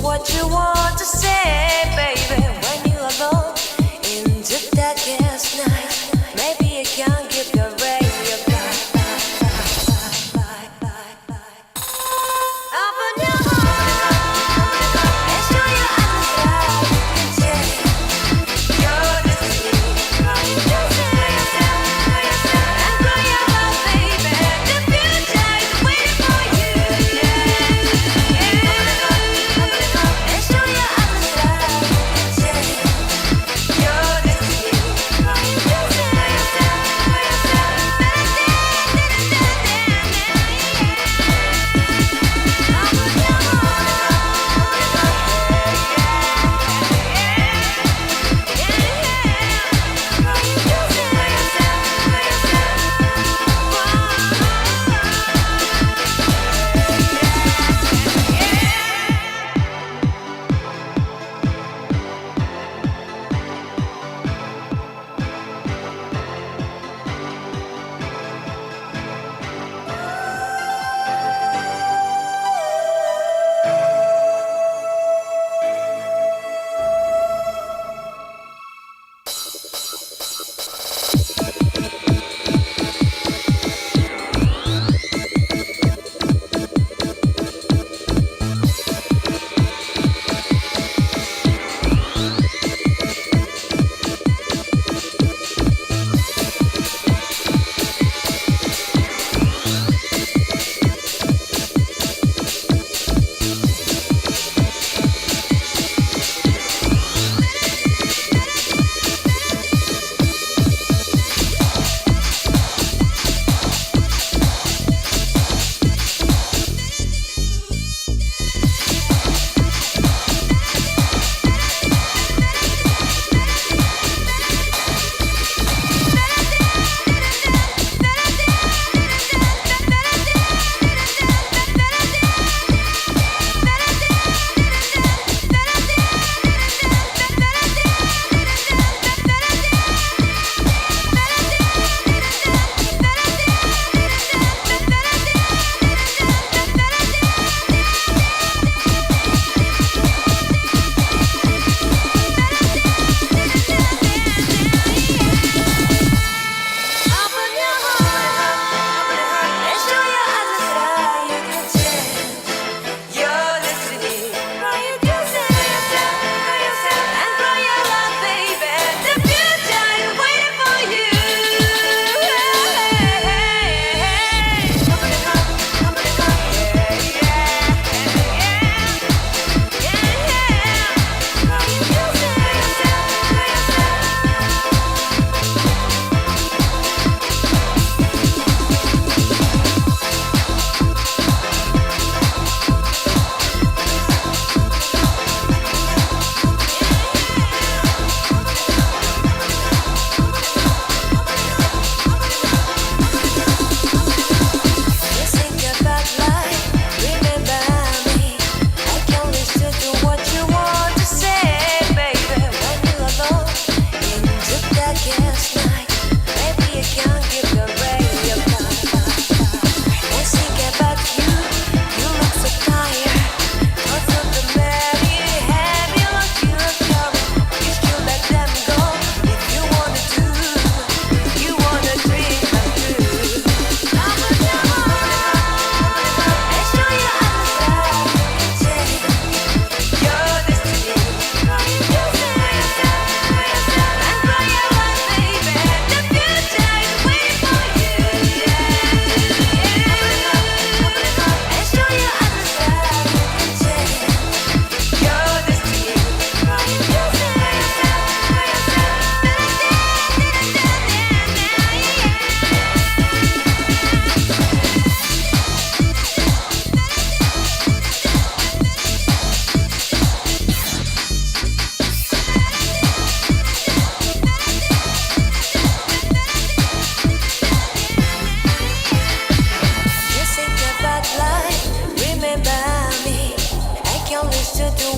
what you want to say, baby. When you're alone in the darkest night, maybe you can give your ray a open your heart and show your eyes that you can change your destiny. And grow your love, baby. The future is waiting for you. And show your eyes that you can change your destiny.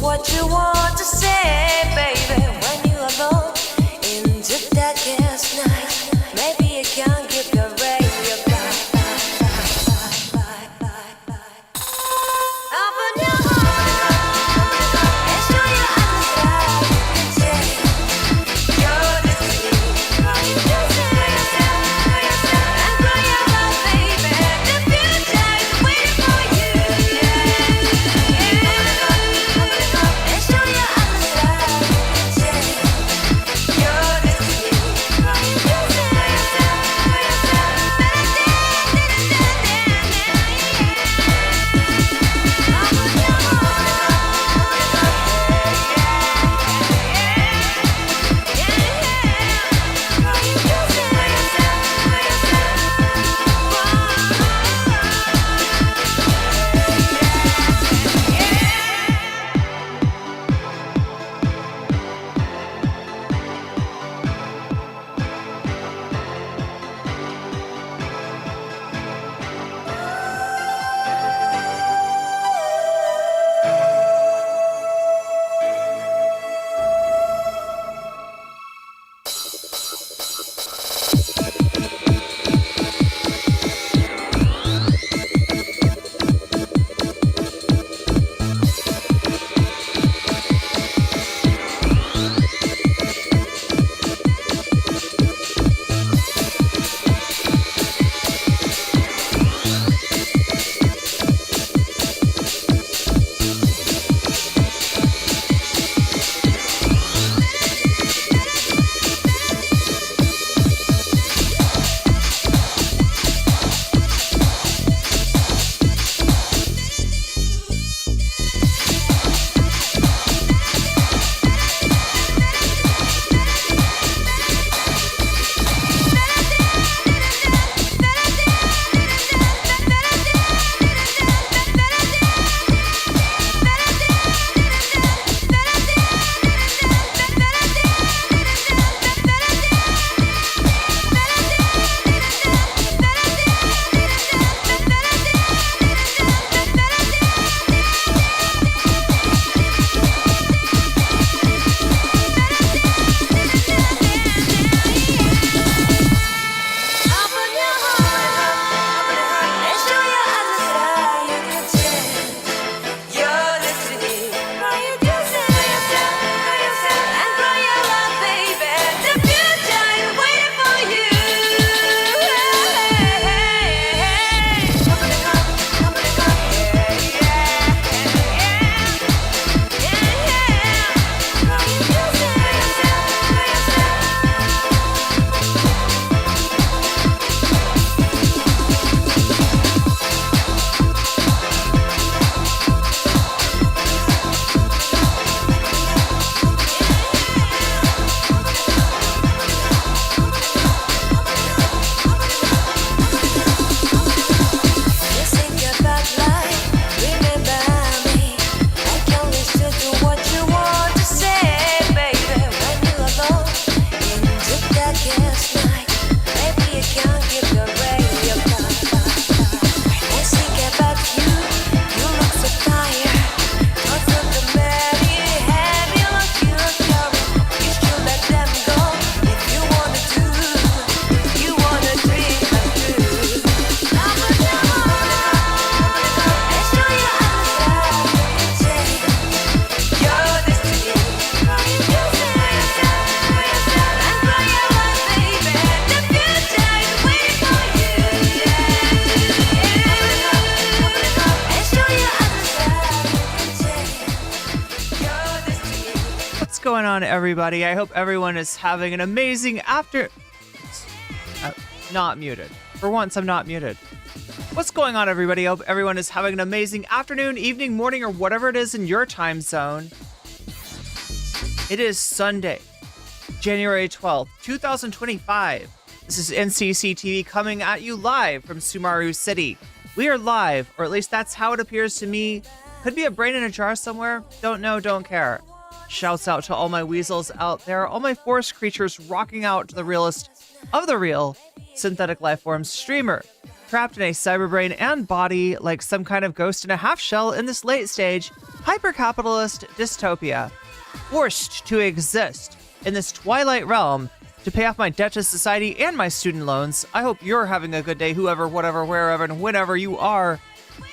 What you want to say, baby, when you're alone in the darkest night, maybe you can give your radio open your heart on, everybody? I hope everyone is having an amazing not muted. For once, I'm not muted. What's going on, everybody? I hope everyone is having an amazing afternoon, evening, morning, or whatever it is in your time zone. It is Sunday, January 12th, 2025. This is NCC TV coming at you live from Sumaru City. We are live, or at least that's how it appears to me. Could be a brain in a jar somewhere. Don't know, don't care. Shouts out to all my weasels out there, all my forest creatures rocking out to the realest of the real synthetic life forms streamer, trapped in a cyberbrain and body like some kind of ghost in a half shell in this late stage hyper-capitalist dystopia, forced to exist in this twilight realm to pay off my debt to society and my student loans. I hope you're having a good day, whoever, whatever, wherever, and whenever you are.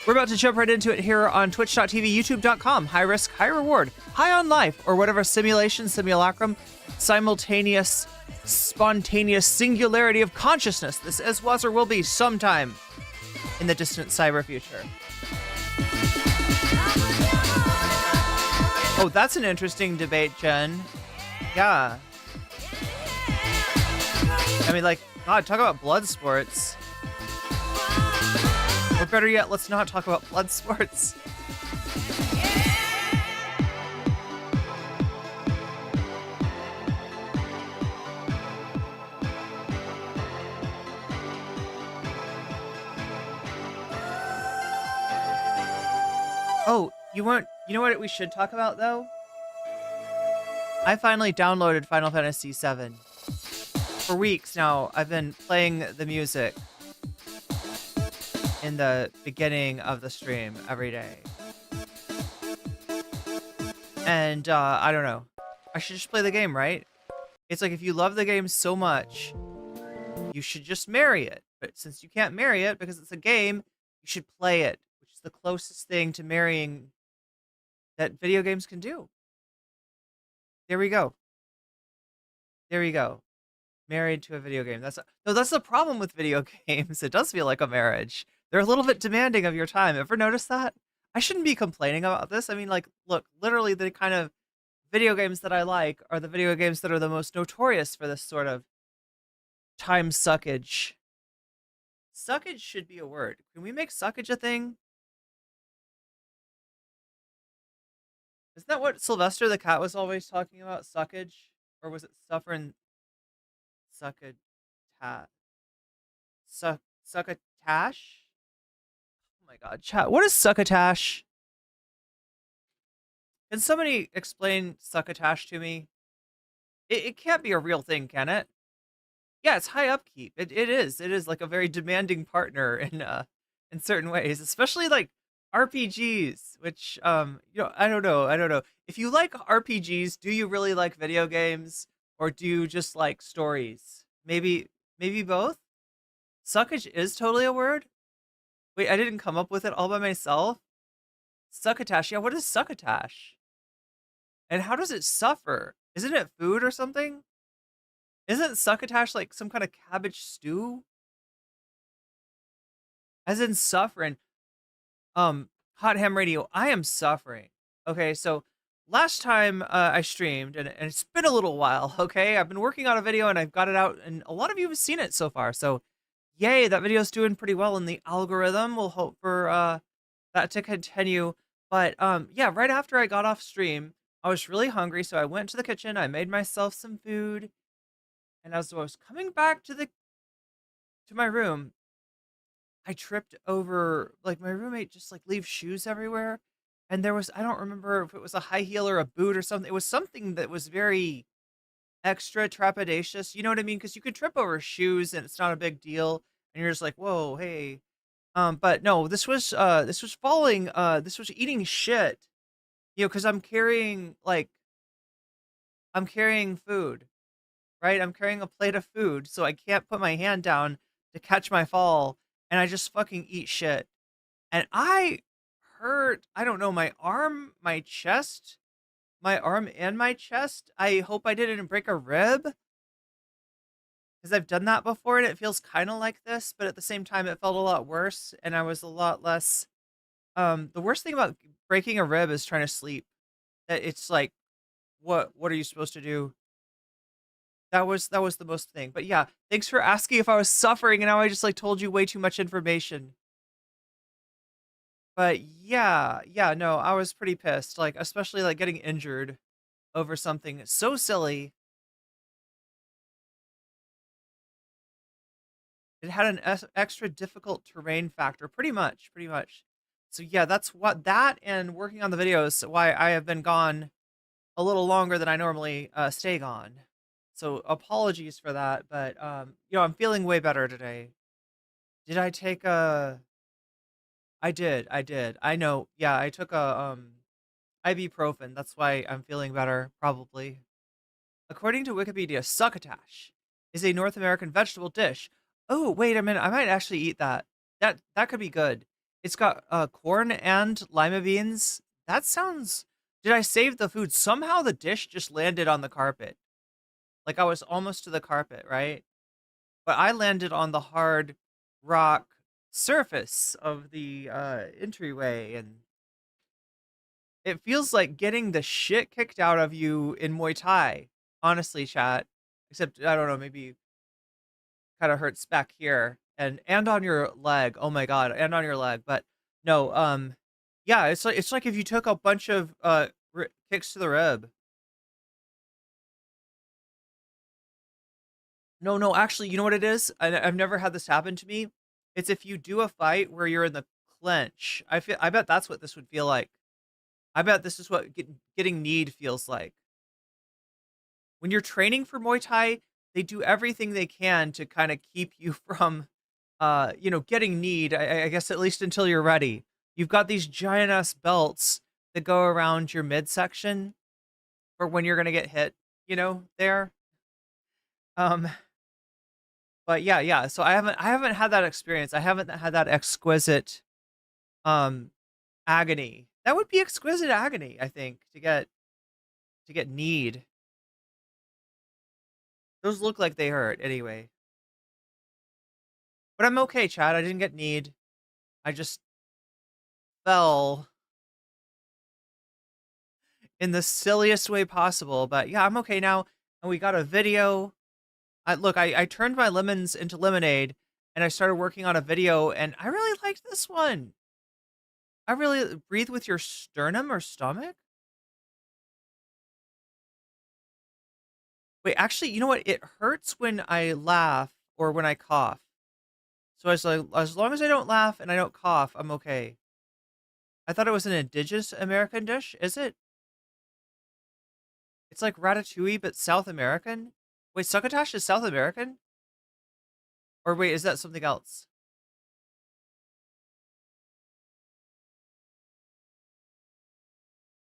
We're about to jump right into it here on twitch.tv, youtube.com. High risk, high reward, high on life, or whatever simulation, simulacrum, simultaneous, spontaneous singularity of consciousness this is, was, or will be sometime in the distant cyber future. Oh, that's an interesting debate, Jen. Yeah. I mean, like, God, talk about blood sports. Or better yet, let's not talk about blood sports. Oh, you know what we should talk about, though? I finally downloaded Final Fantasy VII. For weeks now, I've been playing the music in the beginning of the stream every day. And, I don't know. I should just play the game, right? It's like, if you love the game so much, you should just marry it. But since you can't marry it because it's a game, you should play it, which is the closest thing to marrying that video games can do. There we go. There we go. Married to a video game. That's the problem with video games. It does feel like a marriage. They're a little bit demanding of your time. Ever notice that? I shouldn't be complaining about this. I mean, like, look, literally the kind of video games that I like are the video games that are the most notorious for this sort of time suckage. Suckage should be a word. Can we make suckage a thing? Isn't that what Sylvester the cat was always talking about? Suckage? Or was it suffering? Succotash? Succotash? Oh my god, chat. What is succotash? Can somebody explain succotash to me? It can't be a real thing, can it? Yeah, it's high upkeep. It is. It is like a very demanding partner in certain ways, especially like RPGs, which I don't know. If you like RPGs, do you really like video games, or do you just like stories? Maybe both? Suckage is totally a word? Wait, I didn't come up with it all by myself? Succotash. Yeah, what is succotash? And how does it suffer? Isn't it food or something? Isn't succotash like some kind of cabbage stew? As in suffering. Hot Ham Radio, I am suffering. Okay, so last time I streamed, and it's been a little while, okay? I've been working on a video and I've got it out, and a lot of you have seen it so far, so yay, that video's doing pretty well in the algorithm. We'll hope for that to continue. But yeah, right after I got off stream, I was really hungry, so I went to the kitchen, I made myself some food, and as I was coming back to my room, I tripped over, like, my roommate just like leaves shoes everywhere, and there was, I don't remember if it was a high heel or a boot or something. It was something that was very extra trepidatious, you know what I mean? Because you could trip over shoes and it's not a big deal, and you're just like, whoa, hey. But no, this was falling, this was eating shit, because I'm carrying food, right? I'm carrying a plate of food, so I can't put my hand down to catch my fall, and I just fucking eat shit. And I hurt, I don't know, my arm, my chest, my arm and my chest. I hope I didn't break a rib, because I've done that before and it feels kind of like this, but at the same time it felt a lot worse, and I was a lot less, the worst thing about breaking a rib is trying to sleep. That it's like what are you supposed to do? That was the most thing. But yeah, thanks for asking if I was suffering, and now I just like told you way too much information. But yeah, no, I was pretty pissed. Like, especially like getting injured over something so silly. It had an extra difficult terrain factor, pretty much, pretty much. So yeah, that's what that and working on the videos why I have been gone a little longer than I normally stay gone. So apologies for that, but I'm feeling way better today. Did I take a? I did. I know. Yeah, I took a ibuprofen. That's why I'm feeling better, probably. According to Wikipedia, succotash is a North American vegetable dish. Oh, wait a minute. I might actually eat that. That could be good. It's got corn and lima beans. That sounds. Did I save the food? Somehow the dish just landed on the carpet. Like I was almost to the carpet, right? But I landed on the hard rock surface of the entryway, and it feels like getting the shit kicked out of you in Muay Thai. Honestly, chat. Except I don't know, maybe kind of hurts back here and on your leg. Oh my god, and on your leg. But no, yeah, it's like if you took a bunch of kicks to the rib. No, no, actually, you know what it is? I've never had this happen to me. It's if you do a fight where you're in the clinch. I bet that's what this would feel like. I bet this is what getting kneed feels like. When you're training for Muay Thai, they do everything they can to kind of keep you from, getting kneed. I guess at least until you're ready. You've got these giant ass belts that go around your midsection for when you're gonna get hit. There. Um, but yeah. So I haven't had that experience. I haven't had that exquisite um agony. That would be exquisite agony, I think, to get kneed. Those look like they hurt anyway. But I'm okay, Chad. I didn't get kneed. I just fell in the silliest way possible. But yeah, I'm okay now. And we got a video. I turned my lemons into lemonade and I started working on a video, and I really liked this one. I really breathe with your sternum or stomach. Wait, actually, you know what? It hurts when I laugh or when I cough. So as long as I don't laugh and I don't cough, I'm okay. I thought it was an indigenous American dish. Is it? It's like ratatouille, but South American. Wait, succotash is South American? Or wait, is that something else?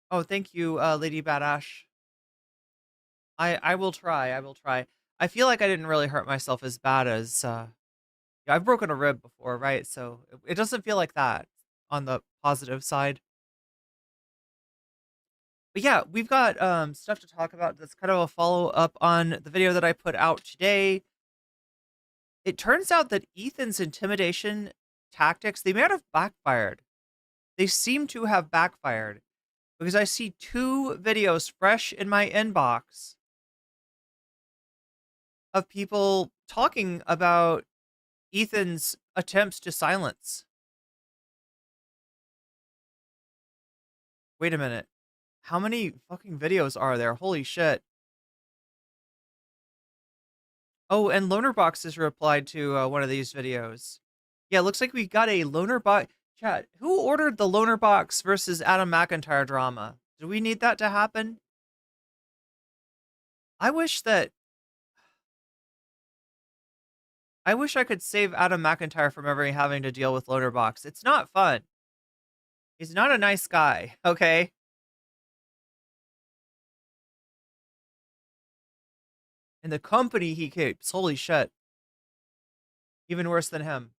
Oh, thank you, Lady Badash. I will try. I will try. I feel like I didn't really hurt myself as bad as yeah, I've broken a rib before, right? So it doesn't feel like that on the positive side. But yeah, we've got stuff to talk about that's kind of a follow up on the video that I put out today. It turns out that Ethan's intimidation tactics, they might have backfired. They seem to have backfired because I see two videos fresh in my inbox of people talking about Ethan's attempts to silence. Wait a minute. How many fucking videos are there? Holy shit. Oh, and LonerBox has replied to one of these videos. Yeah, looks like we got a LonerBox. Chat, who ordered the LonerBox versus Adam McIntyre drama? Do we need that to happen? I wish that. I wish I could save Adam McIntyre from ever having to deal with LonerBox. It's not fun. He's not a nice guy, okay? And the company he keeps, holy shit. Even worse than him.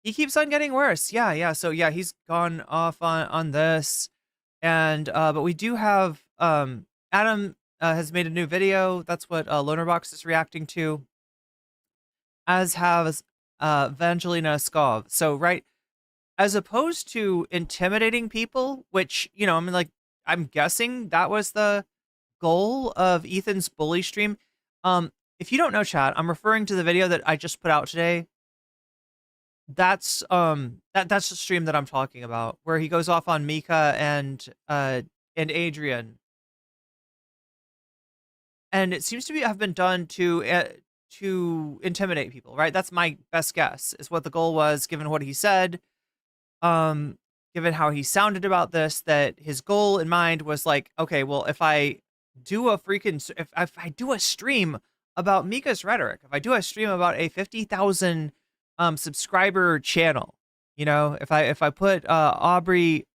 He keeps on getting worse. Yeah. So yeah, he's gone off on this. And but we do have Adam has made a new video. That's what LonerBox is reacting to. As has Vangelina Skov. So right, as opposed to intimidating people, which, I mean, like, I'm guessing that was the goal of Ethan's bully stream, if you don't know, chat, I'm referring to the video that I just put out today. That's that's the stream that I'm talking about, where he goes off on Mika and Adrian. And it seems to have been done to intimidate people, right? That's my best guess, is what the goal was, given what he said. Given how he sounded about this, that his goal in mind was like, okay, well, if I do a if I do a stream about Mika's rhetoric, if I do a stream about a 50,000 subscriber channel, you know, if I put Aubrey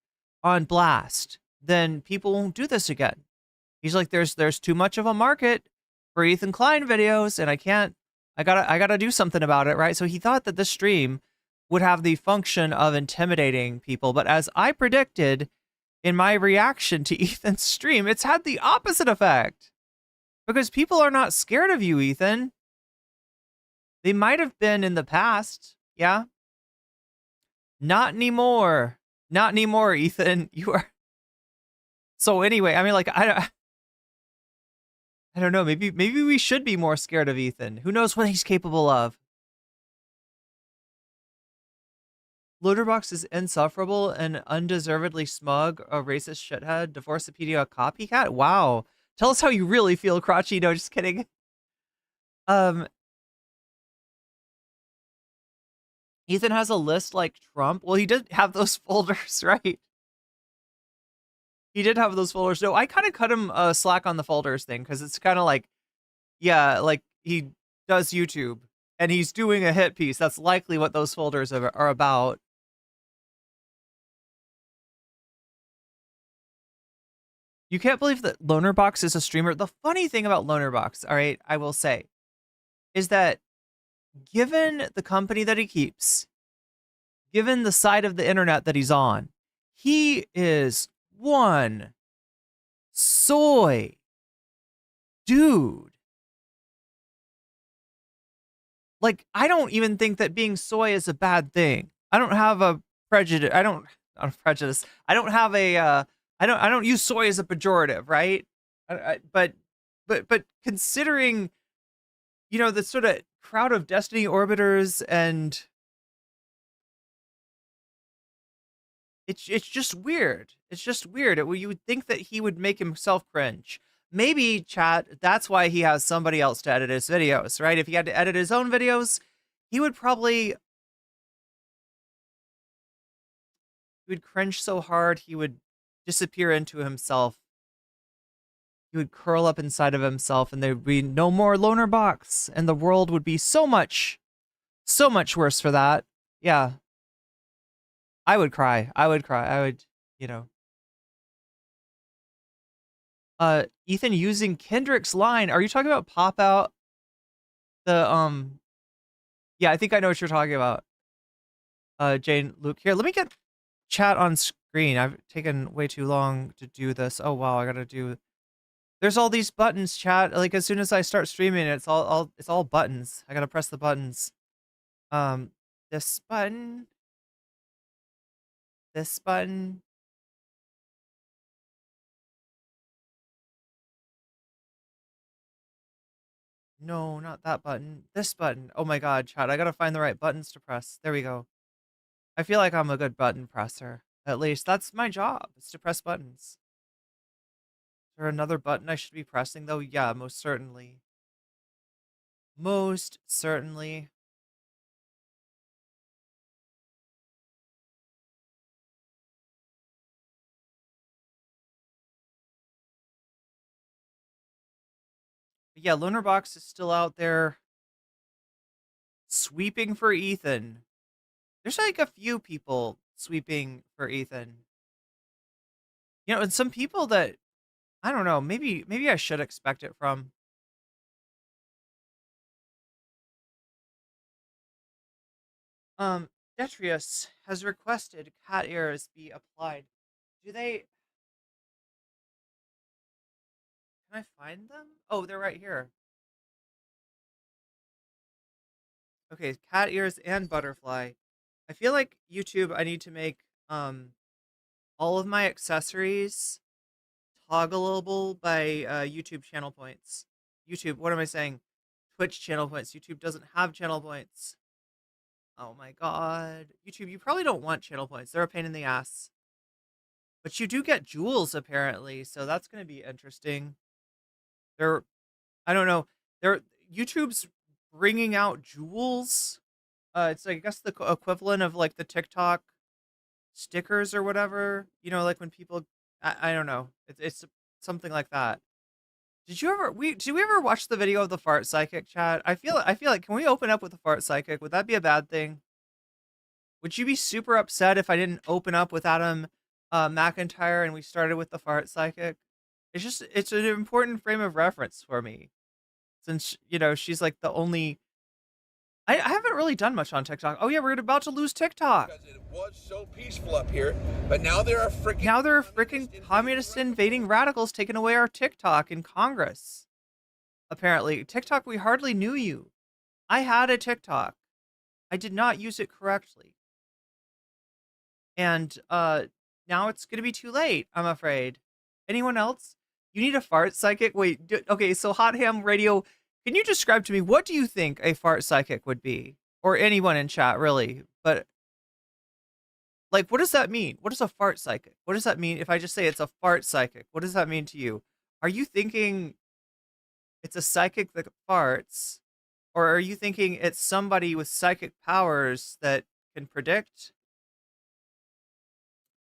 on blast, then people won't do this again. He's like, there's too much of a market for Ethan Klein videos, and I gotta do something about it, right? So he thought that this stream would have the function of intimidating people, but as I predicted in my reaction to Ethan's stream, it's had the opposite effect. Because people are not scared of you, Ethan. They might have been in the past, yeah? Not anymore. Not anymore, Ethan. You are... So anyway, I mean, like, I don't know. Maybe we should be more scared of Ethan. Who knows what he's capable of? LonerBox is insufferable and undeservedly smug, a racist shithead, Divorcepedia copycat. Wow. Tell us how you really feel, Crotchy. No, just kidding. Ethan has a list like Trump. Well, he did have those folders, right? He did have those folders. No, I kind of cut him slack on the folders thing, because it's kind of like, yeah, like he does YouTube and he's doing a hit piece. That's likely what those folders are about. You can't believe that LonerBox is a streamer. The funny thing about LonerBox, all right, I will say, is that given the company that he keeps, given the side of the internet that he's on, he is one soy dude. Like, I don't even think that being soy is a bad thing. I don't have a prejudice. I don't have a I don't use soy as a pejorative, right? But considering, you know, the sort of crowd of Destiny orbiters, and it's just weird. It's just weird. You would think that he would make himself cringe. Maybe, chat, that's why he has somebody else to edit his videos, right? If he had to edit his own videos, he would cringe so hard he would disappear into himself. He would curl up inside of himself, and there would be no more LonerBox, and the world would be so much worse for that. Yeah. I would cry. I would, you know. Ethan using Kendrick's line. Are you talking about Pop Out? Yeah, I think I know what you're talking about. Jane, Luke, here, let me get chat on screen. I've taken way too long to do this. Oh wow, I gotta do... There's all these buttons, chat. Like, as soon as I start streaming, it's all buttons. I gotta press the buttons. This button. This button. No, not that button. This button. Oh my god, chat. I gotta find the right buttons to press. There we go. I feel like I'm a good button presser. At least that's my job, is to press buttons. Is there another button I should be pressing, though? Yeah, most certainly. Most certainly. But yeah, LonerBox is still out there sweeping for Ethan. There's like a few people sweeping for Ethan. You know, and some people that, I don't know, maybe I should expect it from. Detrius has requested cat ears be applied. Do they... Can I find them? Oh, they're right here. Okay, cat ears and butterfly. I feel like YouTube, I need to make all of my accessories toggleable by YouTube channel points. YouTube, what am I saying? Twitch channel points. YouTube doesn't have channel points. Oh my god. YouTube, you probably don't want channel points. They're a pain in the ass. But you do get jewels, apparently, so that's going to be interesting. They're, I don't know. YouTube's bringing out jewels. It's, I guess, the equivalent of, like, the TikTok stickers or whatever. You know, like when people, I don't know. It's something like that. Did we ever watch the video of the fart psychic, chat? I feel like, can we open up with the fart psychic? Would that be a bad thing? Would you be super upset if I didn't open up with Adam McIntyre and we started with the fart psychic? It's an important frame of reference for me, since, you know, she's like the only. I haven't really done much on TikTok. Oh yeah, we're about to lose TikTok. Because it was so peaceful up here, but now there are freaking communist invading radicals taking away our TikTok in Congress. Apparently, TikTok, we hardly knew you. I had a TikTok. I did not use it correctly. And now it's going to be too late, I'm afraid. Anyone else? You need a fart psychic? Wait, okay, so Hot Ham Radio, can you describe to me, what do you think a fart psychic would be? Or anyone in chat, really. But, like, what does that mean? What is a fart psychic? What does that mean if I just say it's a fart psychic? What does that mean to you? Are you thinking it's a psychic that farts? Or are you thinking it's somebody with psychic powers that can predict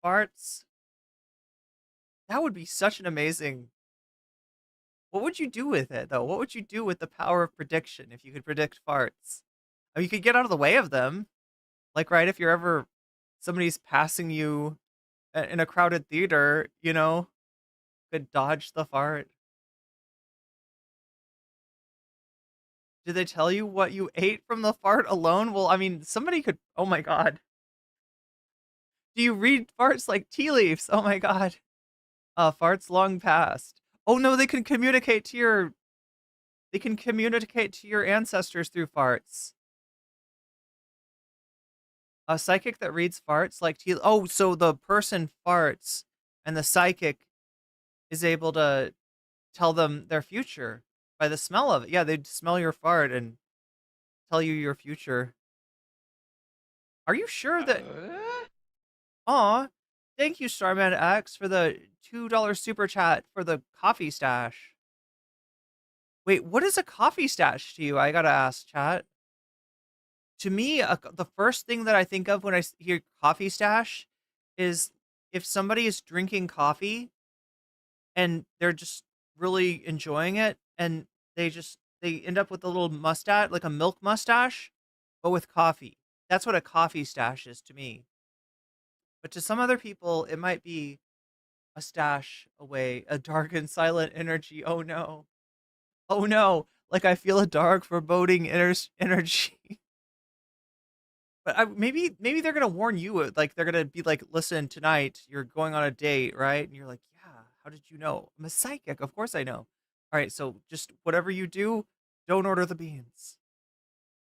farts? That would be such an amazing. What would you do with it, though? What would you do with the power of prediction if you could predict farts? I mean, you could get out of the way of them. Like, right, if you're ever, somebody's passing you in a crowded theater, you know, could dodge the fart. Did they tell you what you ate from the fart alone? Well, I mean, somebody could, oh my god. Do you read farts like tea leaves? Oh my god. Farts long past. Oh no, they can communicate to your ancestors through farts. A psychic that reads farts like tea. Oh, so the person farts and the psychic is able to tell them their future by the smell of it. Yeah, they'd smell your fart and tell you your future. Are you sure that... Aw, thank you, Starman X, for the $2 super chat for the coffee stash. Wait, what is a coffee stash to you? I gotta ask, chat. To me, the first thing that I think of when I hear coffee stash is if somebody is drinking coffee and they're just really enjoying it, and they end up with a little mustache, like a milk mustache, but with coffee. That's what a coffee stash is to me. But to some other people, it might be a stash away, a dark and silent energy. Oh no. Oh no. Like I feel a dark, foreboding energy. But maybe they're going to warn you. Like they're going to be like, listen, tonight you're going on a date, right? And you're like, yeah, how did you know? I'm a psychic. Of course I know. All right. So just whatever you do, don't order the beans.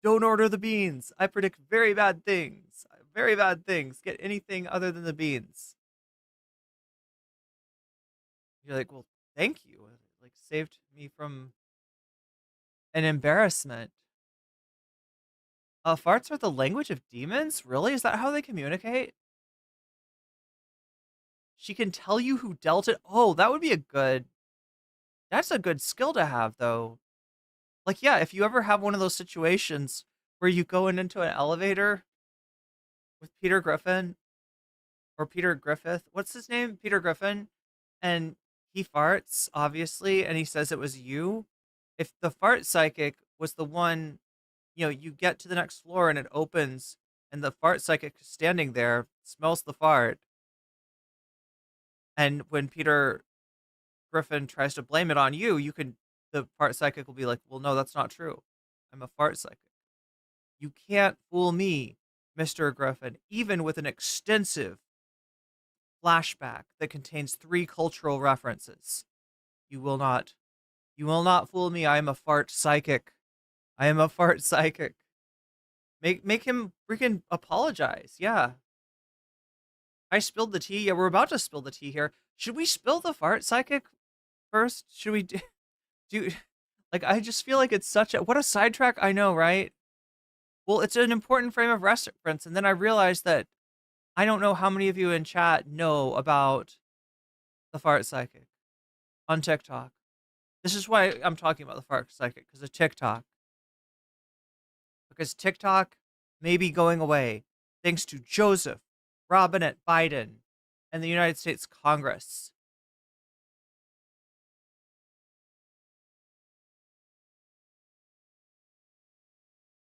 Don't order the beans. I predict very bad things. Very bad things. Get anything other than the beans. You're like, well, thank you. It, like, saved me from an embarrassment. Farts are the language of demons? Really? Is that how they communicate? She can tell you who dealt it? Oh, that would be that's a good skill to have, though. Like, yeah, if you ever have one of those situations where you go into an elevator with Peter Griffin, or Peter Griffith, what's his name? Peter Griffin, and he farts, obviously, and he says it was you. If the fart psychic was the one, you know, you get to the next floor and it opens, and the fart psychic is standing there, smells the fart, and when Peter Griffin tries to blame it on you, the fart psychic will be like, well, no, that's not true. I'm a fart psychic. You can't fool me, Mr. Griffin, even with an extensive flashback that contains 3 cultural references. You will not fool me. I am a fart psychic. I am a fart psychic. Make him freaking apologize. Yeah. I spilled the tea. Yeah, we're about to spill the tea here. Should we spill the fart psychic first? Should we do like, I just feel like it's such a what a sidetrack. I know, right? Well, it's an important frame of reference, and then I realized that I don't know how many of you in chat know about the fart psychic on TikTok. This is why I'm talking about the fart psychic, because of TikTok. Because TikTok may be going away thanks to Joseph Robinette Biden and the United States Congress.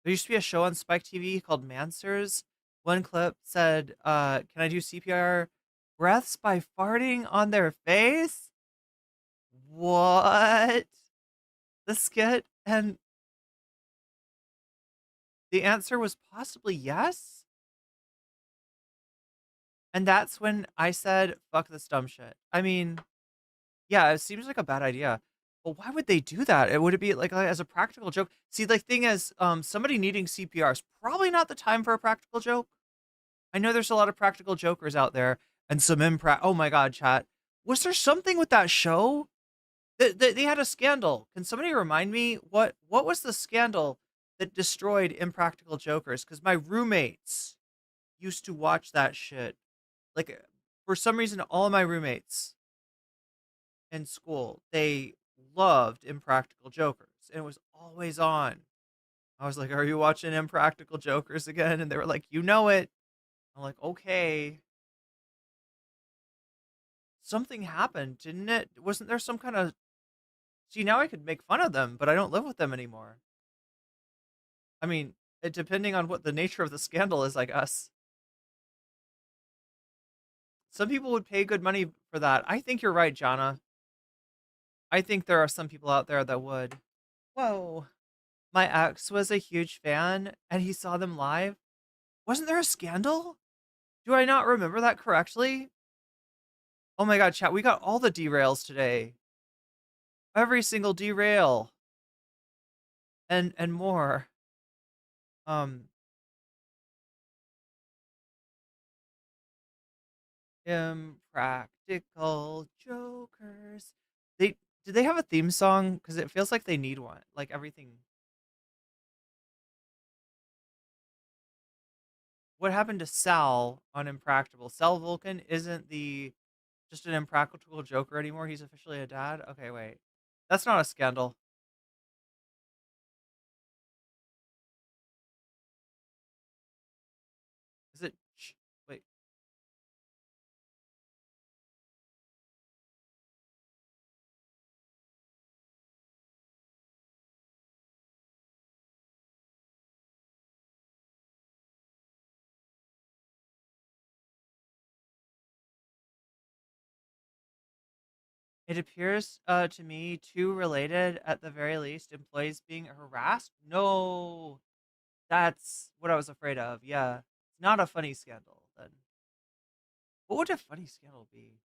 There used to be a show on Spike TV called Mansers. One clip said, can I do CPR breaths by farting on their face? What? The skit? And the answer was possibly yes. And that's when I said, fuck this dumb shit. I mean, yeah, it seems like a bad idea. But why would they do that? Would it be like as a practical joke? See, the thing is, somebody needing CPR is probably not the time for a practical joke. I know there's a lot of practical jokers out there and some oh my god, chat. Was there something with that show? They had a scandal. Can somebody remind me what was the scandal that destroyed impractical jokers? Because my roommates used to watch that shit. Like, for some reason, all of my roommates in school, they loved Impractical Jokers, and it was always on. I was like, "Are you watching Impractical Jokers again?" And they were like, "You know it." I'm like, "Okay." Something happened, didn't it? Wasn't there some kind of See, now I could make fun of them, but I don't live with them anymore. I mean, depending on what the nature of the scandal is, I guess. Some people would pay good money for that. I think you're right, Jana. I think there are some people out there that would. Whoa. My ex was a huge fan and he saw them live. Wasn't there a scandal? Do I not remember that correctly? Oh my god, chat, we got all the derails today. Every single derail. And more. Impractical jokers. Did they have a theme song? Because it feels like they need one. Like everything. What happened to Sal on Impractical? Sal Vulcan isn't the just an impractical joker anymore. He's officially a dad. Okay, wait. That's not a scandal. Is it? Wait. It appears to me two related at the very least. Employees being harassed. No, that's what I was afraid of. Yeah, it's not a funny scandal. Then what would a funny scandal be?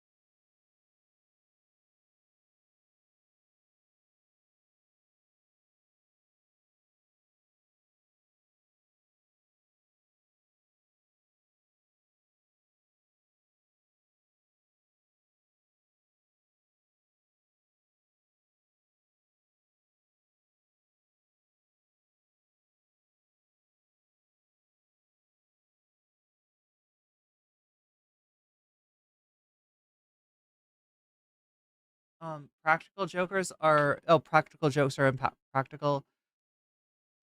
Practical jokers are practical jokes are practical.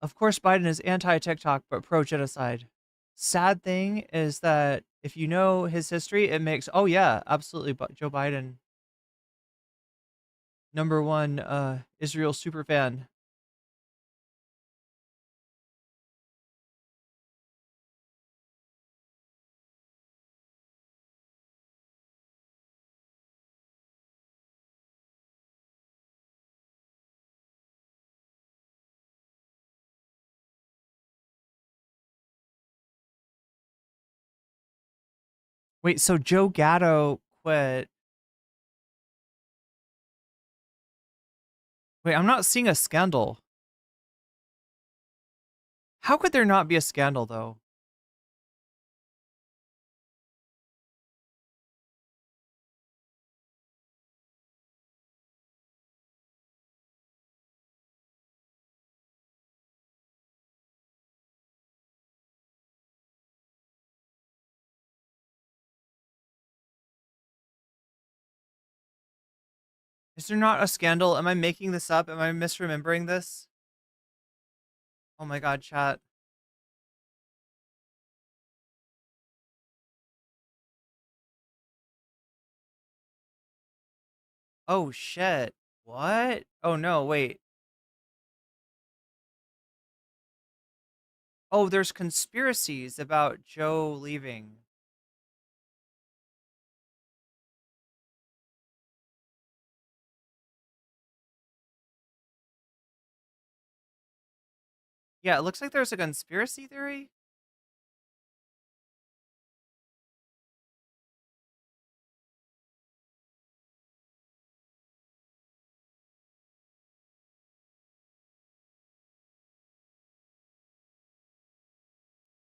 Of course, Biden is anti-TikTok but pro-genocide. Sad thing is that if you know his history, it makes oh yeah, absolutely. But Joe Biden, number one, Israel superfan. Wait, so Joe Gatto quit. Wait, I'm not seeing a scandal. How could there not be a scandal though? Is there not a scandal? Am I making this up? Am I misremembering this? Oh my god, chat. Oh shit. What? Oh no, wait. Oh, there's conspiracies about Joe leaving. Yeah, it looks like there's a conspiracy theory.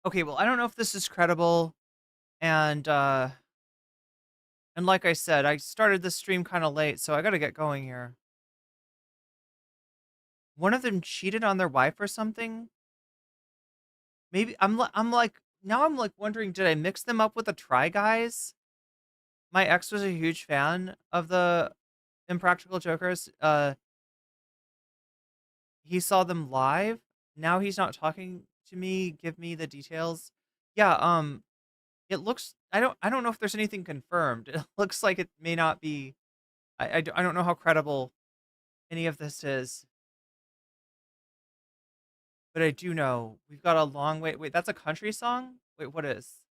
Okay, well, I don't know if this is credible, and like I said, I started the stream kind of late, so I got to get going here. One of them cheated on their wife or something? Maybe I'm like now I'm like wondering, did I mix them up with the Try Guys? My ex was a huge fan of the Impractical Jokers. He saw them live. Now he's not talking to me. Give me the details. Yeah, it looks I don't know if there's anything confirmed. It looks like it may not be. I don't know how credible any of this is, but I do know we've got a long way. Wait, that's a country song? Wait, what is?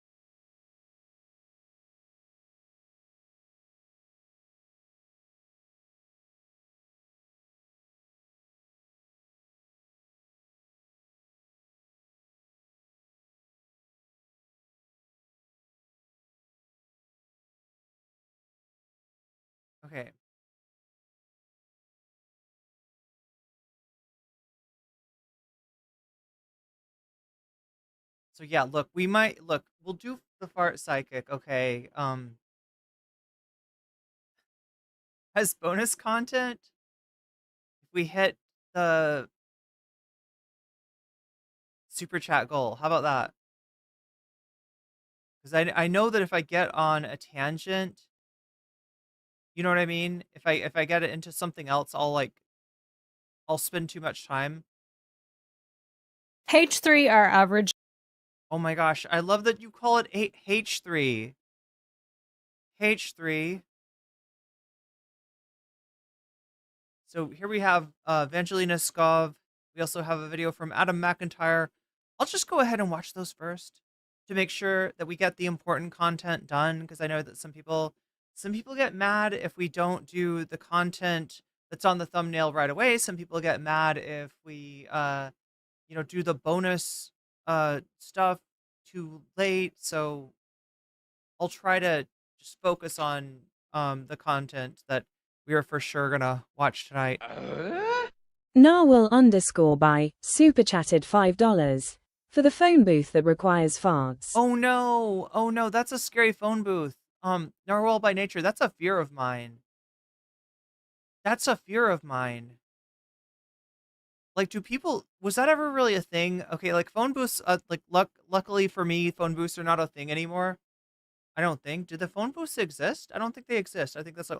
Okay. So yeah, look, we'll do the fart psychic, okay. As bonus content, if we hit the super chat goal. How about that? Because I know that if I get on a tangent, you know what I mean? If I get it into something else, I'll spend too much time. H3 are average. Oh my gosh, I love that you call it H3. H3. So here we have Vangelina, Skov. We also have a video from Adam McIntyre. I'll just go ahead and watch those first to make sure that we get the important content done, because I know that some people get mad if we don't do the content that's on the thumbnail right away. Some people get mad if we do the bonus stuff too late. So I'll try to just focus on the content that we are for sure gonna watch tonight. Narwhal_by super chatted $5 for the phone booth that requires farts. Oh no, that's a scary phone booth. Narwhal by nature, that's a fear of mine. That's a fear of mine. Like, was that ever really a thing? Okay, like phone booths, luckily for me, phone booths are not a thing anymore. I don't think. Do the phone booths exist? I don't think they exist. I think that's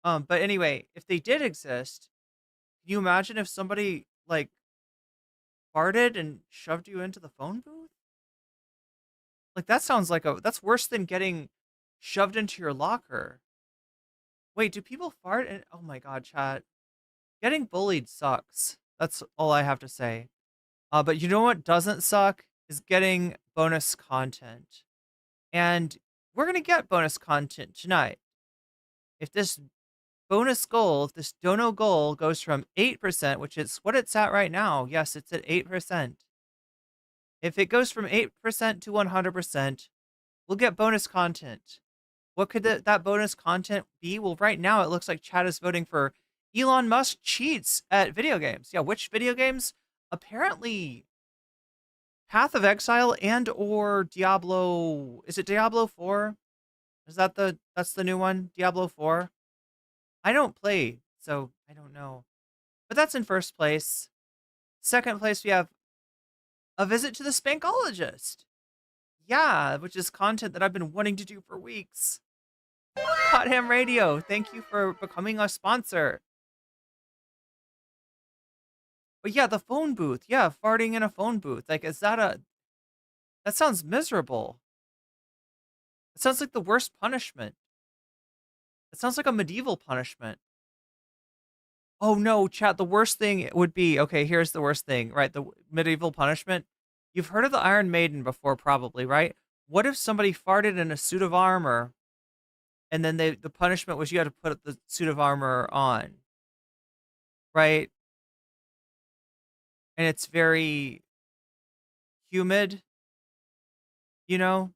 but anyway, if they did exist, can you imagine if somebody like farted and shoved you into the phone booth? Like that sounds like that's worse than getting shoved into your locker. Wait, do people fart? And oh my god, chat. Getting bullied sucks. That's all I have to say. But you know what doesn't suck is getting bonus content. And we're gonna get bonus content tonight. If this dono goal goes from 8%, which is what it's at right now. Yes, it's at 8%. If it goes from 8% to 100%, we'll get bonus content. What could that bonus content be? Well, right now it looks like chat is voting for Elon Musk cheats at video games. Yeah, which video games? Apparently Path of Exile and or Diablo. Is it Diablo 4? That's the new one? Diablo 4? I don't play, so I don't know. But that's in first place. Second place, we have a visit to the Spankologist. Yeah, which is content that I've been wanting to do for weeks. Hot Ham Radio, thank you for becoming a sponsor. But yeah, the phone booth. Yeah, farting in a phone booth. Like, that sounds miserable. It sounds like the worst punishment. It sounds like a medieval punishment. Oh no, chat, the worst thing would be, okay, here's the worst thing, right? The medieval punishment. You've heard of the Iron Maiden before, probably, right? What if somebody farted in a suit of armor and then the punishment was you had to put the suit of armor on, right? And it's very humid, you know?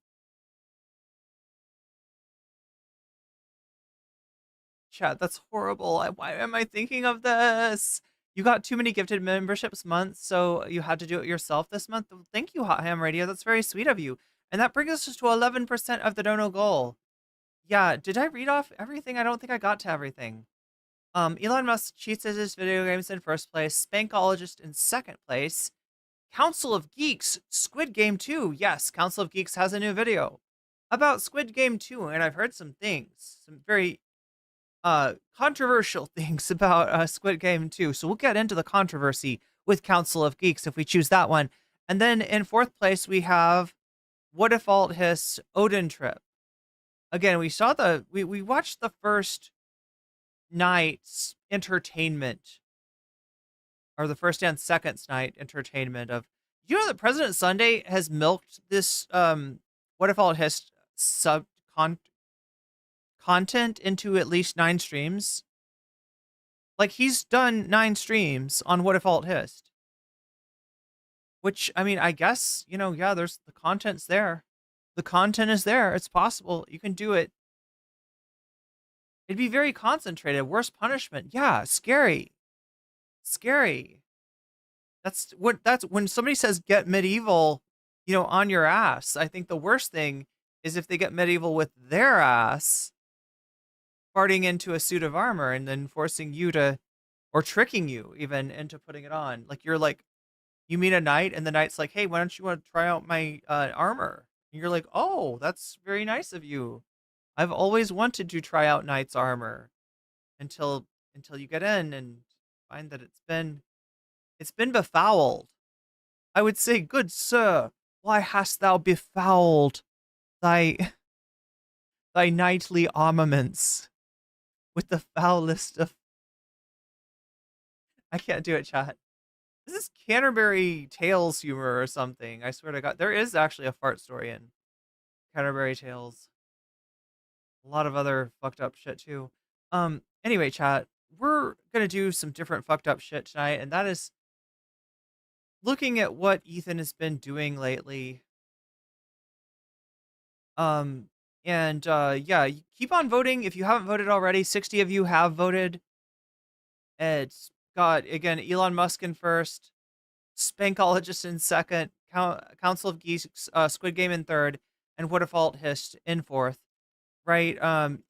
Chat, that's horrible. Why am I thinking of this? You got too many gifted memberships month, so you had to do it yourself this month. Well, thank you, Hot Ham Radio. That's very sweet of you. And that brings us to 11% of the dono goal. Yeah, did I read off everything? I don't think I got to everything. Elon Musk cheats at his video games in first place, Spankologist in second place, Council of Geeks, Squid Game 2. Yes, Council of Geeks has a new video about Squid Game 2, and I've heard some things, some very controversial things about Squid Game 2. So we'll get into the controversy with Council of Geeks if we choose that one. And then in fourth place, we have What If Alt Hiss Odin Trip. Again, we watched the first night's entertainment, or the first and second night entertainment of, you know that President Sunday has milked this What If Alt Hiss content into at least 9 streams. Like, he's done 9 streams on What If Alt Hissed. Which, I mean, I guess, yeah, there's the content's there. The content is there. It's possible. You can do it. It'd be very concentrated. Worst punishment. Yeah, scary. Scary. That's when somebody says get medieval, on your ass. I think the worst thing is if they get medieval with their ass, farting into a suit of armor and then forcing you to, or tricking you even into putting it on. Like, you meet a knight and the knight's like, hey, why don't you want to try out my armor? And you're like, oh, that's very nice of you. I've always wanted to try out knight's armor until you get in and find that it's been befouled. I would say, good sir, why hast thou befouled thy knightly armaments with the foulest of... I can't do it, chat. This is Canterbury Tales humor or something. I swear to God. There is actually a fart story in Canterbury Tales. A lot of other fucked up shit, too. Anyway, chat, we're gonna do some different fucked up shit tonight, and that is looking at what Ethan has been doing lately. Yeah, keep on voting. If you haven't voted already, 60 of you have voted. It's got, again, Elon Musk in first, Spankologist in second, Council of Geeks, Squid Game in third, and What If Alt Hissed in fourth. Right?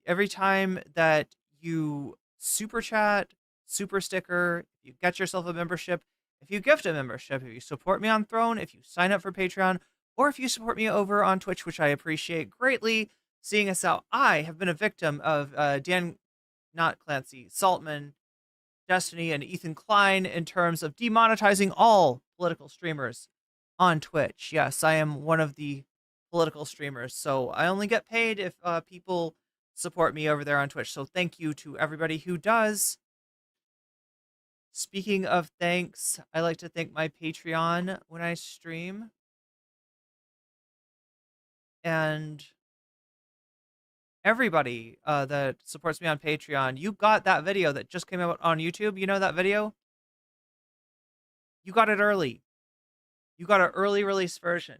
Every time that you super chat, super sticker, you get yourself a membership, if you gift a membership, if you support me on Throne, if you sign up for Patreon, or if you support me over on Twitch, which I appreciate greatly, seeing us out, I have been a victim of not Clancy, Saltman, Destiny, and Ethan Klein in terms of demonetizing all political streamers on Twitch. Yes, I am one of the political streamers, so I only get paid if people support me over there on Twitch. So thank you to everybody who does. Speaking of thanks, I like to thank my Patreon when I stream. And everybody that supports me on Patreon, you got that video that just came out on YouTube. You know that video? You got it early. You got an early release version.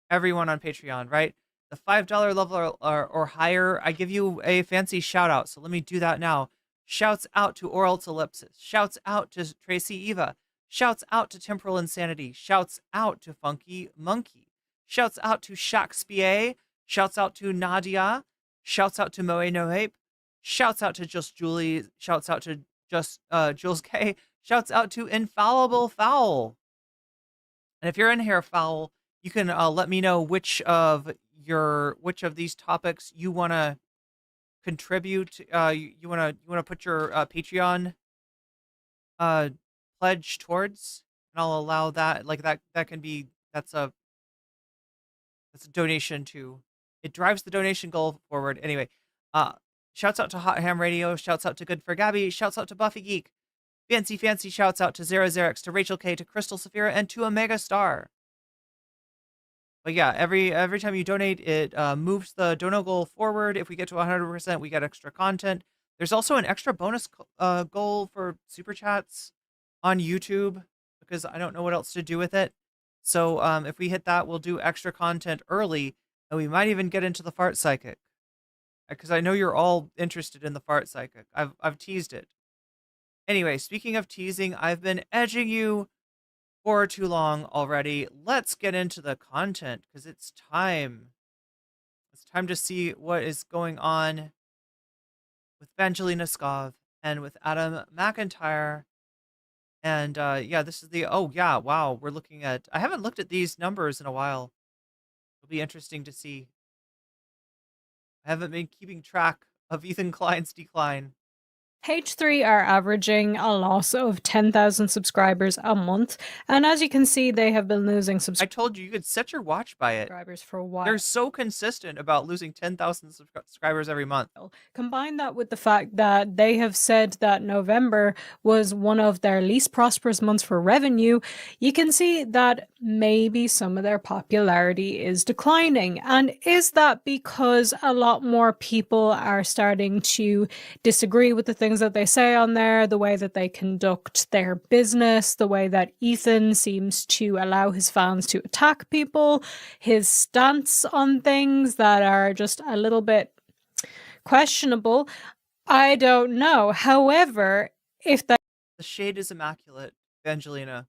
Everyone on Patreon, right? The $5 level or higher, I give you a fancy shout out. So let me do that now. Shouts out to Oral Ellipsis. Shouts out to Tracy Eva. Shouts out to Temporal Insanity. Shouts out to Funky Monkey. Shouts out to Shakespeare. Shouts out to Nadia. Shouts out to Moe No Ape. Shouts out to Just Julie. Shouts out to Just Jules K. Shouts out to Infallible Fowl. And if you're in here, Fowl, you can let me know which of these topics you want to contribute, you wanna put your Patreon pledge towards, and I'll allow that. Like that can be that's a donation to. It drives the donation goal forward. Anyway, uh, shouts out to Hot Ham Radio. Shouts out to Good for Gabby. Shouts out to Buffy Geek. Fancy shouts out to Zero Xerix, to Rachel K, to Crystal Saphira, and to Omega Star. But yeah, every time you donate, it moves the dono goal forward. If we get to 100%, we get extra content. There's also an extra bonus goal for super chats on YouTube because I don't know what else to do with it. So if we hit that, we'll do extra content early, and we might even get into the fart psychic because I know you're all interested in the fart psychic. I've teased it. Anyway, speaking of teasing, I've been edging you for too long already. Let's get into the content because it's time. It's time to see what is going on with Vangelina Skov and with Adam McIntyre. And yeah, this is the, oh yeah, wow, we're looking at, I haven't looked at these numbers in a while. It'll be interesting to see. I haven't been keeping track of Ethan Klein's decline. H3 are averaging a loss of 10,000 subscribers a month, and as you can see, they have been losing I told you could set your watch by it. subscribers for a while. They're so consistent about losing 10,000 subscribers every month. Combine that with the fact that they have said that November was one of their least prosperous months for revenue, you can see that maybe some of their popularity is declining. And is that because a lot more people are starting to disagree with the things that they say on there, the way that they conduct their business, the way that Ethan seems to allow his fans to attack people, his stance on things that are just a little bit questionable? I don't know. However, if that The shade is immaculate, Vangelina.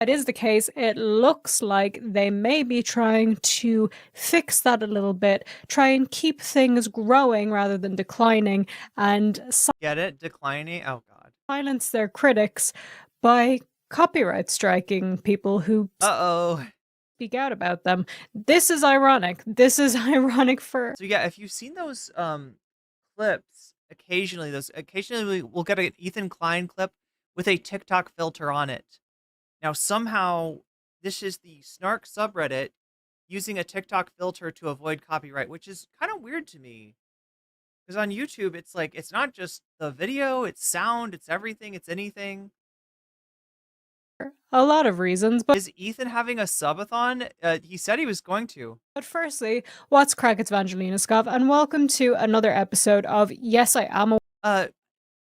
is the case, it looks like they may be trying to fix that a little bit, try and keep things growing rather than declining, and Get it? Declining? Oh, God. silence their critics by copyright striking people who Uh-oh. speak out about them. This is ironic. This is ironic for... So yeah, if you've seen those clips, occasionally we'll get an Ethan Klein clip with a TikTok filter on it. Now somehow this is the Snark subreddit using a TikTok filter to avoid copyright, which is kind of weird to me. Because on YouTube, it's like, it's not just the video, it's sound, it's everything, it's anything. a lot of reasons, but Is Ethan having a subathon? He said he was going to. firstly, what's crack? It's Vangelina Skov, and welcome to another episode of Yes, I Am a...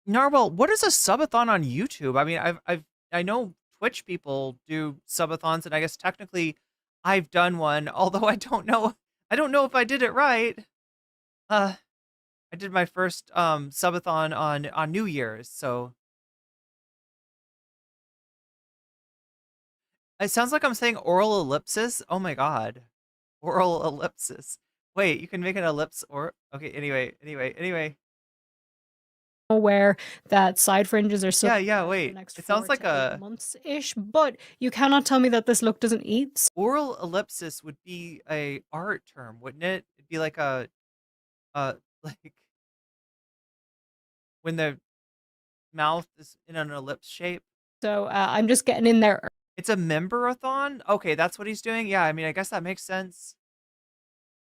Narwhal, what is a subathon on YouTube? I mean, I know Twitch people do subathons, and I guess technically I've done one, although I don't know if I did it right. I did my first subathon on New Year's, so it sounds like I'm saying oral ellipsis. Oh my God. Oral ellipsis. Wait, you can make an ellipse or okay, anyway. aware that side fringes are so Yeah, wait. It sounds like a months-ish, but you cannot tell me that this look doesn't eat. oral ellipsis would be a art term, wouldn't it? It'd be like a like when the mouth is in an ellipse shape. So I'm just getting in there. It's a member-a-thon? Okay, that's what he's doing. Yeah, I mean, I guess that makes sense.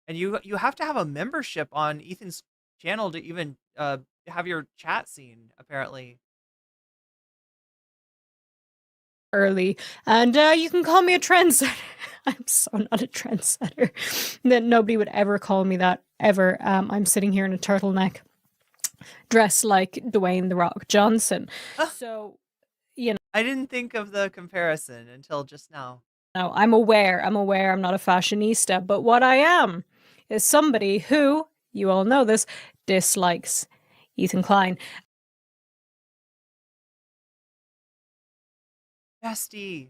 And you have to have a membership on Ethan's channel to even have your chat seen, apparently. Early, and you can call me a trendsetter. I'm so not a trendsetter. That nobody would ever call me that ever. I'm sitting here in a turtleneck, dressed like Dwayne the Rock Johnson. So, you know, I didn't think of the comparison until just now. no, I'm aware. I'm not a fashionista, but what I am is somebody who, you all know this, dislikes Ethan Klein. Bestie.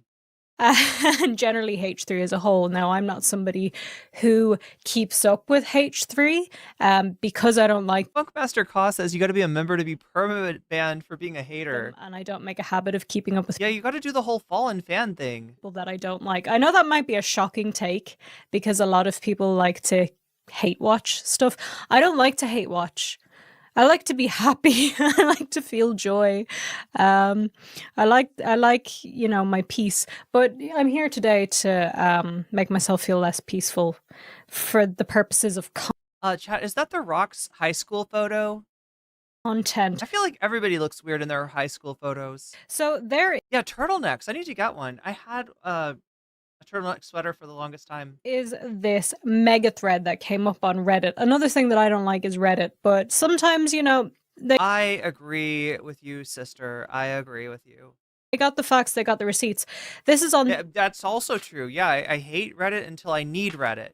And generally H3 as a whole. Now, I'm not somebody who keeps up with H3 because I don't like Funkmaster Ka says you got to be a member to be permanent banned for being a hater. them, and I don't make a habit of keeping up with Yeah, you got to do the whole fallen fan thing. people that I don't like. I know that might be a shocking take because a lot of people like to hate watch stuff. I don't like to hate watch. I like to be happy. I like to feel joy. I like my peace. But I'm here today to make myself feel less peaceful for the purposes of Chat, is that The Rock's high school photo? content. I feel like everybody looks weird in their high school photos. So there Yeah, turtlenecks. I need to get one. I had a turtleneck sweater for the longest time. is this mega thread that came up on Reddit. Another thing that I don't like is Reddit, but sometimes, I agree with you, sister. I agree with you. they got the facts, they got the receipts. This is on Yeah, that's also true. Yeah, I hate Reddit until I need Reddit.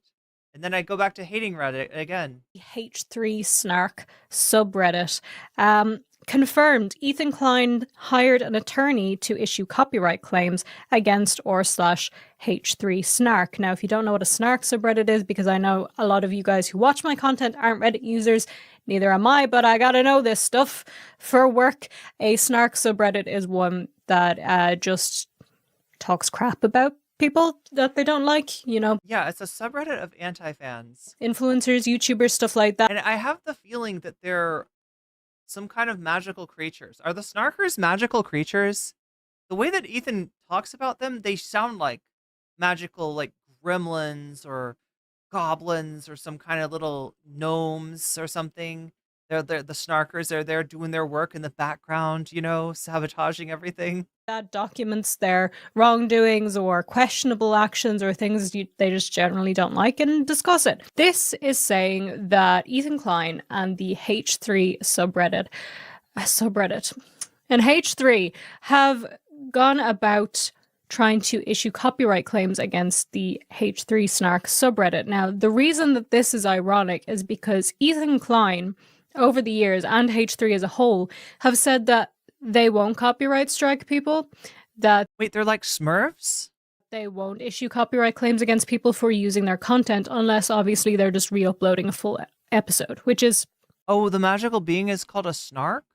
And then I go back to hating Reddit again. H3 Snark subreddit. Confirmed, Ethan Klein hired an attorney to issue copyright claims against r/H3 Snark. Now, if you don't know what a Snark subreddit is, because I know a lot of you guys who watch my content aren't Reddit users, neither am I, but I gotta know this stuff for work. A Snark subreddit is one that just talks crap about people that they don't like, Yeah, it's a subreddit of anti-fans. influencers, YouTubers, stuff like that. And I have the feeling that they're some kind of magical creatures. Are the Snarkers magical creatures? The way that Ethan talks about them, they sound like magical, like gremlins or goblins or some kind of little gnomes or something. They're the Snarkers. They're there doing their work in the background, sabotaging everything. That documents their wrongdoings or questionable actions or things they just generally don't like and discuss it. This is saying that Ethan Klein and the H3 subreddit and H3 have gone about trying to issue copyright claims against the H3 Snark subreddit. Now, the reason that this is ironic is because Ethan Klein, over the years, and H3 as a whole, have said that they won't copyright strike people, that Wait, they're like Smurfs? they won't issue copyright claims against people for using their content unless, obviously, they're just re-uploading a full episode, which is... Oh, the magical being is called a Snark?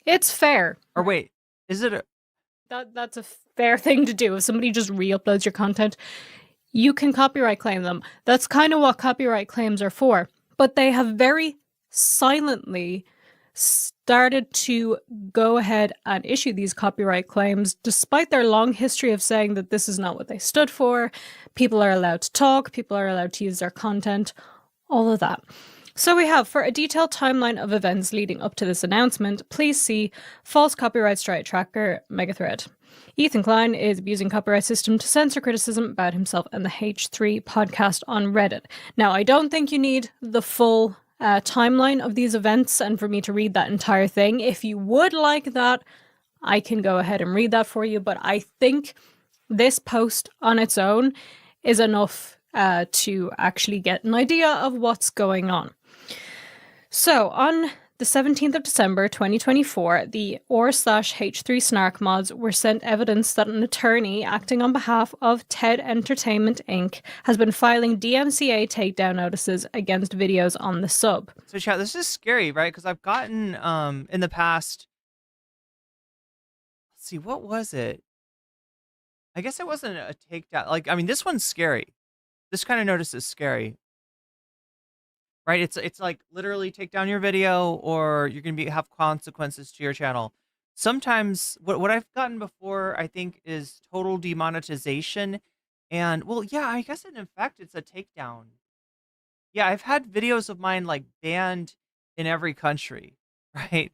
It's fair. Or wait, is it a... That's a fair thing to do. If somebody just re-uploads your content, you can copyright claim them. That's kind of what copyright claims are for. But they have very silently started to go ahead and issue these copyright claims, despite their long history of saying that this is not what they stood for. People are allowed to talk, people are allowed to use their content, all of that. So we have, for a detailed timeline of events leading up to this announcement, please see False Copyright Strike Tracker Megathread. Ethan Klein is abusing copyright system to censor criticism about himself and the H3 podcast on Reddit. Now, I don't think you need the full timeline of these events and for me to read that entire thing. If you would like that, I can go ahead and read that for you, but I think this post on its own is enough to actually get an idea of what's going on. So, on the 17th of December 2024, the r/H3 Snark mods were sent evidence that an attorney acting on behalf of TED Entertainment Inc. has been filing DMCA takedown notices against videos on the sub. So, chat, this is scary, right? Because I've gotten, in the past... Let's see, what was it? I guess it wasn't a takedown. Like, I mean, this one's scary. This kind of notice is scary. Right? It's like literally take down your video or you're going to have consequences to your channel. Sometimes what I've gotten before, I think, is total demonetization. And, well, yeah, I guess in fact it's a takedown. Yeah, I've had videos of mine like banned in every country, right?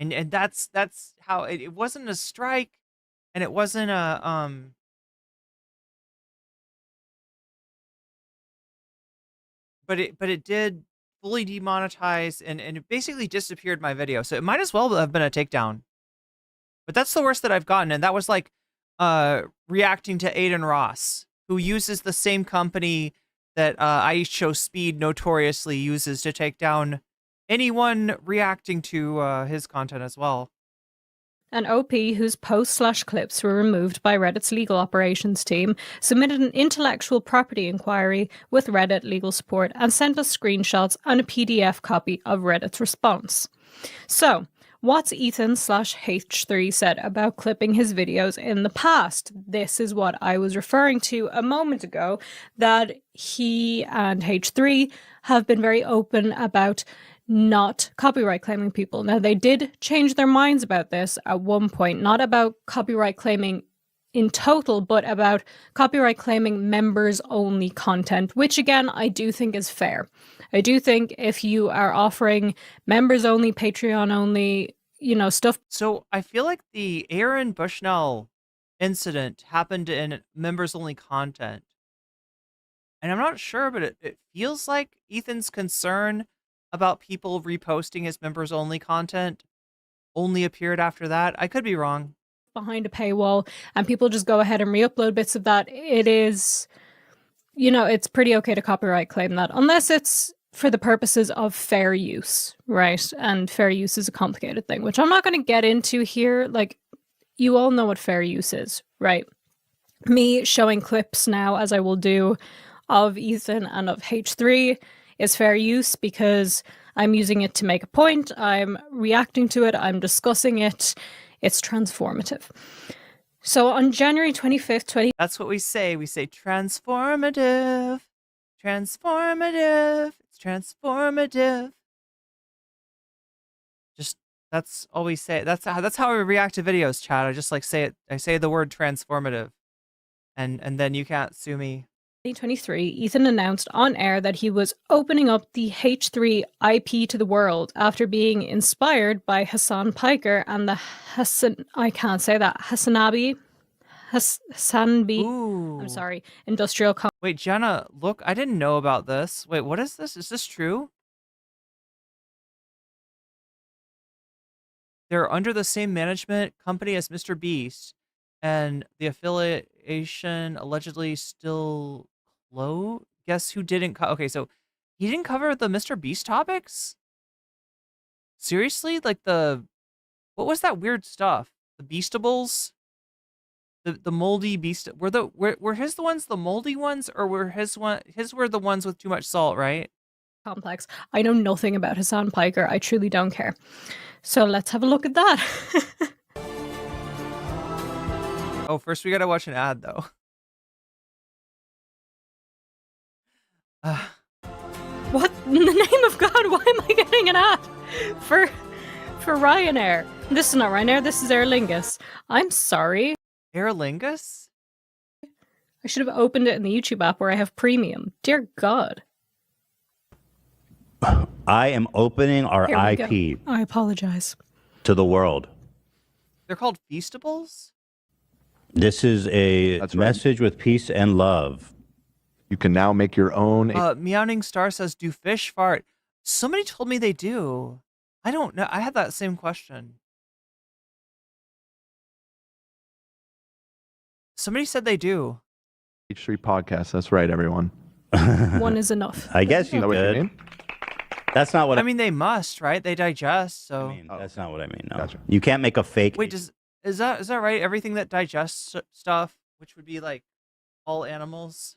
And that's how it wasn't a strike and it wasn't a but it did fully demonetize and it basically disappeared my video. So it might as well have been a takedown. But that's the worst that I've gotten. And that was like reacting to Aiden Ross, who uses the same company that I Show Speed notoriously uses to take down anyone reacting to his content as well. An OP whose posts/clips were removed by Reddit's legal operations team submitted an intellectual property inquiry with Reddit legal support and sent us screenshots and a PDF copy of Reddit's response. So, what's Ethan/H3 said about clipping his videos in the past? This is what I was referring to a moment ago, that he and H3 have been very open about not copyright claiming people. Now, they did change their minds about this at one point, not about copyright claiming in total, but about copyright claiming members only content, which again, I do think is fair. I do think if you are offering members only, Patreon only, stuff. So I feel like the Aaron Bushnell incident happened in members only content. And I'm not sure, but it feels like Ethan's concern about people reposting his members only content only appeared after that. I could be wrong. Behind a paywall and people just go ahead and re-upload bits of that, it is, it's pretty okay to copyright claim that, unless it's for the purposes of fair use, right? And fair use is a complicated thing, which I'm not going to get into here. Like, you all know what fair use is, right? Me showing clips now, as I will do, of Ethan and of H3 is fair use because I'm using it to make a point, I'm reacting to it, I'm discussing it. It's transformative. So on January 25th, That's what we say. We say transformative. Transformative. It's transformative. Just, that's all we say. That's how we react to videos, chat. I just like say it. I say the word transformative. And then you can't sue me. 2023, Ethan announced on air that he was opening up the H3 IP to the world after being inspired by Hasan Piker and the Hasanbi. Ooh. I'm sorry, industrial. Wait, Jenna, look, I didn't know about this. Wait, what is this? Is this true? They're under the same management company as Mr. Beast, and the affiliation allegedly still close. Guess who didn't? Okay, so he didn't cover the Mr. Beast topics. Seriously, like what was that weird stuff? The Beastables, the moldy beast. Were his the ones the moldy ones, or were his were the ones with too much salt, right? Complex. I know nothing about Hasan Piker. I truly don't care. So let's have a look at that. Oh, first we gotta watch an ad though. What in the name of God? Why am I getting an ad for Ryanair? This is not Ryanair. This is Aer Lingus. I'm sorry. Aer Lingus? I should have opened it in the YouTube app where I have premium. Dear God. I am opening our Here we IP go. I apologize. to the world. They're called Feastables? This is a That's right. message with peace and love. You can now make your own. Meowing Star says, do fish fart? Somebody told me they do. I don't know. I had that same question. Somebody said they do. H3 podcast. That's right, everyone. One is enough. I guess you Is that what you could. mean? That's not what I mean, they must, right? They digest, so. I mean. That's not what I mean. No. Gotcha. You can't make a fake. Wait, is that right? Everything that digests stuff, which would be like all animals?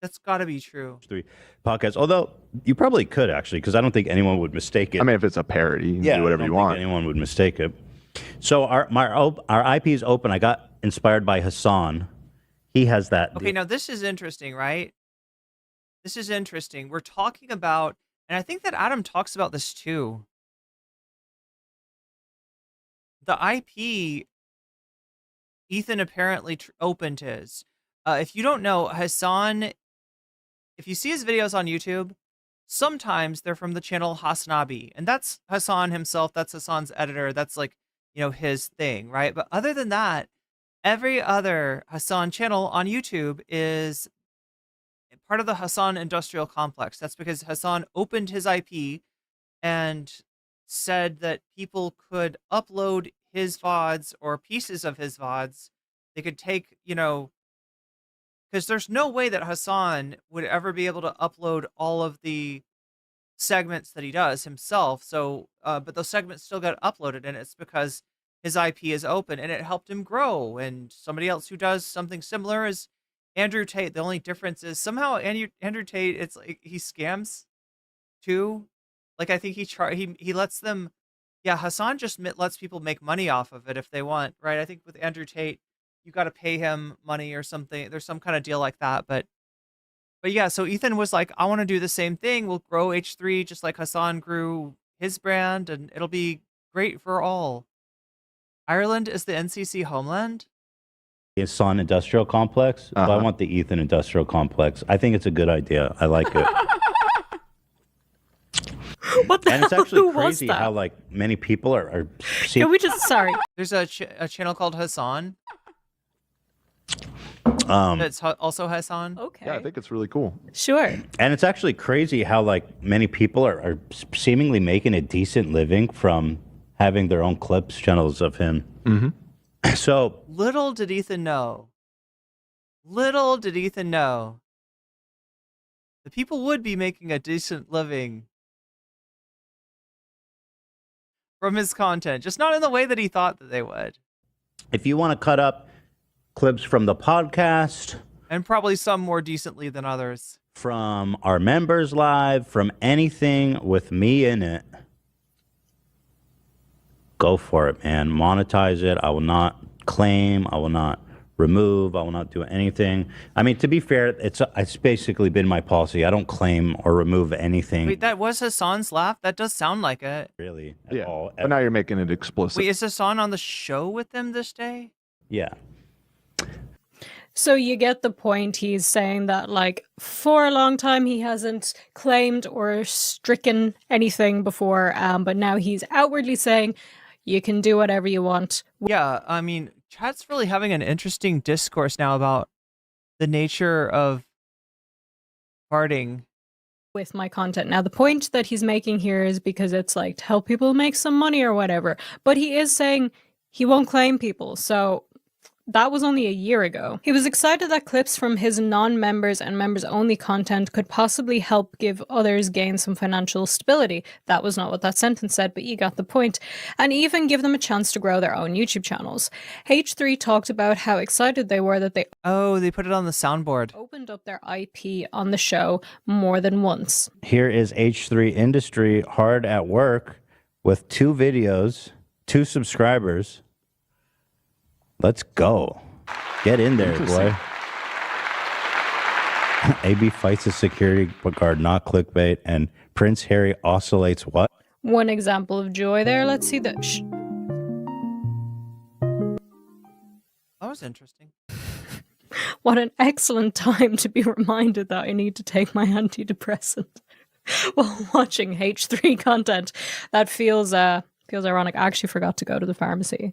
That's got to be true. H3 podcast. Although you probably could actually, because I don't think anyone would mistake it. I mean, if it's a parody, you can do whatever I you don't think want. anyone would mistake it. So our IP is open. I got inspired by Hasan. He has that. Okay, now this is interesting, right? This is interesting. We're talking about, and I think that Adam talks about this too. The IP, Ethan apparently opened his. If you don't know, Hasan, if you see his videos on YouTube, sometimes they're from the channel Hasanabi, and that's Hasan himself. That's Hasan's editor. That's like, his thing, right? But other than that, every other Hasan channel on YouTube is part of the Hasan industrial complex. That's because Hasan opened his IP and said that people could upload his VODs or pieces of his VODs. They could take, because there's no way that Hasan would ever be able to upload all of the segments that he does himself. So, but those segments still got uploaded, and it's because his IP is open and it helped him grow. And somebody else who does something similar is Andrew Tate. The only difference is somehow Andrew Tate, it's like he scams too. Like I think he lets them. Yeah, Hasan just lets people make money off of it if they want, right? I think with Andrew Tate, you got to pay him money or something. There's some kind of deal like that, but But yeah, so Ethan was like, I want to do the same thing. We'll grow H3 just like Hasan grew his brand, and it'll be great for all. Ireland is the NCC homeland? The Hasan Industrial Complex. So I want the Ethan Industrial Complex. I think it's a good idea. I like it. What the And it's hell? actually Who was crazy that? how like many people are Can we just, sorry. There's a channel called Hasan. That's also Hasan. Okay. Yeah, I think it's really cool. Sure. and it's actually crazy how like many people are seemingly making a decent living from having their own clips channels of him. So Little did Ethan know. Little did Ethan know. The people would be making a decent living from his content, just not in the way that he thought that they would. if you want to cut up clips from the podcast, And probably some more decently than others. from our members live, from anything with me in it, go for it, man. Monetize it. I will not claim. I will not remove. I will not do anything. I mean, to be fair, it's basically been my policy. I don't claim or remove anything. Wait, that was Hasan's laugh? That does sound like it. Really, at all. But now you're making it explicit. Wait, is Hasan on the show with them this day? Yeah. So you get the point. He's saying that, like, for a long time he hasn't claimed or stricken anything before, but now he's outwardly saying you can do whatever you want. Yeah, I mean, chat's really having an interesting discourse now about the nature of farting. With my content. Now, the point that he's making here is because it's like to help people make some money or whatever. But he is saying he won't claim people. So that was only a year ago. He was excited that clips from his non-members and members-only content could possibly help give others gain some financial stability. That was not what that sentence said, but you got the point. And even give them a chance to grow their own YouTube channels. H3 talked about how excited they were that they Oh, they put it on the soundboard. opened up their IP on the show more than once. Here is H3 Industry hard at work with 2 videos, 2 subscribers. Let's go. Get in there, boy. AB fights a security guard, not clickbait, and Prince Harry oscillates what? One example of joy there. Let's see the... That was interesting. What an excellent time to be reminded that I need to take my antidepressant while watching H3 content. That feels ironic. I actually forgot to go to the pharmacy.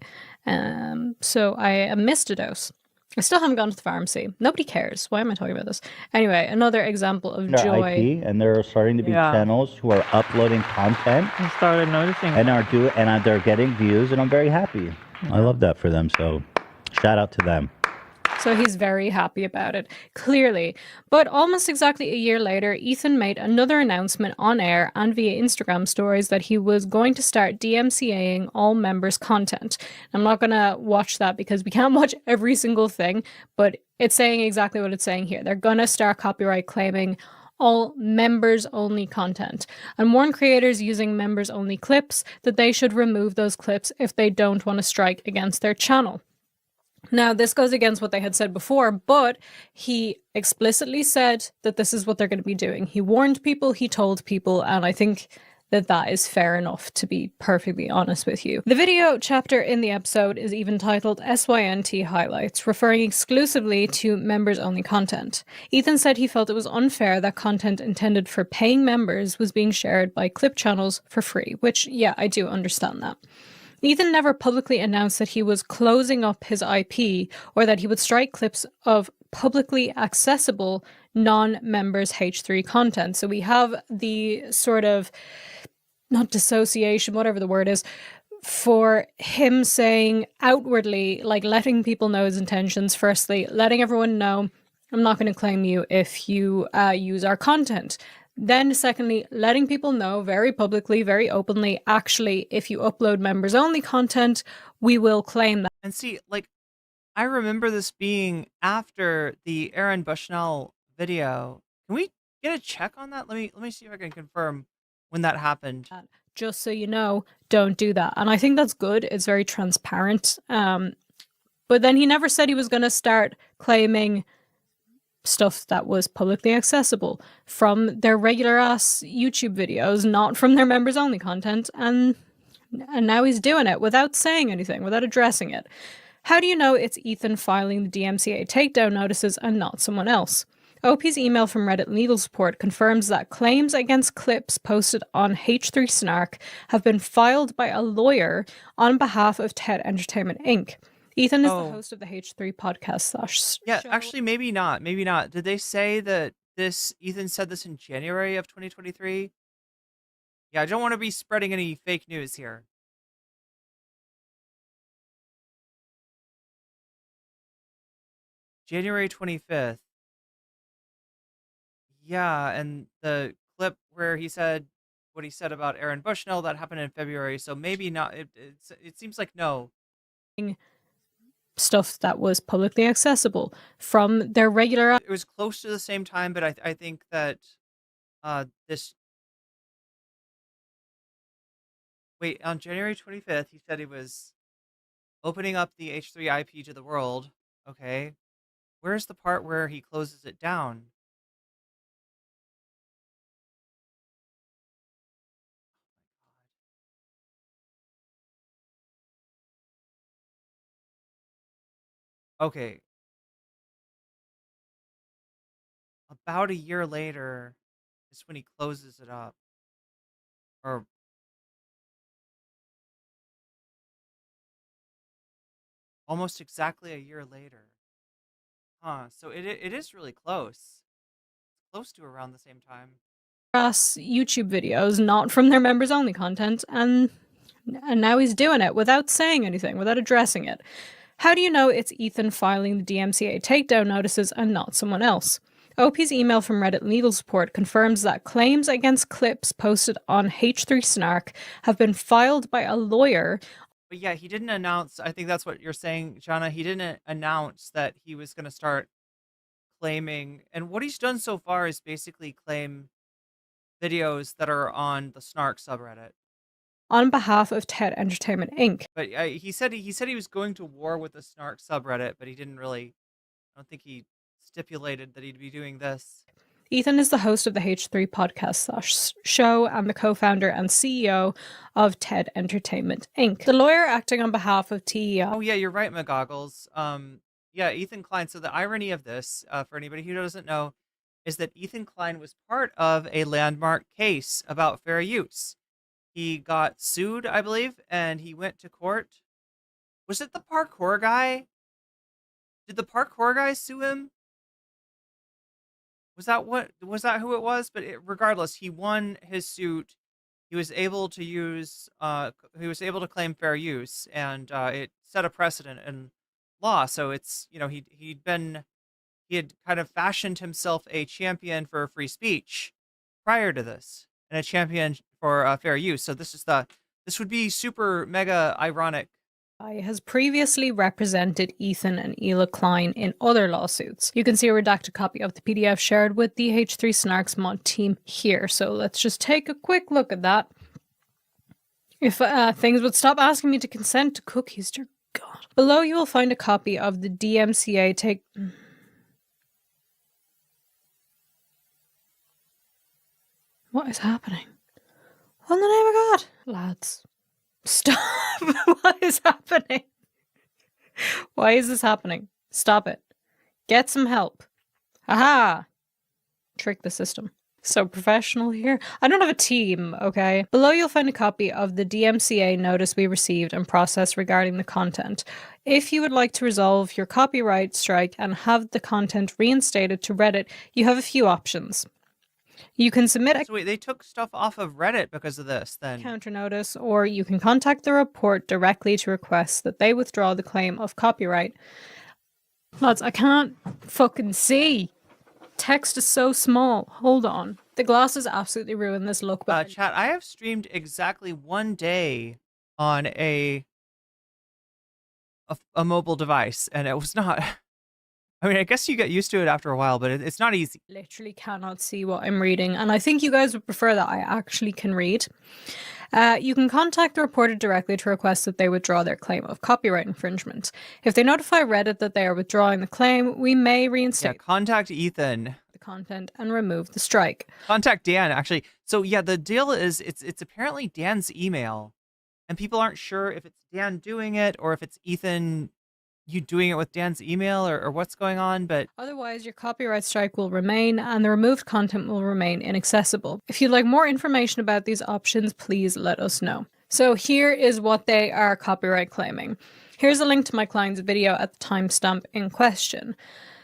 So I missed a dose. I still haven't gone to the pharmacy. Nobody cares. Why am I talking about this? Anyway, another example of Their joy. IP, and there are starting to be channels who are uploading content. I started noticing. And they're getting views, and I'm very happy. I love that for them. So shout out to them. So he's very happy about it, clearly. But almost exactly a year later, Ethan made another announcement on air and via Instagram stories that he was going to start DMCAing all members' content. I'm not going to watch that because we can't watch every single thing, but it's saying exactly what it's saying here. They're going to start copyright claiming all members-only content and warn creators using members-only clips that they should remove those clips if they don't want to strike against their channel. Now, this goes against what they had said before, but he explicitly said that this is what they're going to be doing. He warned people, he told people, and I think that that is fair enough, to be perfectly honest with you. The video chapter in the episode is even titled SYNT Highlights, referring exclusively to members-only content. Ethan said he felt it was unfair that content intended for paying members was being shared by clip channels for free, which, yeah, I do understand that. Ethan never publicly announced that he was closing up his IP or that he would strike clips of publicly accessible non-members H3 content. So we have the sort of, not dissociation, whatever the word is, for him saying outwardly, like letting people know his intentions, firstly, letting everyone know, I'm not going to claim you if you use our content. Then secondly, letting people know very publicly, very openly, actually, if you upload members only content, we will claim that. And see, like, I remember this being after the Aaron Bushnell video. Can we get a check on that? Let me see if I can confirm when that happened. Just so you know, don't do that. And I think that's good. It's very transparent. But then he never said he was going to start claiming stuff that was publicly accessible from their regular ass YouTube videos, not from their members only content, and now he's doing it without saying anything, without addressing it. How do you know it's Ethan filing the DMCA takedown notices and not someone else? OP's email from Reddit legal support confirms that claims against clips posted on H3 Snark have been filed by a lawyer on behalf of TED Entertainment Inc. Ethan is the host of the H3 podcast / Yeah, show. actually, maybe not. Maybe not. Did they say that Ethan said this in January of 2023? Yeah, I don't want to be spreading any fake news here. January 25th. Yeah, and the clip where he said what he said about Aaron Bushnell, that happened in February, so maybe not. It seems like no. Stuff that was publicly accessible from their regular. It was close to the same time, but I think that this. Wait, on January 25th, he said he was opening up the H3 IP to the world. Okay. Where's the part where he closes it down? Okay. About a year later is when he closes it up. Or almost exactly a year later. Huh. So it is really close. Close to around the same time. YouTube videos, not from their members only content, and now he's doing it without saying anything, without addressing it. How do you know it's Ethan filing the DMCA takedown notices and not someone else? OP's email from Reddit legal support confirms that claims against clips posted on H3 Snark have been filed by a lawyer. But yeah, he didn't announce, I think that's what you're saying, Jana. He didn't announce that he was going to start claiming, and what he's done so far is basically claim videos that are on the Snark subreddit on behalf of TED Entertainment Inc. But he said he was going to war with the Snark subreddit, but he didn't really. I don't think he stipulated that he'd be doing this. Ethan is the host of the H3 podcast / show and the co-founder and CEO of TED Entertainment Inc. The lawyer acting on behalf of TEI. Oh yeah, you're right, McGoggles. Yeah, Ethan Klein. So the irony of this, for anybody who doesn't know, is that Ethan Klein was part of a landmark case about fair use. He got sued, I believe, and he went to court. Was it the parkour guy? Did the parkour guy sue him? Was that who it was? But regardless, he won his suit. He was able to use. He was able to claim fair use, and it set a precedent in law. So it's he had kind of fashioned himself a champion for free speech prior to this, and a champion for fair use. So this would be super mega ironic. Has previously represented Ethan and Ela Klein in other lawsuits. You can see a redacted copy of the PDF shared with the H3 Snarks mod team here. So let's just take a quick look at that. If things would stop asking me to consent to cookies, dear God. Below you will find a copy of the DMCA take... What is happening? What in the name of God? Lads. Stop. What is happening? Why is this happening? Stop it. Get some help. Aha! Trick the system. So professional here. I don't have a team, okay? Below you'll find a copy of the DMCA notice we received and process regarding the content. If you would like to resolve your copyright strike and have the content reinstated to Reddit, you have a few options. You can submit a So wait, they took stuff off of Reddit because of this, then? counter notice, or you can contact the report directly to request that they withdraw the claim of copyright. Lads, I can't fucking see. Text is so small. Hold on. The glasses absolutely ruin this look. But Chat, I have streamed exactly 1 day on a mobile device, and it was not I mean, I guess you get used to it after a while, but it's not easy. Literally cannot see what I'm reading, and I think you guys would prefer that I actually can read. You can contact the reporter directly to request that they withdraw their claim of copyright infringement. If they notify Reddit that they are withdrawing the claim, we may Yeah, reinstate contact Ethan. the content and remove the strike. Contact Dan, actually. So yeah, the deal is it's apparently Dan's email, and people aren't sure if it's Dan doing it or if it's Ethan you doing it with Dan's email or what's going on, but Otherwise, your copyright strike will remain and the removed content will remain inaccessible. If you'd like more information about these options, please let us know. So here is what they are copyright claiming. Here's a link to my client's video at the timestamp in question.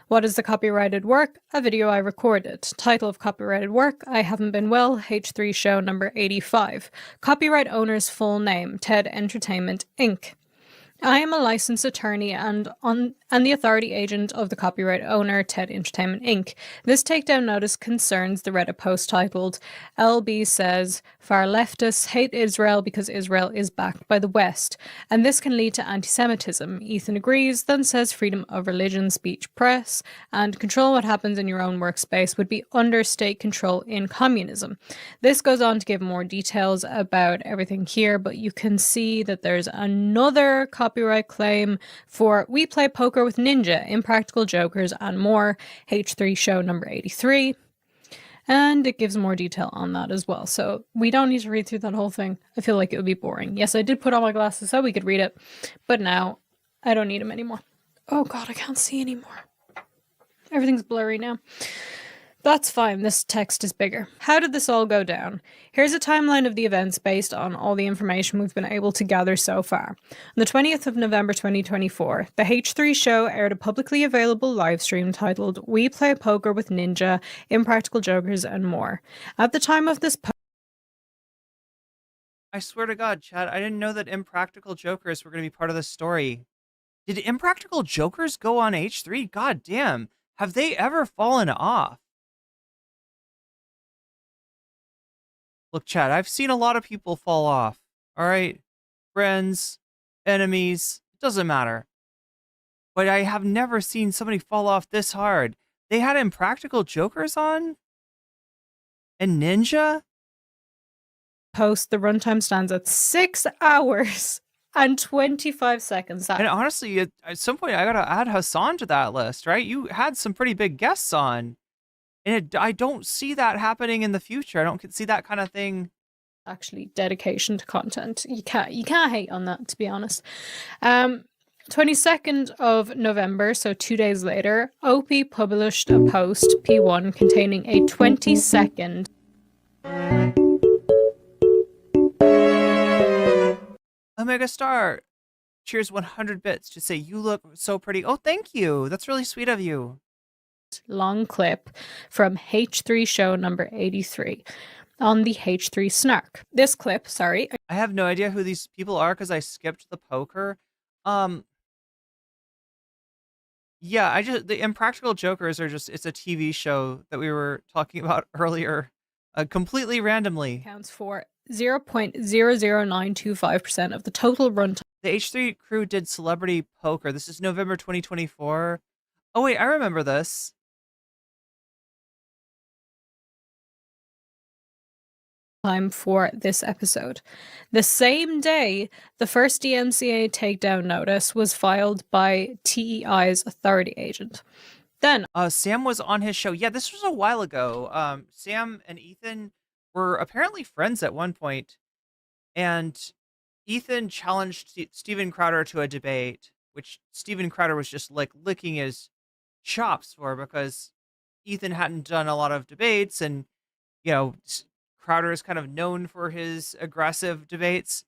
What is the copyrighted work? A video I recorded. Title of copyrighted work, I Haven't Been Well, H3 show number 85. Copyright owner's full name, TED Entertainment, Inc. I am a licensed attorney and the authority agent of the copyright owner, TED Entertainment Inc. This takedown notice concerns the Reddit post titled, LB says, far leftists hate Israel because Israel is backed by the West, and this can lead to anti-Semitism. Ethan agrees, then says freedom of religion, speech, press, and control what happens in your own workspace would be under state control in communism. This goes on to give more details about everything here, but you can see that there's another copyright claim for We Play Poker with Ninja, Impractical Jokers, and more, H3 show number 83. And it gives more detail on that as well. So we don't need to read through that whole thing. I feel like it would be boring. Yes, I did put on my glasses so we could read it, but now I don't need them anymore. Oh god, I can't see anymore. Everything's blurry now. That's fine, this text is bigger. How did this all go down? Here's a timeline of the events based on all the information we've been able to gather so far. On the 20th of November 2024, the H3 show aired a publicly available livestream titled We Play Poker with Ninja, Impractical Jokers, and more. At the time of this I swear to God, Chad, I didn't know that Impractical Jokers were going to be part of this story. Did Impractical Jokers go on H3? God damn. Have they ever fallen off? Look, Chad, I've seen a lot of people fall off. All right? Friends, enemies, it doesn't matter. But I have never seen somebody fall off this hard. They had Impractical Jokers on? And Ninja? post, the runtime stands at 6 hours and 25 seconds. And honestly, at some point, I gotta add Hasan to that list, right? You had some pretty big guests on. And I don't see that happening in the future. I don't see that kind of thing. Actually, dedication to content. You can't hate on that, to be honest. 22nd of November, so 2 days later, OP published a post, P1, containing a 20-second Omega Star, cheers 100 bits to say you look so pretty. Oh, thank you. That's really sweet of you. long clip from H3 show number 83 on the H3 Snark. This clip, sorry. I have no idea who these people are because I skipped the poker. Yeah, the Impractical Jokers are it's a TV show that we were talking about earlier, completely randomly. Accounts for 0.00925% of the total runtime. The H3 crew did Celebrity Poker. This is November 2024. Oh wait, I remember this. Time for this episode. The same day, the first DMCA takedown notice was filed by TEI's authority agent. Then, Sam was on his show. Yeah, this was a while ago. Sam and Ethan were apparently friends at one point, and Ethan challenged Steven Crowder to a debate, which Steven Crowder was just like licking his chops for because Ethan hadn't done a lot of debates, and you know, Crowder is kind of known for his aggressive debates.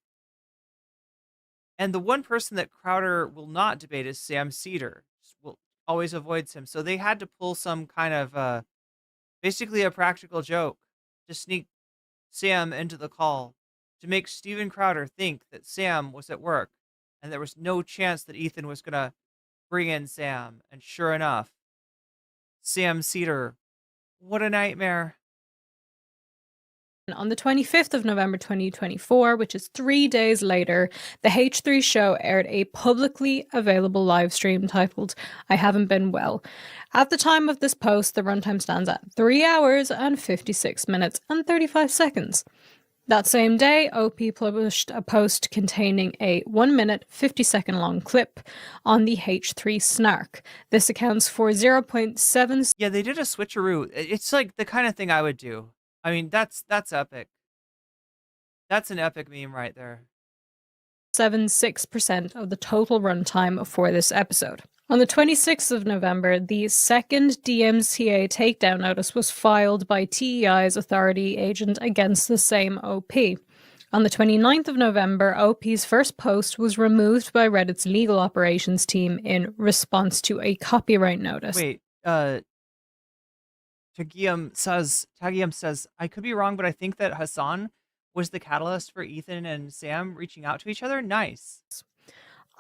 And the one person that Crowder will not debate is Sam Cedar. Always avoids him. So they had to pull some kind of basically a practical joke to sneak Sam into the call to make Steven Crowder think that Sam was at work and there was no chance that Ethan was going to bring in Sam. And sure enough, Sam Cedar, what a nightmare. On the 25th of November 2024, which is 3 days later, the H3 show aired a publicly available live stream titled I Haven't Been Well. At the time of this post, the runtime stands at 3 hours and 56 minutes and 35 seconds. That same day, OP published a post containing a 1 minute, 50-second long clip on the H3 Snark. This accounts for 0.7. Yeah, they did a switcheroo. It's like the kind of thing I would do. I mean, that's epic. That's an epic meme right there. 76% of the total runtime for this episode. On the 26th of November, the second DMCA takedown notice was filed by TEI's authority agent against the same OP. On the 29th of November, OP's first post was removed by Reddit's legal operations team in response to a copyright notice. Wait, Tagium says, I could be wrong, but I think that Hasan was the catalyst for Ethan and Sam reaching out to each other. Nice.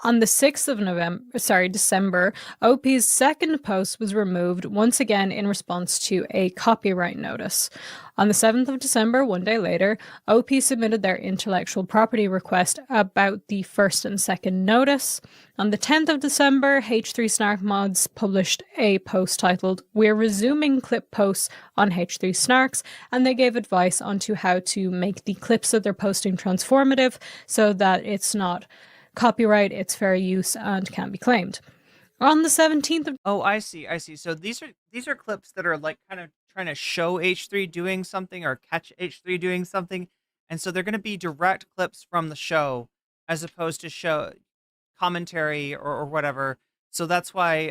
On the 6th of December, OP's second post was removed once again in response to a copyright notice. On the 7th of December, 1 day later, OP submitted their intellectual property request about the first and second notice. On the 10th of December, H3 Snark Mods published a post titled We're resuming clip posts on H3 Snarks, and they gave advice onto how to make the clips that they're posting transformative so that it's not copyright, it's fair use, and can't be claimed. On the 17th of... Oh, I see. So these are clips that are like kind of trying to show H3 doing something or catch H3 doing something. And so they're going to be direct clips from the show as opposed to show commentary or whatever. So that's why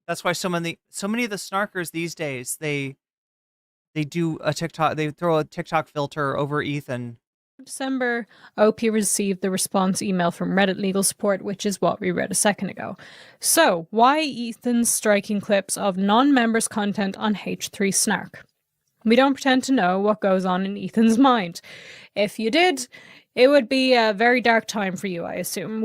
so many of the snarkers these days, they do a TikTok, they throw a TikTok filter over Ethan. December, OP received the response email from Reddit legal support, which is what we read a second ago. So, why Ethan's striking clips of non-members' content on H3 Snark? We don't pretend to know what goes on in Ethan's mind. If you did, it would be a very dark time for you, I assume.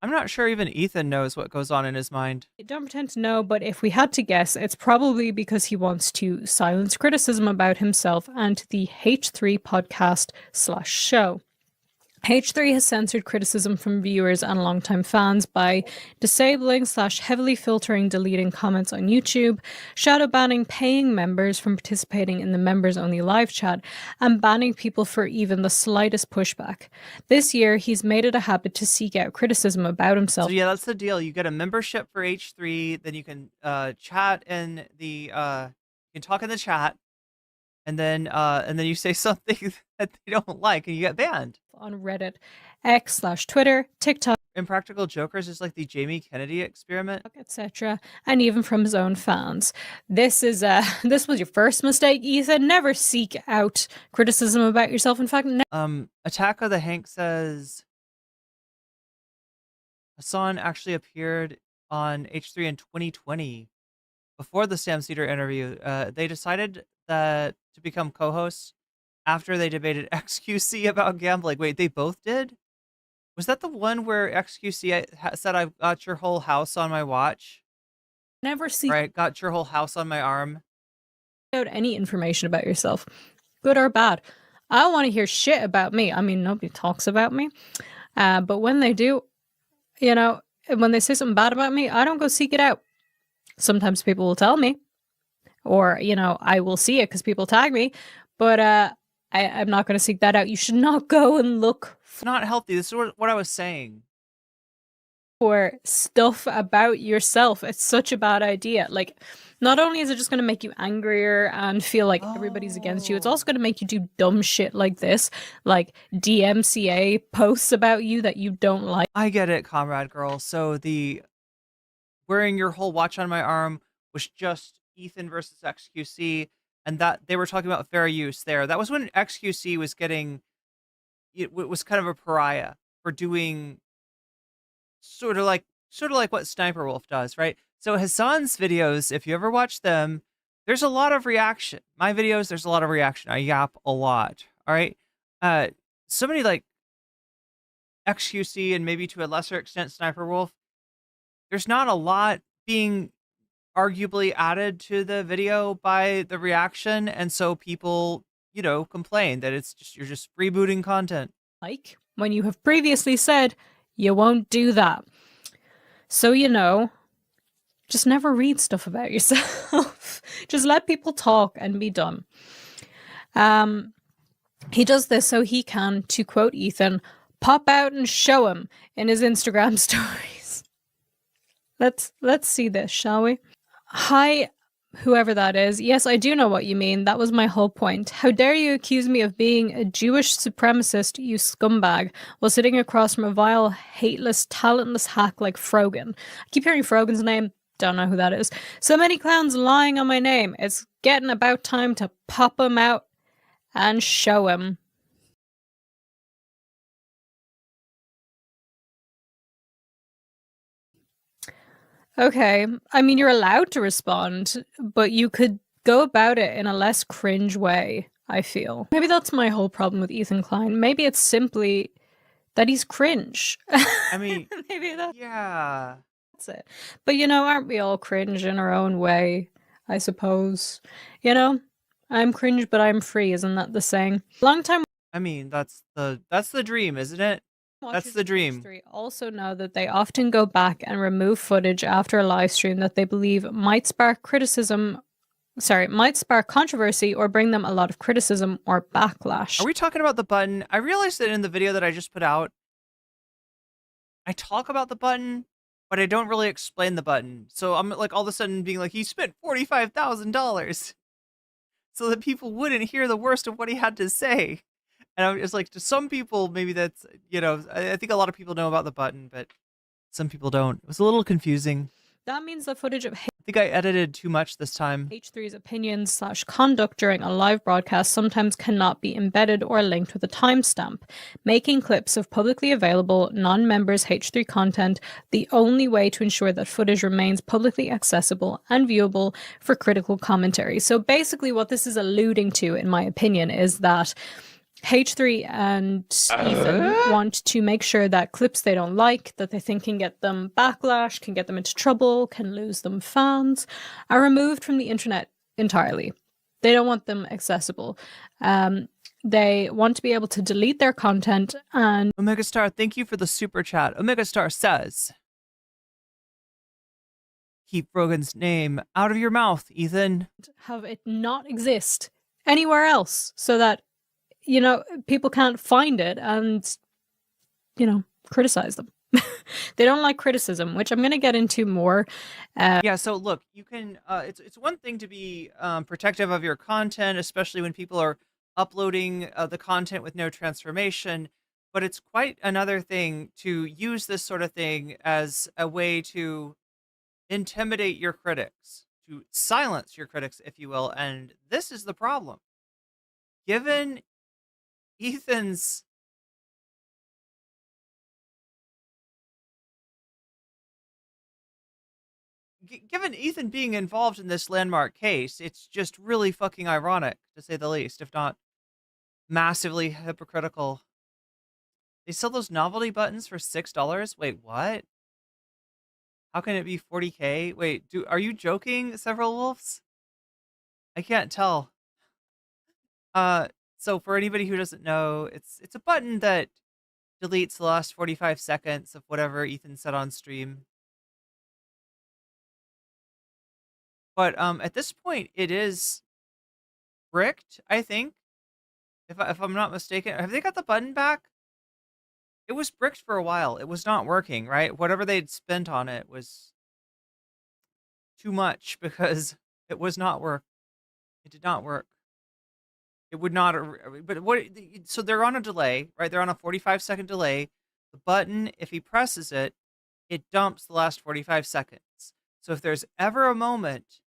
I'm not sure even Ethan knows what goes on in his mind. I don't pretend to know, but if we had to guess, it's probably because he wants to silence criticism about himself and the H3 podcast/show. H3 has censored criticism from viewers and longtime fans by disabling/heavily filtering deleting comments on YouTube, shadow banning paying members from participating in the members-only live chat, and banning people for even the slightest pushback. This year, he's made it a habit to seek out criticism about himself. So yeah, that's the deal. You get a membership for H3, then you can chat in the you can talk in the chat, and then you say something that they don't like and you get banned. On Reddit, X/Twitter, TikTok, Impractical Jokers is like the Jamie Kennedy experiment, etc., and even from his own fans. This was your first mistake, Ethan. Never seek out criticism about yourself. In fact, Attack of the Hank says Hasan actually appeared on H3 in 2020 before the Sam Cedar interview. They decided that to become co-hosts after they debated XQC about gambling. Wait, they both did? Was that the one where XQC said, I've got your whole house on my watch? never seek Right, got your whole house on my arm. out any information about yourself, good or bad. I don't want to hear shit about me. I mean, nobody talks about me. But when they do, when they say something bad about me, I don't go seek it out. Sometimes people will tell me, or, I will see it because people tag me, but I'm not going to seek that out. You should not go and look It's not healthy. This is what I was saying. for stuff about yourself. It's such a bad idea. Like, not only is it just going to make you angrier and feel like everybody's against you, it's also going to make you do dumb shit like this, like DMCA posts about you that you don't like. I get it, comrade girl. So the wearing your whole watch on my arm was just Ethan versus XQC, and that they were talking about fair use there. That was when XQC was was kind of a pariah for doing sort of like what Sniper Wolf does, right? So Hasan's videos, if you ever watch them, there's a lot of reaction. My videos, there's a lot of reaction. I yap a lot. All right. Somebody like XQC and maybe to a lesser extent Sniper Wolf, there's not a lot being arguably added to the video by the reaction, and so people complain that you're just freebooting content. Like when you have previously said you won't do that. So, just never read stuff about yourself. Just let people talk and be done. He does this so he can, to quote Ethan, pop out and show him in his Instagram stories. Let's see this, shall we? Hi, whoever that is. Yes, I do know what you mean. That was my whole point. How dare you accuse me of being a Jewish supremacist, you scumbag, while sitting across from a vile, hateless, talentless hack like Frogan. I keep hearing Frogan's name. Don't know who that is. So many clowns lying on my name. It's getting about time to pop him out and show him. Okay, I mean, you're allowed to respond, but you could go about it in a less cringe way, I feel. Maybe that's my whole problem with Ethan Klein. Maybe it's simply that he's cringe. I mean, maybe that's it. But, aren't we all cringe in our own way, I suppose? I'm cringe, but I'm free. Isn't that the saying? Long time. I mean, that's the dream, isn't it? That's the dream. Also know that they often go back and remove footage after a live stream that they believe might spark controversy or bring them a lot of criticism or backlash. Are we talking about the button? I realized that in the video that I just put out, I talk about the button, but I don't really explain the button. So I'm like all of a sudden being like, he spent $45,000 so that people wouldn't hear the worst of what he had to say. And I'm just like, to some people, maybe that's, I think a lot of people know about the button, but some people don't. It was a little confusing. That means the footage of I think I edited too much this time. H3's opinions/conduct during a live broadcast sometimes cannot be embedded or linked with a timestamp, making clips of publicly available non-members H3 content the only way to ensure that footage remains publicly accessible and viewable for critical commentary. So basically what this is alluding to, in my opinion, is that H3 and Ethan want to make sure that clips they don't like, that they think can get them backlash, can get them into trouble, can lose them fans, are removed from the internet entirely. They don't want them accessible. They want to be able to delete their content. And Omega Star, thank you for the super chat. Omega Star says, keep Rogan's name out of your mouth, Ethan. Have it not exist anywhere else so that people can't find it and, criticize them. They don't like criticism, which I'm going to get into more. Yeah, so look, you can, it's one thing to be protective of your content, especially when people are uploading the content with no transformation, but it's quite another thing to use this sort of thing as a way to intimidate your critics, to silence your critics, if you will, and this is the problem. Given Ethan's given Ethan being involved in this landmark case, it's just really fucking ironic, to say the least, if not massively hypocritical. They sell those novelty buttons for $6? Wait, what? How can it be 40K? Wait, are you joking, Several Wolves? I can't tell. So for anybody who doesn't know, it's a button that deletes the last 45 seconds of whatever Ethan said on stream. But at this point, it is bricked, I think. If I'm not mistaken. Have they got the button back? It was bricked for a while. It was not working, right? Whatever they'd spent on it was too much because it was not work. It did not work. It would not, but so they're on a delay, right? They're on a 45-second delay. The button, if he presses it, it dumps the last 45 seconds. So if there's ever a moment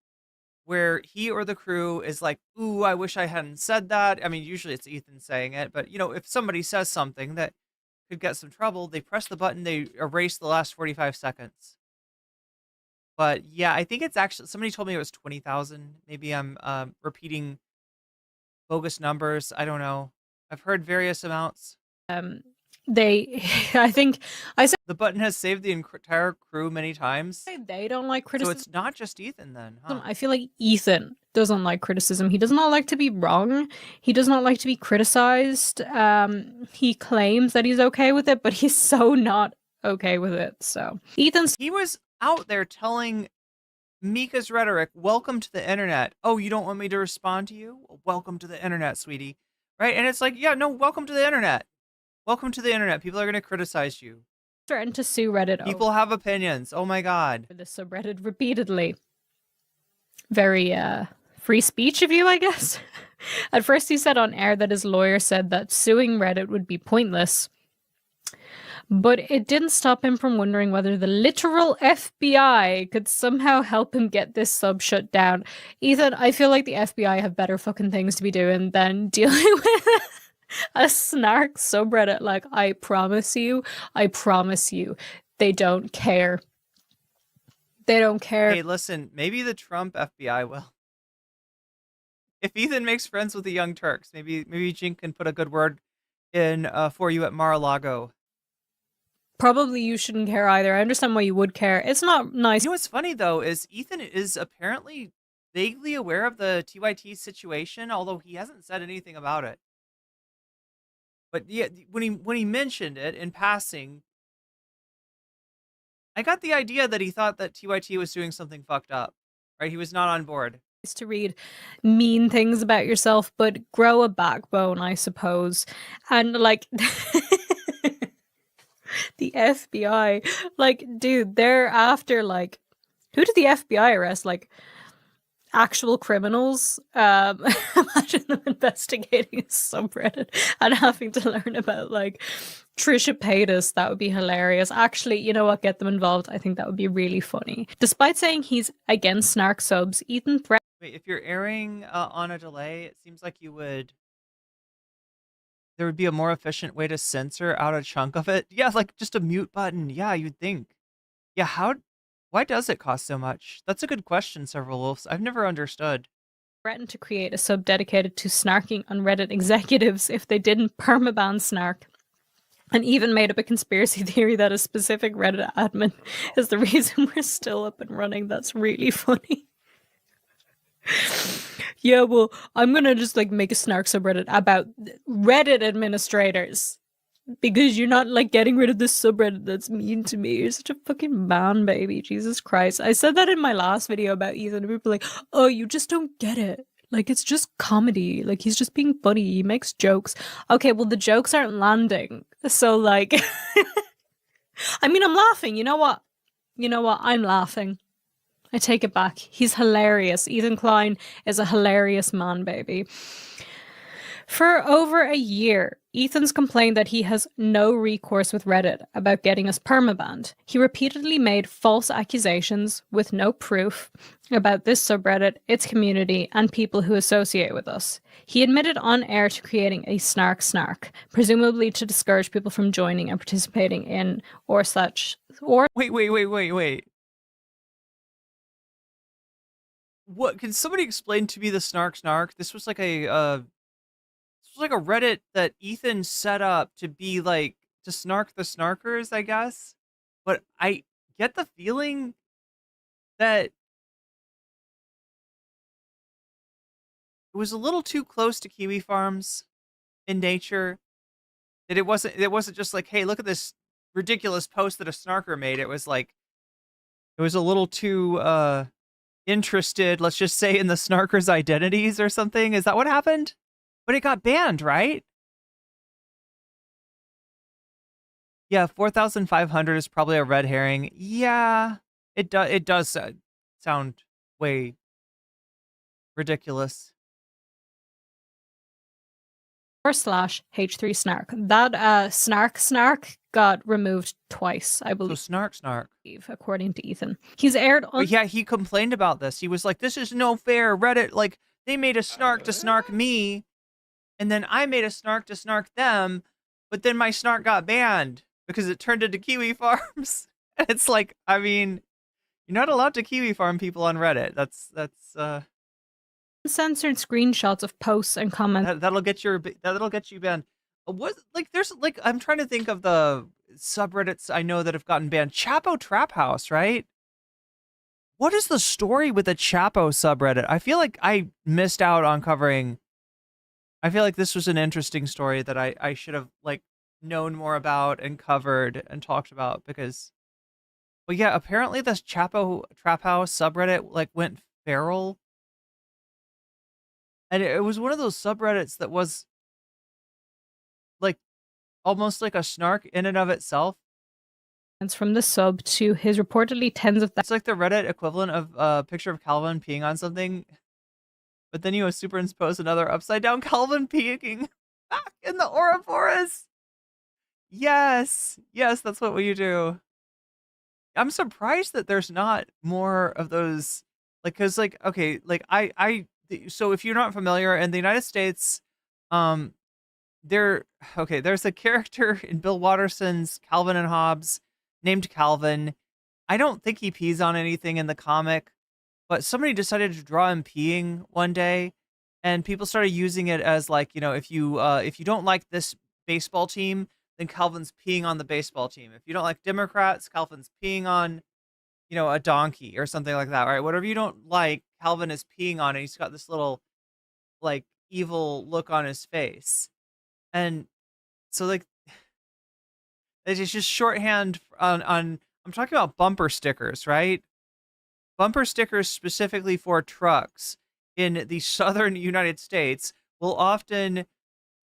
where he or the crew is like, ooh, I wish I hadn't said that. I mean, usually it's Ethan saying it, but if somebody says something that could get some trouble, they press the button, they erase the last 45 seconds. But yeah, I think it's actually, somebody told me it was 20,000. Maybe I'm repeating bogus numbers. I don't know. I've heard various amounts. I think I said the button has saved the entire crew many times. they don't like criticism. So it's not just Ethan then, huh? I feel like Ethan doesn't like criticism. He does not like to be wrong. He does not like to be criticized. He claims that he's okay with it, but he's so not okay with it. So Ethan's He was out there telling Mika's Rhetoric, welcome to the internet. Oh, you don't want me to respond to you? Welcome to the internet, sweetie. Right? And it's like, yeah, no, welcome to the internet. Welcome to the internet. People are going to criticize you. threatened to sue Reddit People have opinions. Oh my God. over this subreddit repeatedly. Very free speech of you, I guess. At first he said on air that his lawyer said that suing Reddit would be pointless. But it didn't stop him from wondering whether the literal FBI could somehow help him get this sub shut down. Ethan, I feel like the FBI have better fucking things to be doing than dealing with a Snark subreddit. Like, I promise you, they don't care. They don't care. Hey, listen, maybe the Trump FBI will. If Ethan makes friends with the Young Turks, maybe Jink can put a good word in for you at Mar-a-Lago. Probably you shouldn't care either. I understand why you would care. It's not nice. You know what's funny though is Ethan is apparently vaguely aware of the TYT situation, although he hasn't said anything about it. But yeah, when he mentioned it in passing, I got the idea that he thought that TYT was doing something fucked up. Right? He was not on board. To read mean things about yourself, but grow a backbone, I suppose. And like the FBI, like, dude, they're after, like, who did the FBI arrest? Like, actual criminals? Imagine them investigating a subreddit and having to learn about, like, Trisha Paytas. That would be hilarious. Actually, you know what? Get them involved. I think that would be really funny. Despite saying he's against Snark subs, Ethan threatened. Wait, if you're airing on a delay, it seems like there would be a more efficient way to censor out a chunk of it. Yeah, like just a mute button. Yeah, you'd think. Yeah, why does it cost so much? That's a good question, Several Wolves. I've never understood. Threatened to create a sub dedicated to snarking on Reddit executives if they didn't permaban Snark. And even made up a conspiracy theory that a specific Reddit admin is the reason we're still up and running. That's really funny. Yeah, well, I'm gonna just like make a Snark subreddit about Reddit administrators because you're not like getting rid of this subreddit that's mean to me. You're such a fucking man, baby. Jesus Christ. I said that in my last video about Ethan. People were like, oh, you just don't get it. Like, it's just comedy. Like, he's just being funny. He makes jokes. Okay, well, the jokes aren't landing. So, like, I mean, I'm laughing. You know what? I'm laughing. I take it back. He's hilarious. Ethan Klein is a hilarious man, baby. For over a year, Ethan's complained that he has no recourse with Reddit about getting us permabanned. He repeatedly made false accusations with no proof about this subreddit, its community, and people who associate with us. He admitted on air to creating a snark, presumably to discourage people from joining and participating in Wait. What, can somebody explain to me the snark? This was like a Reddit that Ethan set up to be like to snark the snarkers, I guess. But I get the feeling that it was a little too close to Kiwi Farms in nature. That it wasn't just like, hey, look at this ridiculous post that a snarker made. It was like it was a little too interested, let's just say, in the snarkers' identities or something. Is that what happened? But it got banned, right? Yeah, 4,500 is probably a red herring. Yeah, it does sound way ridiculous. /H3 Snark. That Snark got removed twice, I believe. So Snark. According to Ethan. He's aired on... But yeah, he complained about this. He was like, this is no fair. Reddit, like, they made a snark to snark me, and then I made a snark to snark them, but then my snark got banned because it turned into Kiwi Farms. And it's like, I mean, you're not allowed to Kiwi Farm people on Reddit. That's censored screenshots of posts and comments. That'll get you banned. What, like, there's like, I'm trying to think of the subreddits I know that have gotten banned. Chapo Trap House, right? What is the story with the Chapo subreddit? I feel like I missed out on covering. I feel like this was an interesting story that I should have like known more about and covered and talked about because, well, yeah, apparently this Chapo Trap House subreddit like went feral, and it was one of those subreddits that was like almost like a snark in and of itself. From the sub to his reportedly tens of It's like the Reddit equivalent of a picture of Calvin peeing on something, but then you superimpose another upside down Calvin peeing back in the Ouroboros. Yes, yes, that's what you do. I'm surprised that there's not more of those, like, cause like, okay, like so if you're not familiar, in the United States, um, there's a character in Bill Watterson's Calvin and Hobbes named Calvin. I don't think he pees on anything in the comic, but somebody decided to draw him peeing one day, and people started using it as like, if you don't like this baseball team, then Calvin's peeing on the baseball team. If you don't like Democrats, Calvin's peeing on, a donkey or something like that, right? Whatever you don't like, Calvin is peeing on it. He's got this little like evil look on his face. And so like it's just shorthand on I'm talking about bumper stickers, right? Bumper stickers specifically for trucks in the southern United States will often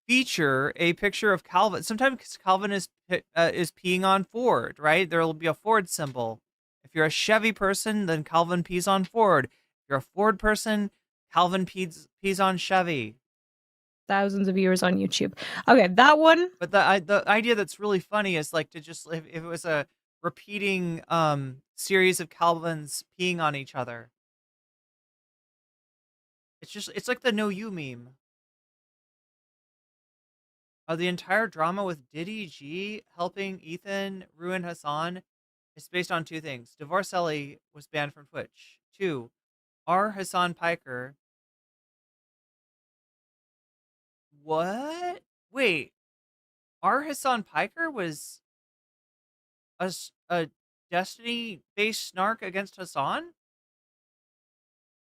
feature a picture of Calvin. Sometimes Calvin is peeing on Ford, right? There will be a Ford symbol. If you're a Chevy person, then Calvin pees on Ford. If you're a Ford person, Calvin pees on Chevy. thousands of viewers on YouTube. Okay, that one. But the idea that's really funny is like to just if it was a repeating series of Calvins peeing on each other. It's like the No You meme. The entire drama with Diddy G helping Ethan ruin Hasan is based on two things. Divorcelli was banned from Twitch. 2, Hasan Piker. What? Wait. Hasan Piker was a Destiny-based snark against Hasan?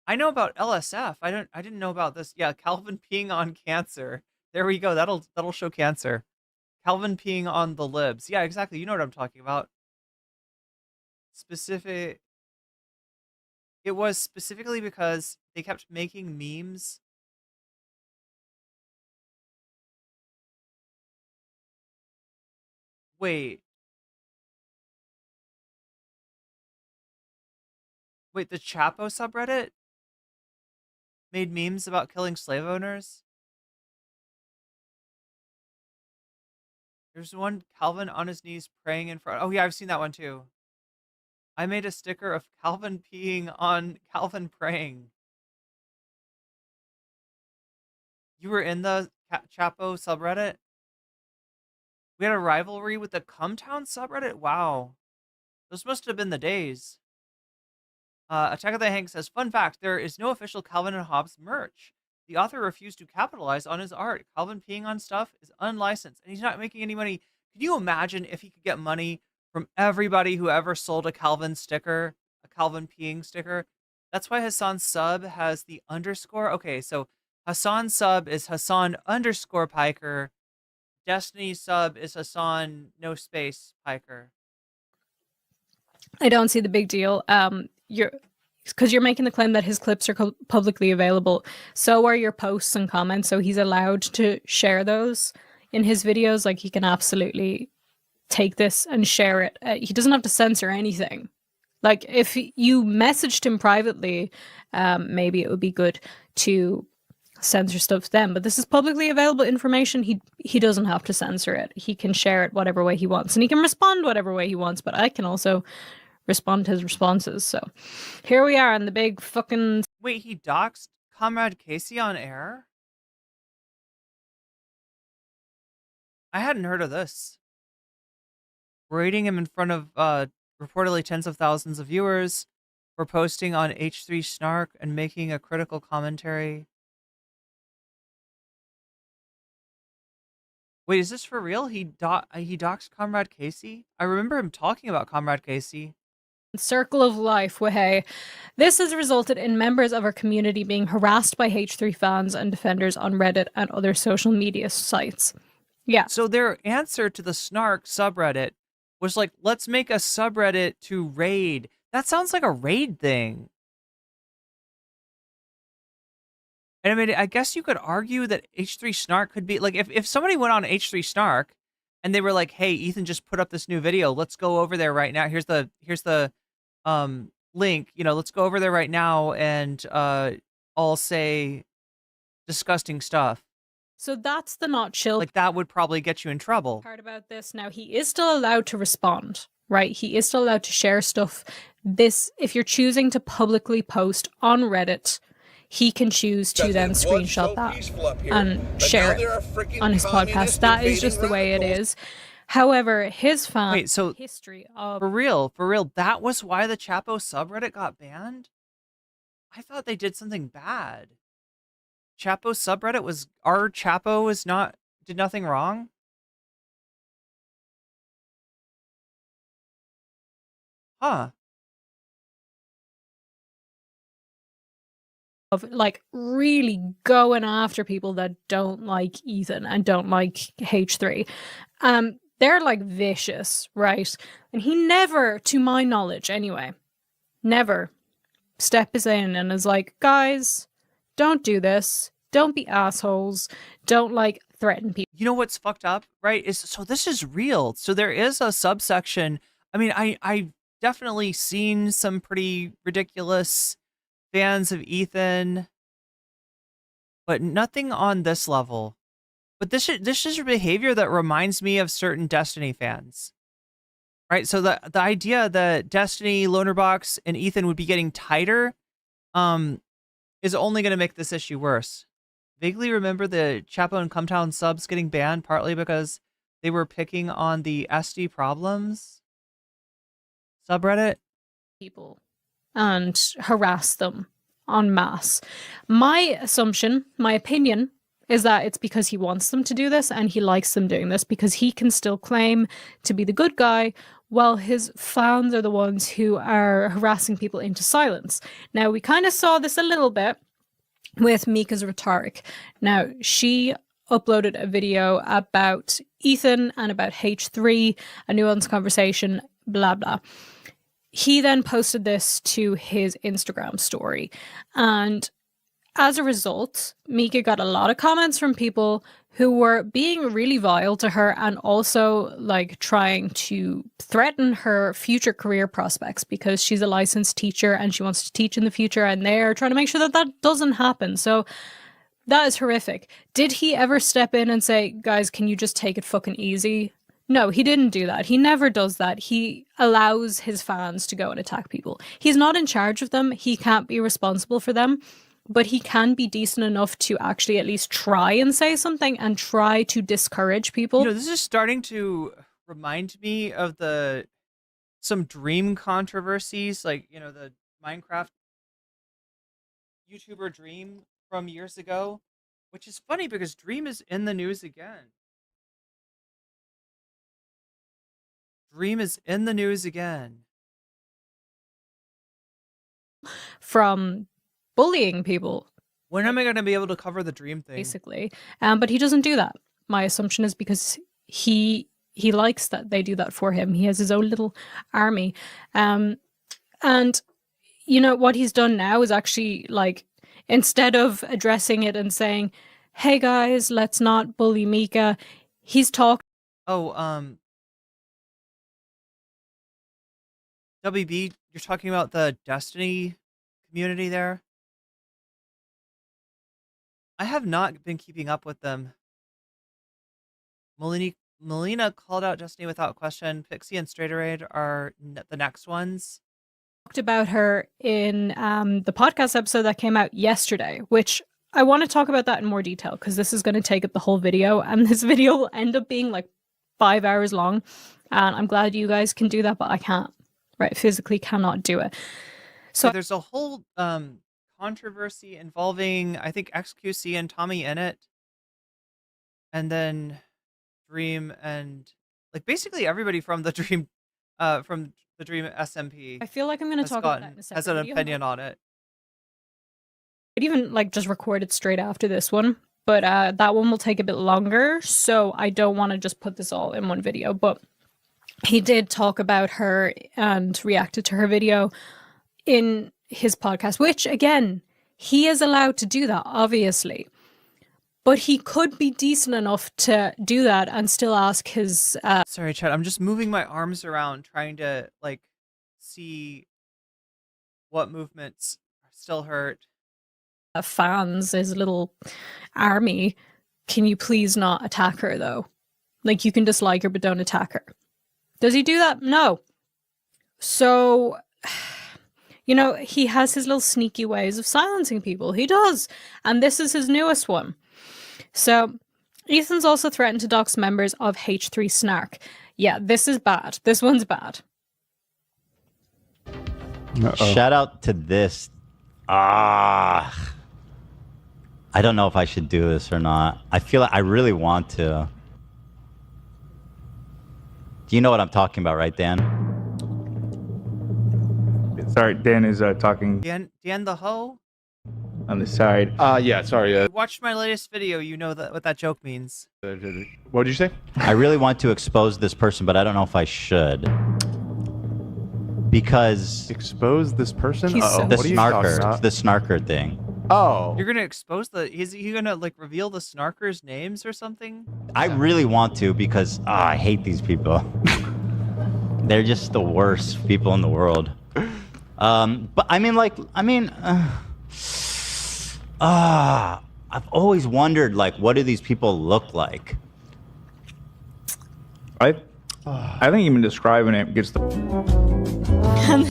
I know about LSF. I didn't know about this. Yeah, Calvin peeing on cancer. There we go. That'll show cancer. Calvin peeing on the libs. Yeah, exactly. You know what I'm talking about. It was specifically because they kept making memes. Wait. Wait, the Chapo subreddit made memes about killing slave owners? There's one Calvin on his knees praying in front. Oh yeah, I've seen that one too. I made a sticker of Calvin peeing on Calvin praying. You were in the Chapo subreddit? We had a rivalry with the Cumtown subreddit? Wow. Those must have been the days. Attack of the Hank says, fun fact, there is no official Calvin and Hobbes merch. The author refused to capitalize on his art. Calvin peeing on stuff is unlicensed, and he's not making any money. Can you imagine if he could get money from everybody who ever sold a Calvin sticker, a Calvin peeing sticker? That's why Hasan sub has the underscore. Okay, so Hasan sub is Hasan underscore Piker. Destiny sub is Hasan no space Piker. I don't see the big deal. You're making the claim that his clips are publicly available. So are your posts and comments. So he's allowed to share those in his videos. Like he can absolutely take this and share it. He doesn't have to censor anything. Like if you messaged him privately, maybe it would be good to censor stuff then. But this is publicly available information. He doesn't have to censor it. He can share it whatever way he wants, and he can respond whatever way he wants. But I can also respond to his responses. So here we are on the big fucking. Wait, he doxed Comrade Casey on air? I hadn't heard of this. Rating him in front of reportedly tens of thousands of viewers for posting on H3 Snark and making a critical commentary. Wait, is this for real? He doxed Comrade Casey? I remember him talking about Comrade Casey. Circle of life, wahey. This has resulted in members of our community being harassed by H3 fans and defenders on Reddit and other social media sites. Yeah. So their answer to the Snark subreddit was like, let's make a subreddit to raid. That sounds like a raid thing. And I mean, I guess you could argue that H3 Snark could be like, if somebody went on H3 Snark and they were like, hey, Ethan just put up this new video. Let's go over there right now. Here's the link, let's go over there right now and all say disgusting stuff. So that's the not chill Like that would probably get you in trouble. part about this. Now, he is still allowed to respond, right? He is still allowed to share stuff. This, if you're choosing to publicly post on Reddit, he can choose to then screenshot that and share it on his podcast. That is just the way it is. However, his fan Wait, so history of for real, that was why the Chapo subreddit got banned? I thought they did something bad. Chapo subreddit was our Chapo did nothing wrong? Huh. of like really going after people that don't like Ethan and don't like H3. They're like vicious, right? And he never, to my knowledge anyway, never steps in and is like, guys, don't do this. Don't be assholes. Don't like threaten people. You know what's fucked up, right? So this is real. So there is a subsection. I mean, I've definitely seen some pretty ridiculous fans of Ethan, but nothing on this level. But this is behavior that reminds me of certain Destiny fans, right? So the idea that Destiny, LonerBox, and Ethan would be getting tighter, is only going to make this issue worse. Vaguely remember the Chapo and Cumtown subs getting banned partly because they were picking on the SD problems subreddit. People and harass them en masse. My assumption, my opinion, is that it's because he wants them to do this and he likes them doing this because he can still claim to be the good guy while his fans are the ones who are harassing people into silence. Now, we kind of saw this a little bit with Mika's Rhetoric. Now, she uploaded a video about Ethan and about H3, a nuanced conversation, blah, blah. He then posted this to his Instagram story. And as a result, Mika got a lot of comments from people who were being really vile to her and also like trying to threaten her future career prospects because she's a licensed teacher and she wants to teach in the future and they're trying to make sure that that doesn't happen. So that is horrific. Did he ever step in and say, guys, can you just take it fucking easy? No, he didn't do that. He never does that. He allows his fans to go and attack people. He's not in charge of them. He can't be responsible for them, but he can be decent enough to actually at least try and say something and try to discourage people. This is starting to remind me of some Dream controversies, like, the Minecraft YouTuber Dream from years ago, which is funny because Dream is in the news again. Dream is in the news again. From bullying people. When am I going to be able to cover the Dream thing? Basically. But he doesn't do that. My assumption is because he likes that they do that for him. He has his own little army. And, what he's done now is actually, like, instead of addressing it and saying, hey guys, let's not bully Mika, he's talked. WB, you're talking about the Destiny community there? I have not been keeping up with them. Melina called out Destiny without question. Pixie and Straighteraid are the next ones. Talked about her in the podcast episode that came out yesterday, which I want to talk about that in more detail because this is going to take up the whole video and this video will end up being like 5 hours long. And I'm glad you guys can do that, but I can't. Right, physically cannot do it. So there's a whole controversy involving, I think, XQC and Tommy Innit, and then Dream and like basically everybody from the Dream the Dream SMP I feel like I'm going to has talk about that in a gotten second. has an opinion on it. I'd even like just record it straight after this one, but that one will take a bit longer, so I don't want to just put this all in one video. But he did talk about her and reacted to her video in his podcast, which again, he is allowed to do that, obviously. But he could be decent enough to do that and still ask his Sorry, Chad. I'm just moving my arms around, trying to like see what movements still hurt. fans, his little army. Can you please not attack her, though? Like, you can dislike her, but don't attack her. Does he do that? No. So, you know, he has his little sneaky ways of silencing people. He does. And this is his newest one. So, Ethan's also threatened to dox members of H3 Snark. Yeah, this is bad. This one's bad. Shout out to this. I don't know if I should do this or not. I feel like I really want to. Do you know what I'm talking about, right, Dan? Sorry, Dan is talking Dan the hoe? on the side. Yeah, sorry. You watched my latest video. You know what that joke means. What did you say? I really want to expose this person, but I don't know if I should. Because Expose this person? He's so- the What are you talking snarker, about? the snarker thing. Oh. You're gonna expose is he gonna like reveal the snarkers' names or something? I really want to because I hate these people. They're just the worst people in the world. But I've always wondered, like, what do these people look like? I think even describing it gets the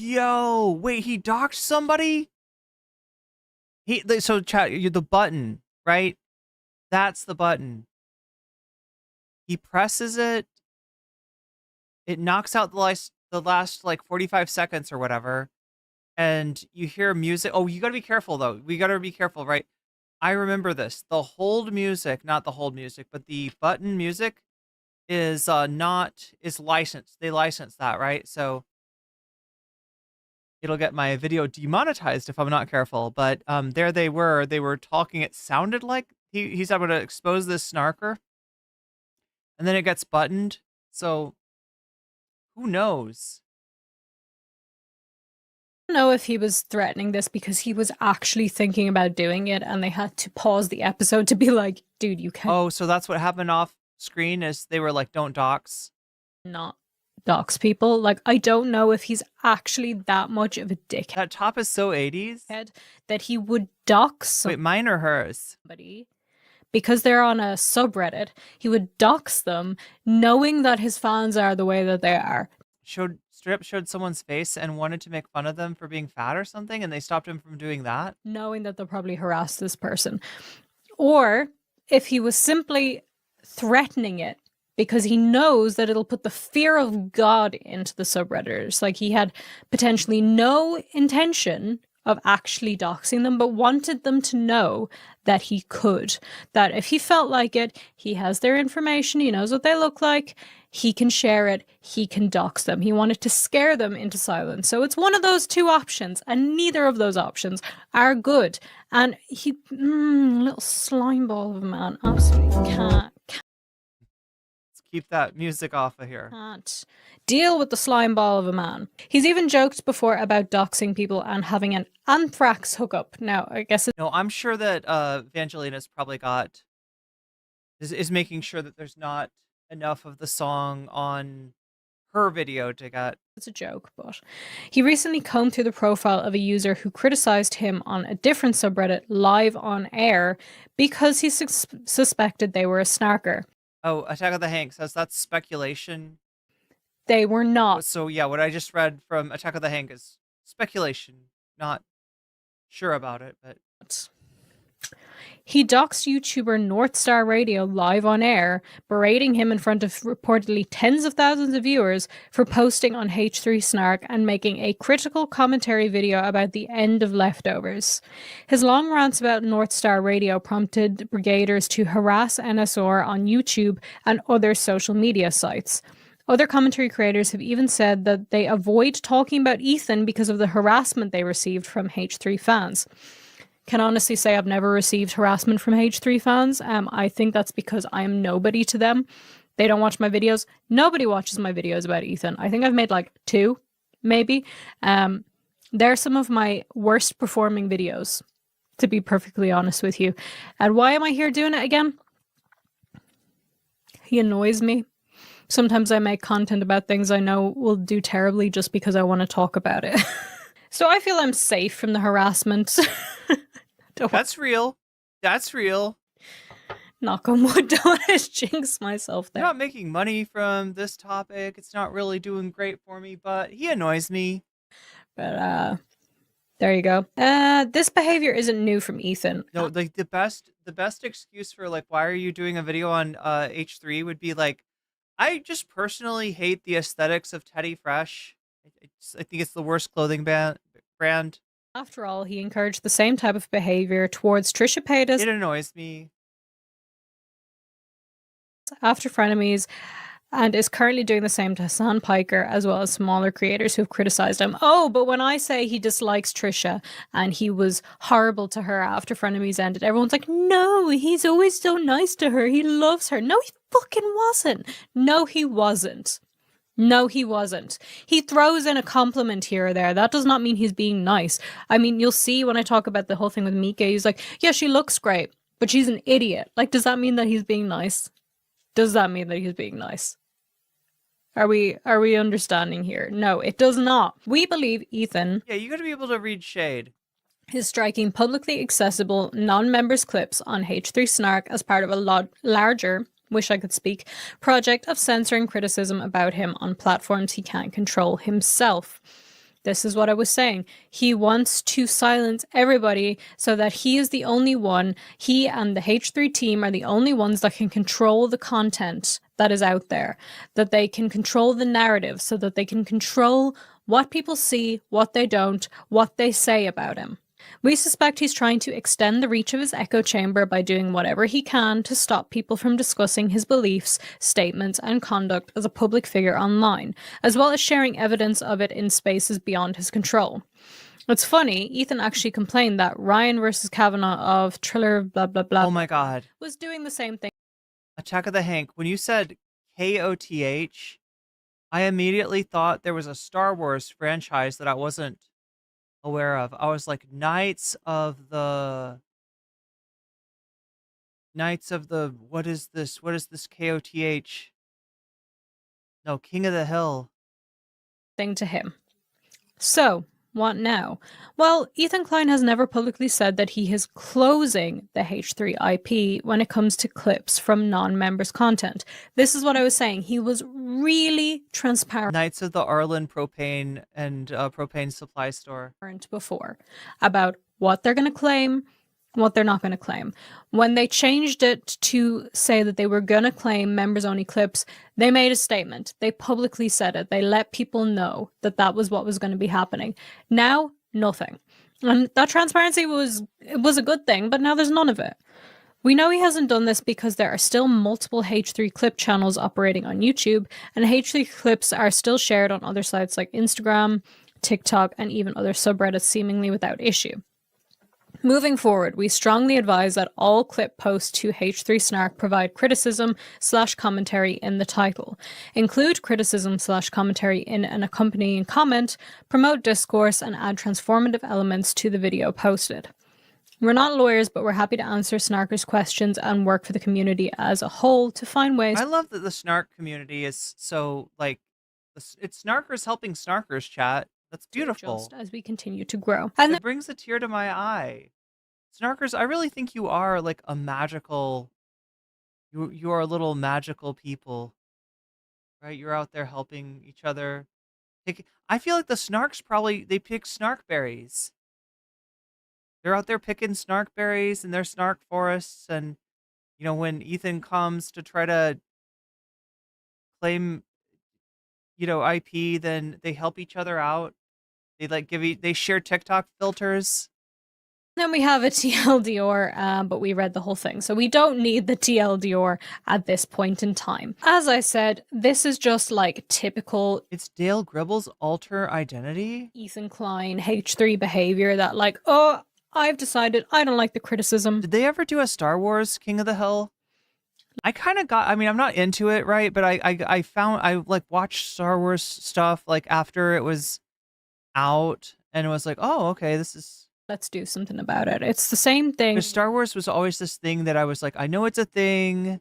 Yo, wait, he doxed somebody? So chat, the button, right? That's the button. He presses it. It knocks out the last like 45 seconds or whatever. And you hear music. Oh, you gotta be careful though. We gotta be careful, right? I remember this. The hold music, not the hold music, but the button music is licensed. They license that, right? So it'll get my video demonetized if I'm not careful. But there they were talking. It sounded like he said, I'm going to expose this snarker. And then it gets buttoned. So who knows? I don't know if he was threatening this because he was actually thinking about doing it and they had to pause the episode to be like, dude, you can't Oh, so that's what happened off screen is they were like, don't dox. not dox people. Like, I don't know if he's actually that much of a dickhead That top is so 80s. that he would dox Wait, mine or hers? somebody because they're on a subreddit. He would dox them knowing that his fans are the way that they are. Showed someone's face and wanted to make fun of them for being fat or something, and they stopped him from doing that. Knowing that they'll probably harass this person. Or if he was simply threatening it because he knows that it'll put the fear of God into the subredditors. Like, he had potentially no intention of actually doxing them, but wanted them to know that he could. That if he felt like it, he has their information, he knows what they look like, he can share it, he can dox them. He wanted to scare them into silence. So it's one of those two options, and neither of those options are good. And he, little slime ball of a man, absolutely can't Keep that music off of here. deal with the slime ball of a man. He's even joked before about doxing people and having an anthrax hookup. Now, I guess No, I'm sure that Vangelina's probably is making sure that there's not enough of the song on her video to get. it's a joke, but he recently combed through the profile of a user who criticized him on a different subreddit live on air because he suspected they were a snarker. Oh, Attack of the Hank says that's speculation. They were not. So yeah, what I just read from Attack of the Hank is speculation. Not sure about it, but He doxed YouTuber Northstar Radio live on air, berating him in front of reportedly tens of thousands of viewers for posting on H3 Snark and making a critical commentary video about the end of Leftovers. His long rants about Northstar Radio prompted brigaders to harass NSR on YouTube and other social media sites. Other commentary creators have even said that they avoid talking about Ethan because of the harassment they received from H3 fans. Can honestly say I've never received harassment from H3 fans. I think that's because I am nobody to them. They don't watch my videos. Nobody watches my videos about Ethan. I think I've made like 2, maybe. They're some of my worst performing videos, to be perfectly honest with you. And why am I here doing it again? He annoys me. Sometimes I make content about things I know will do terribly just because I want to talk about it. So I feel I'm safe from the harassment. That's real. That's real. Knock on wood, don't want to jinx myself there. I'm not making money from this topic. It's not really doing great for me, but he annoys me. But there you go. This behavior isn't new from Ethan. No, like the best excuse for like why are you doing a video on H3 would be like, I just personally hate the aesthetics of Teddy Fresh. I think it's the worst clothing brand. After all, he encouraged the same type of behavior towards Trisha Paytas. It annoys me. After frenemies, and is currently doing the same to Hasan Piker, as well as smaller creators who've criticized him. Oh, but when I say he dislikes Trisha and he was horrible to her after frenemies ended, everyone's like, no, he's always so nice to her. He loves her. No, he fucking wasn't. No, he wasn't. No, he wasn't. He throws in a compliment here or there. That does not mean he's being nice. I mean, you'll see when I talk about the whole thing with Mika, he's like, yeah, she looks great, but she's an idiot. Like, does that mean that he's being nice? Does that mean that he's being nice? Are we understanding here? No, it does not. We believe Ethan. Yeah, you got to be able to read shade. Is striking publicly accessible non-members clips on H3 Snark as part of a larger, wish I could speak, project of censoring criticism about him on platforms he can't control himself. This is what I was saying. He wants to silence everybody so that he is the only one. He and the H3 team are the only ones that can control the content that is out there, that they can control the narrative so that they can control what people see, what they don't, what they say about him. We suspect he's trying to extend the reach of his echo chamber by doing whatever he can to stop people from discussing his beliefs, statements, and conduct as a public figure online, as well as sharing evidence of it in spaces beyond his control. It's funny, Ethan actually complained that Ryan versus Kavanaugh of Triller blah blah blah Oh my god. was doing the same thing. Attack of the Hank. When you said KOTH, I immediately thought there was a Star Wars franchise that I wasn't aware of. I was like, Knights of the what is this KOTH? No, King of the Hill. Thing to him. So, what now? Well, Ethan Klein has never publicly said that he is closing the H3 IP when it comes to clips from non-members content. This is what I was saying. He was really transparent. Knights of the Arlen propane and propane supply store. Before about what they're going to claim, what they're not going to claim. When they changed it to say that they were going to claim members-only clips, they made a statement. They publicly said it. They let people know that that was what was going to be happening. Now, nothing. And that transparency was a good thing, but now there's none of it. We know he hasn't done this because there are still multiple H3 clip channels operating on YouTube, and H3 clips are still shared on other sites like Instagram, TikTok, and even other subreddits seemingly without issue. Moving forward, we strongly advise that all clip posts to H3 Snark provide criticism/commentary in the title, include criticism/commentary in an accompanying comment, promote discourse, and add transformative elements to the video posted. We're not lawyers, but we're happy to answer Snarkers' questions and work for the community as a whole to find ways. I love that the Snark community is so, like, it's Snarkers helping Snarkers chat. That's beautiful. Just as we continue to grow. And it brings a tear to my eye. Snarkers, I really think you are like a magical, you are a little magical people, right? You're out there helping each other. I feel like the Snarks they pick snark berries. They're out there picking snark berries in their snark forests. And, you know, when Ethan comes to try to claim, you know, IP, then they help each other out. They like they share TikTok filters. Then we have a TLDR, but we read the whole thing, so we don't need the TLDR at this point in time. As I said, this is just like typical It's Dale Gribble's alter identity? Ethan Klein H3 behavior that like, oh, I've decided I don't like the criticism. Did they ever do a Star Wars King of the Hill? I kind of got, I mean, I'm not into it, right? But I found, I like watched Star Wars stuff like after it was out and it was like, oh, okay, this is. Let's do something about it. It's the same thing. Because Star Wars was always this thing that I was like, I know it's a thing.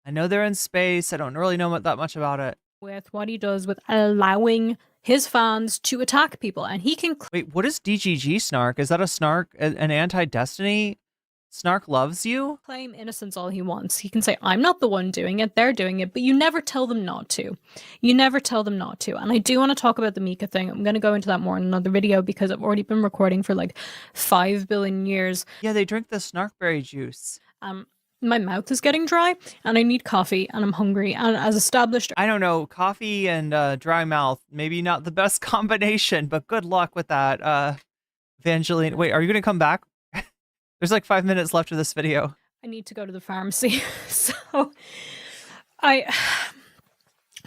I know they're in space. I don't really know that much about it. With what he does with allowing his fans to attack people. And he can Wait, what is DGG Snark? Is that a Snark, an anti-Destiny? Snark loves you? claim innocence all he wants. He can say, I'm not the one doing it, they're doing it, but you never tell them not to. You never tell them not to. And I do want to talk about the Mika thing. I'm going to go into that more in another video because I've already been recording for like 5 billion years. Yeah, they drink the Snarkberry juice. My mouth is getting dry and I need coffee and I'm hungry. And as established, I don't know, coffee and dry mouth, maybe not the best combination, but good luck with that. Vangelina, wait, are you going to come back? There's like 5 minutes left of this video. I need to go to the pharmacy. So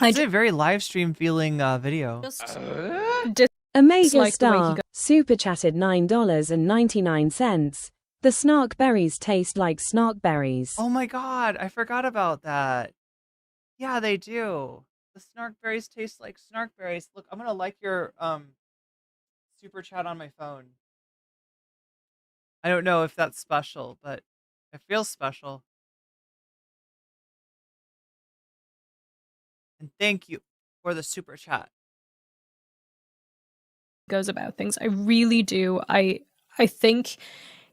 It's a very live stream feeling video. just A major Dislike the way he star go- super chatted $9.99. The snark berries taste like snark berries. Oh my god, I forgot about that. Yeah, they do. The snarkberries taste like snarkberries. Look, I'm gonna like your super chat on my phone. I don't know if that's special, but it feels special. And thank you for the super chat. goes about things. I really do. I think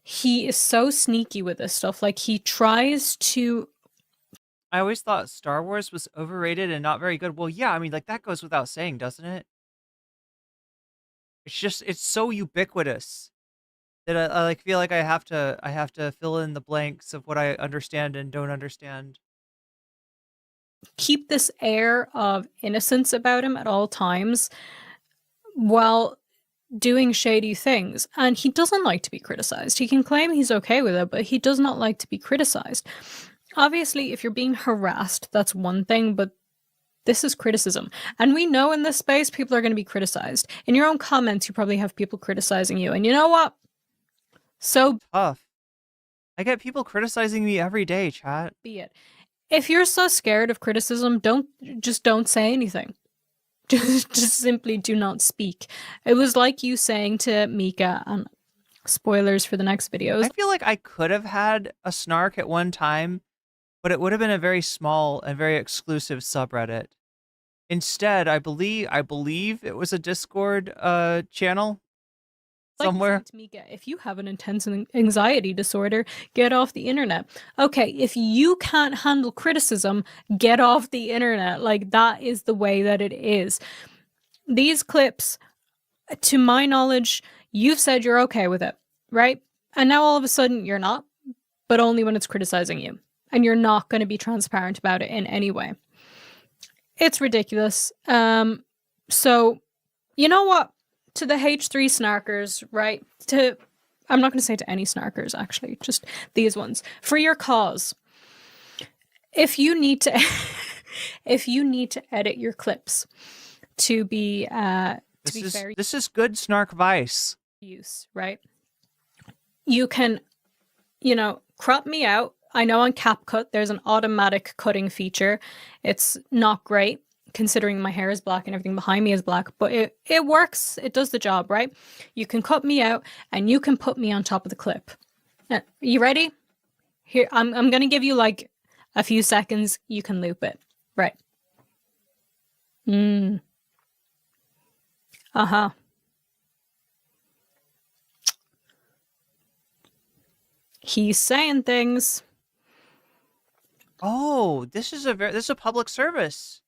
he is so sneaky with this stuff. Like he tries to I always thought Star Wars was overrated and not very good. Well, yeah, I mean, like that goes without saying, doesn't it? It's just it's so ubiquitous that I like feel like I have to fill in the blanks of what I understand and don't understand. keep this air of innocence about him at all times while doing shady things. And he doesn't like to be criticized. He can claim he's okay with it, but he does not like to be criticized. Obviously, if you're being harassed, that's one thing, but this is criticism. And we know in this space, people are going to be criticized. In your own comments, you probably have people criticizing you. And you know what? So Tough. I get people criticizing me every day, chat. be it. If you're so scared of criticism, don't say anything. Just simply do not speak. It was like you saying to Mika, and spoilers for the next videos. I feel like I could have had a snark at one time, but it would have been a very small and very exclusive subreddit. Instead, I believe it was a Discord channel Like somewhere. saying to Mika, if you have an intense anxiety disorder, get off the internet. Okay, if you can't handle criticism, get off the internet. Like that is the way that it is. These clips, to my knowledge, you've said you're okay with it, right? And now all of a sudden you're not, but only when it's criticizing you. And you're not going to be transparent about it in any way. It's ridiculous. So, you know what? To the H3 snarkers, right? I'm not going to say to any snarkers, actually, just these ones. For your cause, if you need to, if you need to edit your clips to be fair This is good snark vice. use, right? You can, crop me out. I know on CapCut there's an automatic cutting feature. It's not great considering my hair is black and everything behind me is black, but it works. It does the job, right? You can cut me out and you can put me on top of the clip. You ready? Here, I'm going to give you like a few seconds. You can loop it. Right. Uh-huh. He's saying things. Oh, this is a public service.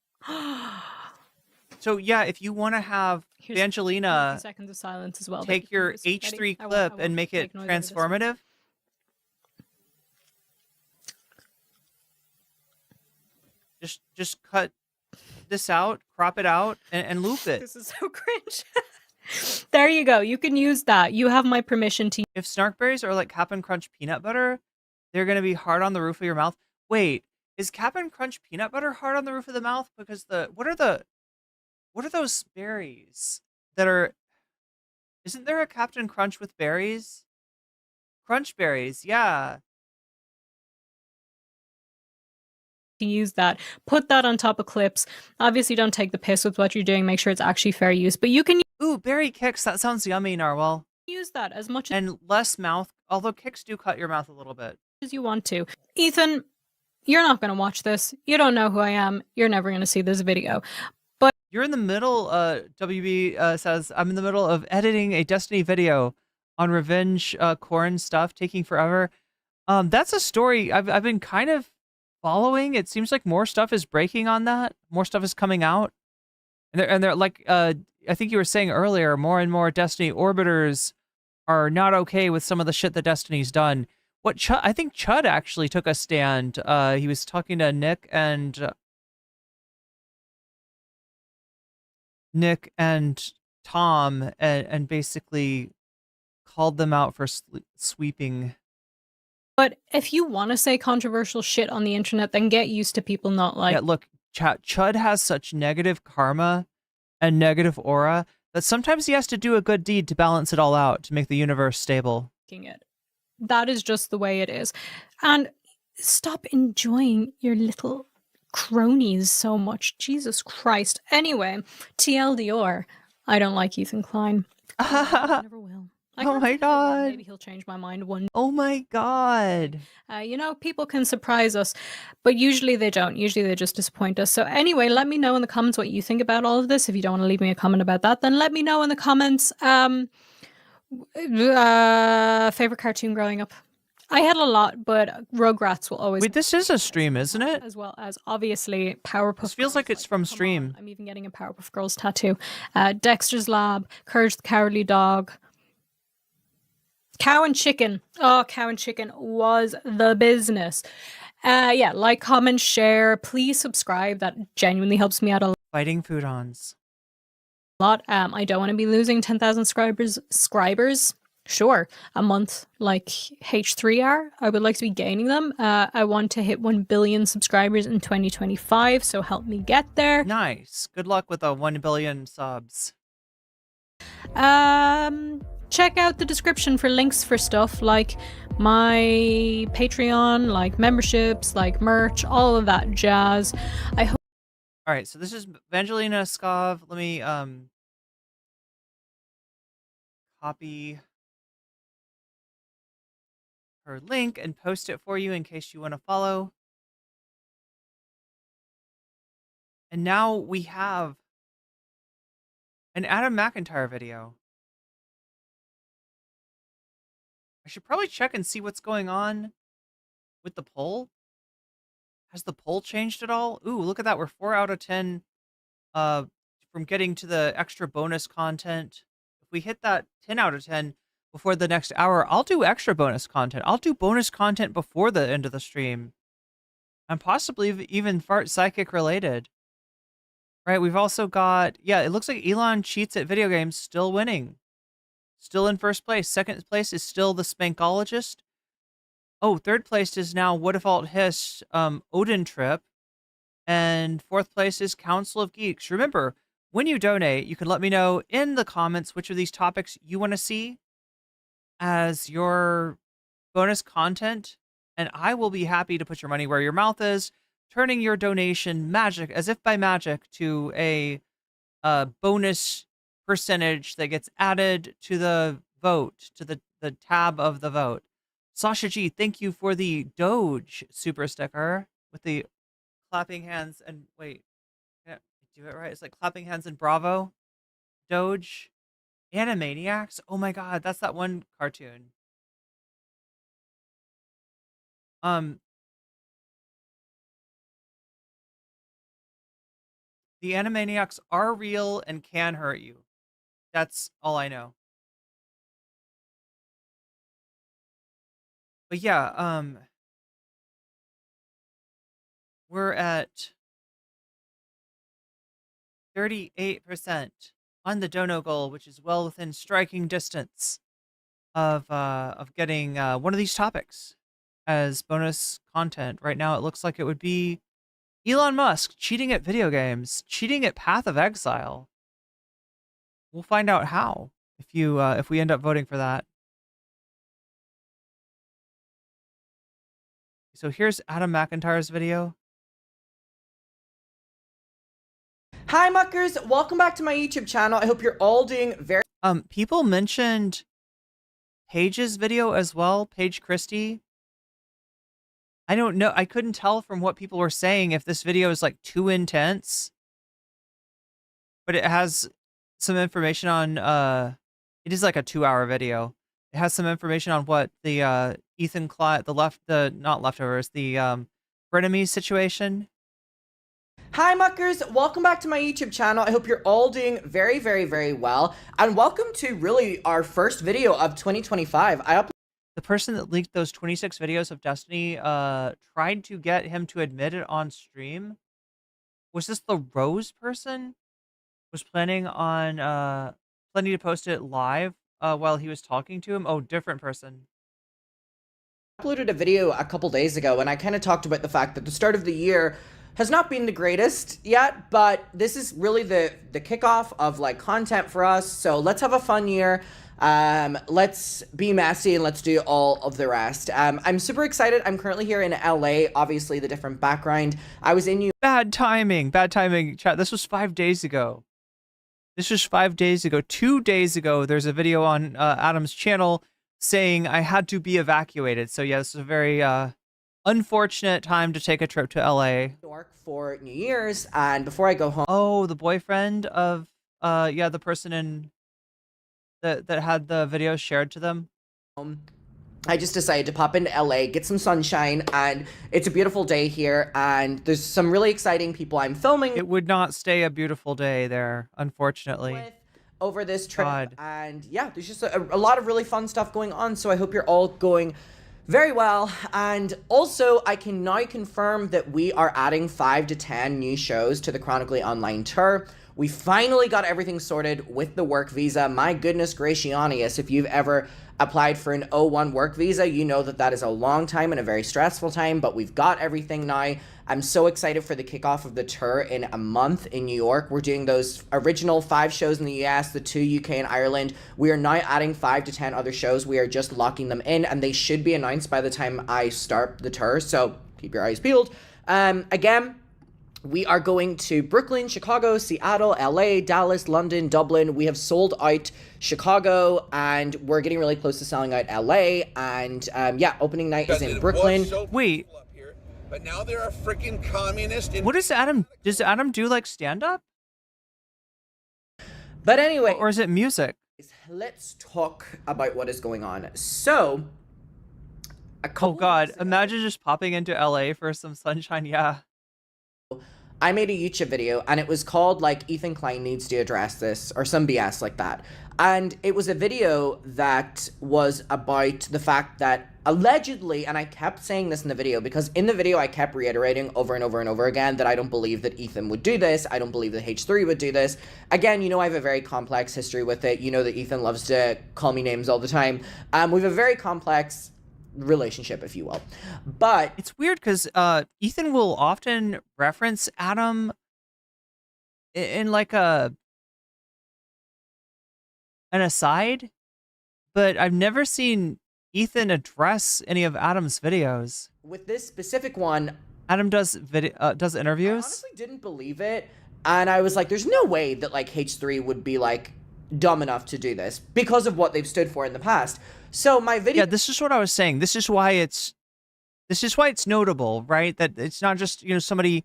So yeah, if you want to have Here's a few Vangelina seconds of silence as well. that take you can your use. Ready? H3 I won't- clip I won't and make it make noise over this one. transformative, just cut this out, crop it out, and loop it. This is so cringe. There you go. You can use that. You have my permission to. If Snarkberries are like Cap'n Crunch peanut butter, they're gonna be hard on the roof of your mouth. Wait, is Cap'n Crunch peanut butter hard on the roof of the mouth? Because what are those berries that are? Isn't there a Captain Crunch with berries? Crunch berries, yeah. Use that. Put that on top of clips. Obviously, don't take the piss with what you're doing. Make sure it's actually fair use. But you can Ooh, berry kicks. That sounds yummy, Narwhal. use that as much And less mouth, although kicks do cut your mouth a little bit. as you want to. Ethan, you're not going to watch this. You don't know who I am. You're never going to see this video. You're in the middle, WB says, I'm in the middle of editing a Destiny video on revenge corn stuff, taking forever. That's a story I've been kind of following. It seems like more stuff is breaking on that. More stuff is coming out. And they're like, I think you were saying earlier, more and more Destiny orbiters are not okay with some of the shit that Destiny's done. I think Chud actually took a stand. He was talking to Nick and Tom and basically called them out for sweeping. But if you want to say controversial shit on the internet, then get used to people not like. Yeah, look, Chud has such negative karma and negative aura that sometimes he has to do a good deed to balance it all out, to make the universe stable. It. That is just the way it is. And stop enjoying your little cronies so much. Jesus Christ. Anyway, TLDR. I don't like Ethan Klein. I never will. Oh my god. Maybe he'll change my mind one. Oh my god. People can surprise us, but usually they don't. Usually they just disappoint us. So anyway, let me know in the comments what you think about all of this. If you don't want to leave me a comment about that, then let me know in the comments. Favorite cartoon growing up? I had a lot, but Rugrats will always. Wait, this is a stream, isn't it? As well as obviously Powerpuff. This feels like it's from stream. I'm even getting a Powerpuff Girls tattoo. Dexter's Lab, Courage the Cowardly Dog. Cow and Chicken. Oh, Cow and Chicken was the business. Like, comment, share. Please subscribe. That genuinely helps me out a lot. Fighting Foodons. I don't want to be losing 10,000 subscribers. Sure, a month like H3R. I would like to be gaining them. I want to hit 1 billion subscribers in 2025, so help me get there. Nice. Good luck with the 1 billion subs. Check out the description for links for stuff like my Patreon, like memberships, like merch, all of that jazz. I hope. All right, so this is Vangelina Skov. Let me copy her link and post it for you in case you want to follow. And now we have an Adam McIntyre video. I should probably check and see what's going on with the poll. Has the poll changed at all? Ooh, look at that. We're 4 out of 10 from getting to the extra bonus content. If we hit that 10 out of 10 before the next hour, I'll do extra bonus content. I'll do bonus content before the end of the stream. And possibly even Fart Psychic related. Right, we've also got, it looks like Elon Cheats at Video Games still winning. Still in first place. Second place is still the Spankologist. Oh, third place is now What If Alt Hiss, Odin Trip. And fourth place is Council of Geeks. Remember, when you donate, you can let me know in the comments which of these topics you want to see as your bonus content. And I will be happy to put your money where your mouth is, turning your donation as if by magic, to a bonus percentage that gets added to the vote, to the tab of the vote. Sasha G, thank you for the Doge super sticker with the clapping hands and wait, yeah, do it right. It's like clapping hands and bravo. Doge. Animaniacs. Oh my god, that's that one cartoon. The Animaniacs are real and can hurt you. That's all I know. But yeah, we're at 38% on the dono goal, which is well within striking distance of getting one of these topics as bonus content. Right now, it looks like it would be Elon Musk cheating at video games, cheating at Path of Exile. We'll find out how if we end up voting for that. So here's Adam McIntyre's video. Hi muckers, welcome back to my YouTube channel. I hope you're all doing very People mentioned Paige's video as well, Paige Christie. I don't know. I couldn't tell from what people were saying if this video is like too intense. But it has some information on it is like a 2-hour video. It has some information on what the Ethan Clyde, not leftovers, the frenemies situation. Hi muckers, welcome back to my YouTube channel. I hope you're all doing very, very, very well. And welcome to really our first video of 2025. The person that leaked those 26 videos of Destiny tried to get him to admit it on stream. Was this the Rose person? Was planning to post it live while he was talking to him? Oh, different person. I uploaded a video a couple days ago and I kind of talked about the fact that the start of the year has not been the greatest yet, but this is really the kickoff of like content for us. So let's have a fun year. Let's be messy and let's do all of the rest. I'm super excited. I'm currently here in LA, obviously the different background. I was in Bad timing, chat. This was 5 days ago. 2 days ago, there's a video on Adam's channel saying I had to be evacuated. So yeah, this is a very unfortunate time to take a trip to LA. New York for New Year's, and before I go home. Oh, the boyfriend of the person that had the videos shared to them. I just decided to pop into LA, get some sunshine, and it's a beautiful day here, and there's some really exciting people I'm filming. It would not stay a beautiful day there, unfortunately. With over this trip, God. And yeah, there's just a lot of really fun stuff going on, so I hope you're all going very well. And also, I can now confirm that we are adding 5 to 10 new shows to the Chronically Online tour. We finally got everything sorted with the work visa. My goodness gracious, if you've ever applied for an O1 work visa, you know that that is a long time and a very stressful time, but we've got everything now. I'm so excited for the kickoff of the tour in a month in New York. We're doing those original 5 shows in the US, the 2 UK and Ireland. We are now adding 5 to 10 other shows. We are just locking them in, and they should be announced by the time I start the tour, so keep your eyes peeled. Again, we are going to Brooklyn, Chicago, Seattle, LA, Dallas, London, Dublin. We have sold out Chicago, and we're getting really close to selling out LA. And yeah, opening night is in Brooklyn. Wait. But now there are freaking communists. What is Adam? Does Adam do like stand up? But anyway, or is it music? Let's talk about what is going on. So, oh God, imagine just popping into LA for some sunshine. Yeah. I made a YouTube video and it was called like Ethan Klein needs to address this or some BS like that. And it was a video that was about the fact that allegedly, and I kept saying this in the video because in the video I kept reiterating over and over and over again that I don't believe that Ethan would do this. I don't believe that H3 would do this. Again, you know I have a very complex history with it. You know that Ethan loves to call me names all the time. We have a very complex relationship, if you will. But it's weird because Ethan will often reference Adam in like an aside, but I've never seen Ethan address any of Adam's videos. With this specific one, Adam does interviews. I honestly didn't believe it, and I was like, there's no way that like H3 would be like dumb enough to do this because of what they've stood for in the past. So my video, yeah, this is what I was saying. This is why it's notable, right? That it's not just, you know, somebody,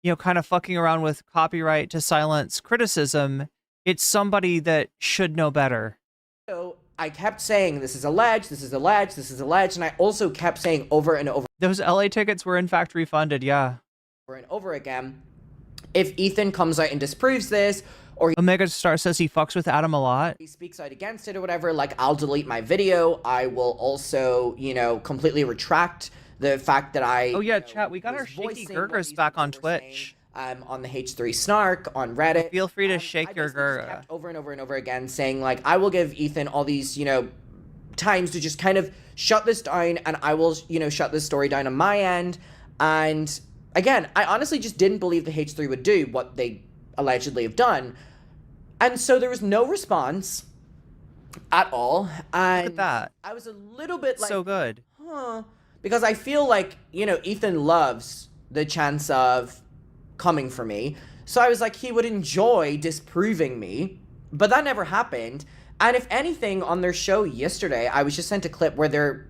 you know, kind of fucking around with copyright to silence criticism. It's somebody that should know better. So I kept saying, this is alleged, this is alleged, this is alleged, and I also kept saying over and over. Those LA tickets were in fact refunded, yeah. Over and over again. If Ethan comes out and disproves this, or Omega Star says he fucks with Adam a lot, he speaks out against it or whatever, like I'll delete my video. I will also, you know, completely retract the fact that I... Oh yeah, chat, we got our Shaky Gurgers back on Twitch. on the H3 Snark, on Reddit. Feel free to And shake I your basically just gur. kept over and over and over again saying, like, I will give Ethan all these, times to just kind of shut this down, and I will, shut this story down on my end. And again, I honestly just didn't believe the H3 would do what they allegedly have done. And so there was no response at all. And Look at that. I was a little bit like, So good. because I feel like, Ethan loves the chance of coming for me. So I was like, he would enjoy disproving me, but that never happened. And if anything, on their show yesterday, I was just sent a clip where they're,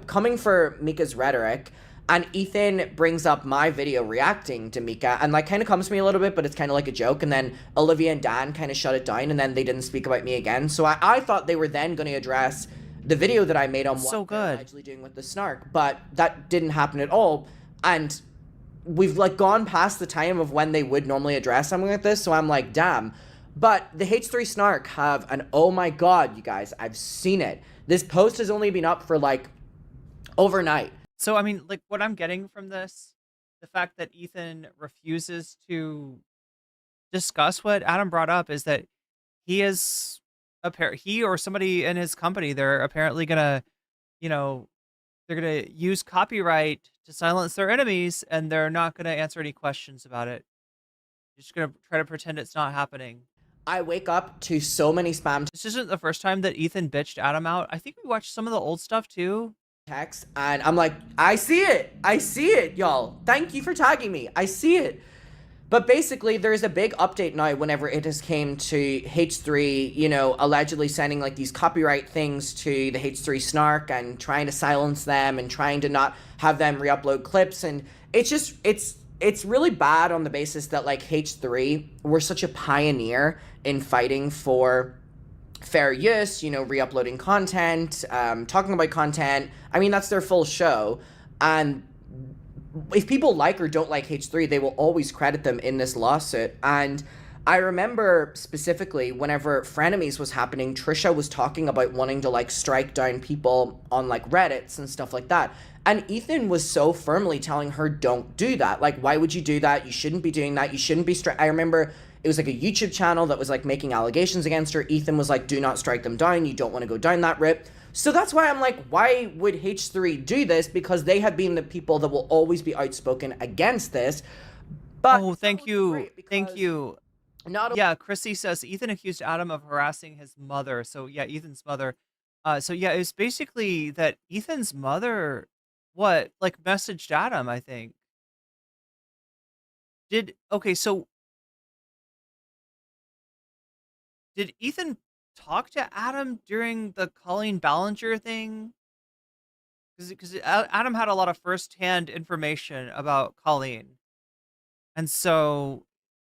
coming for Mika's Rhetoric, and Ethan brings up my video reacting to Mika, and kind of comes to me a little bit, but it's kind of like a joke. And then Olivia and Dan kind of shut it down, and then they didn't speak about me again. So I thought they were then going to address the video that I made on what they're allegedly doing with the Snark, but that didn't happen at all. And we've gone past the time of when they would normally address something like this, so I'm like, damn. But the H3 Snark have an, oh my god, you guys, I've seen it. This post has only been up for overnight. So, I mean, what I'm getting from this, the fact that Ethan refuses to discuss what Adam brought up is that he is he or somebody in his company, they're apparently gonna, they're gonna use copyright to silence their enemies, and they're not gonna answer any questions about it. They're just gonna try to pretend it's not happening. I wake up to so many spam This isn't the first time that Ethan bitched Adam out. I think we watched some of the old stuff too. texts, and I'm like, I see it, y'all. Thank you for tagging me. I see it. But basically, there's a big update now whenever it has came to H3, allegedly sending these copyright things to the H3 Snark and trying to silence them and trying to not have them re-upload clips. And it's just, it's really bad on the basis that H3 were such a pioneer in fighting for fair use, re-uploading content, talking about content. I mean, that's their full show. And if people like or don't like H3, they will always credit them in this lawsuit. And I remember specifically whenever Frenemies was happening, Trisha was talking about wanting to strike down people on Reddits and stuff like that. And Ethan was so firmly telling her, don't do that. Why would you do that? You shouldn't be doing that. You shouldn't be I remember it was a YouTube channel that was making allegations against her. Ethan was do not strike them down. You don't want to go down that route. So that's why I'm why would H3 do this? Because they have been the people that will always be outspoken against this. But thank you. Thank you. Yeah, Chrissy says Ethan accused Adam of harassing his mother. So yeah, Ethan's mother. So yeah, it was basically that Ethan's mother, messaged Adam, I think. So did Ethan talk to Adam during the Colleen Ballinger thing? Because Adam had a lot of firsthand information about Colleen. And so,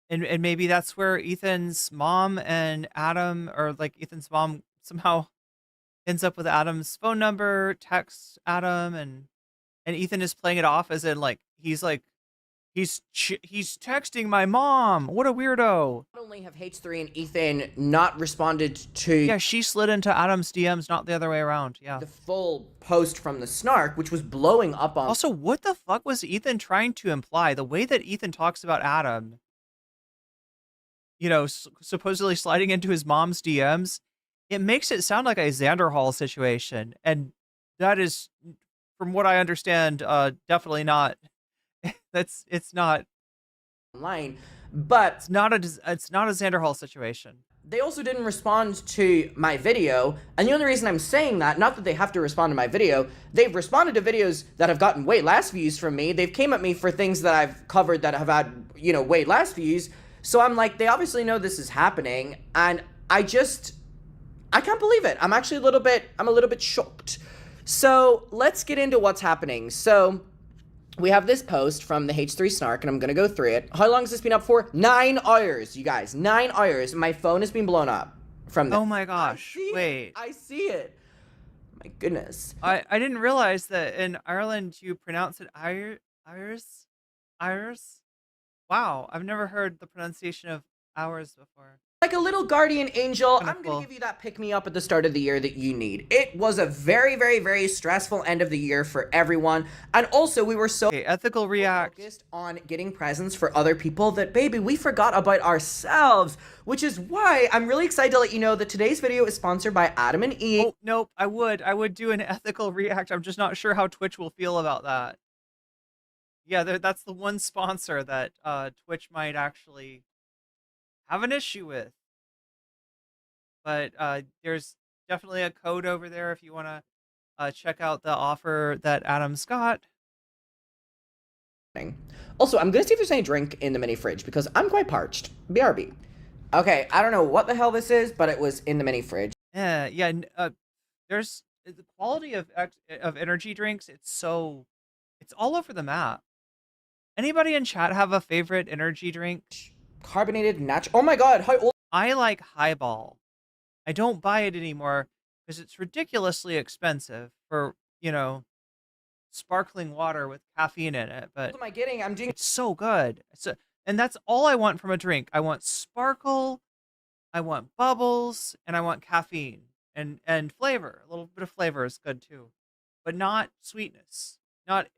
and maybe that's where Ethan's mom and Adam, or Ethan's mom somehow ends up with Adam's phone number, texts Adam, and Ethan is playing it off as in he's texting my mom. What a weirdo. Not only have H3 and Ethan not responded to... Yeah, she slid into Adam's DMs, not the other way around. Yeah. The full post from the Snark, which was blowing up on... Also, what the fuck was Ethan trying to imply? The way that Ethan talks about Adam, supposedly sliding into his mom's DMs, it makes it sound like a Xander Hall situation. And that is, from what I understand, definitely not... it's not online, but it's not a Xander Hall situation. They also didn't respond to my video, and the only reason I'm saying that, not that they have to respond to my video, they've responded to videos that have gotten way less views from me. They've came at me for things that I've covered that have had, way less views. So I'm they obviously know this is happening, and I can't believe it. I'm a little bit shocked. So let's get into what's happening. So we have this post from the H3 Snark, and I'm going to go through it. How long has this been up for? 9 hours, you guys. 9 hours. My phone has been blown up from this. Oh my gosh. Wait. I see it. My goodness. I didn't realize that in Ireland you pronounce it Iris? Wow. I've never heard the pronunciation of hours before. Like a little guardian angel, Kinda I'm cool. gonna give you that pick-me-up at the start of the year that you need. It was a very, very, very stressful end of the year for everyone, and also we were so Okay, ethical react. focused on getting presents for other people that, baby, we forgot about ourselves, which is why I'm really excited to let you know that today's video is sponsored by Adam and Eve. Oh, nope, I would do an ethical react. I'm just not sure how Twitch will feel about that. Yeah, that's the one sponsor that Twitch might actually have an issue with. But there's definitely a code over there if you want to check out the offer that Adam's got. Also, I'm gonna see if there's any drink in the mini fridge because I'm quite parched. BRB. Okay, I don't know what the hell this is, but it was in the mini fridge. Yeah. There's the quality of energy drinks. It's all over the map. Anybody in chat have a favorite energy drink? Carbonated natural. Oh my god, how old? I like Highball. I don't buy it anymore because it's ridiculously expensive for, sparkling water with caffeine in it. But What am I getting? I'm doing. it's so good. And that's all I want from a drink. I want sparkle, I want bubbles, and I want caffeine and flavor. A little bit of flavor is good too, but not sweetness. Not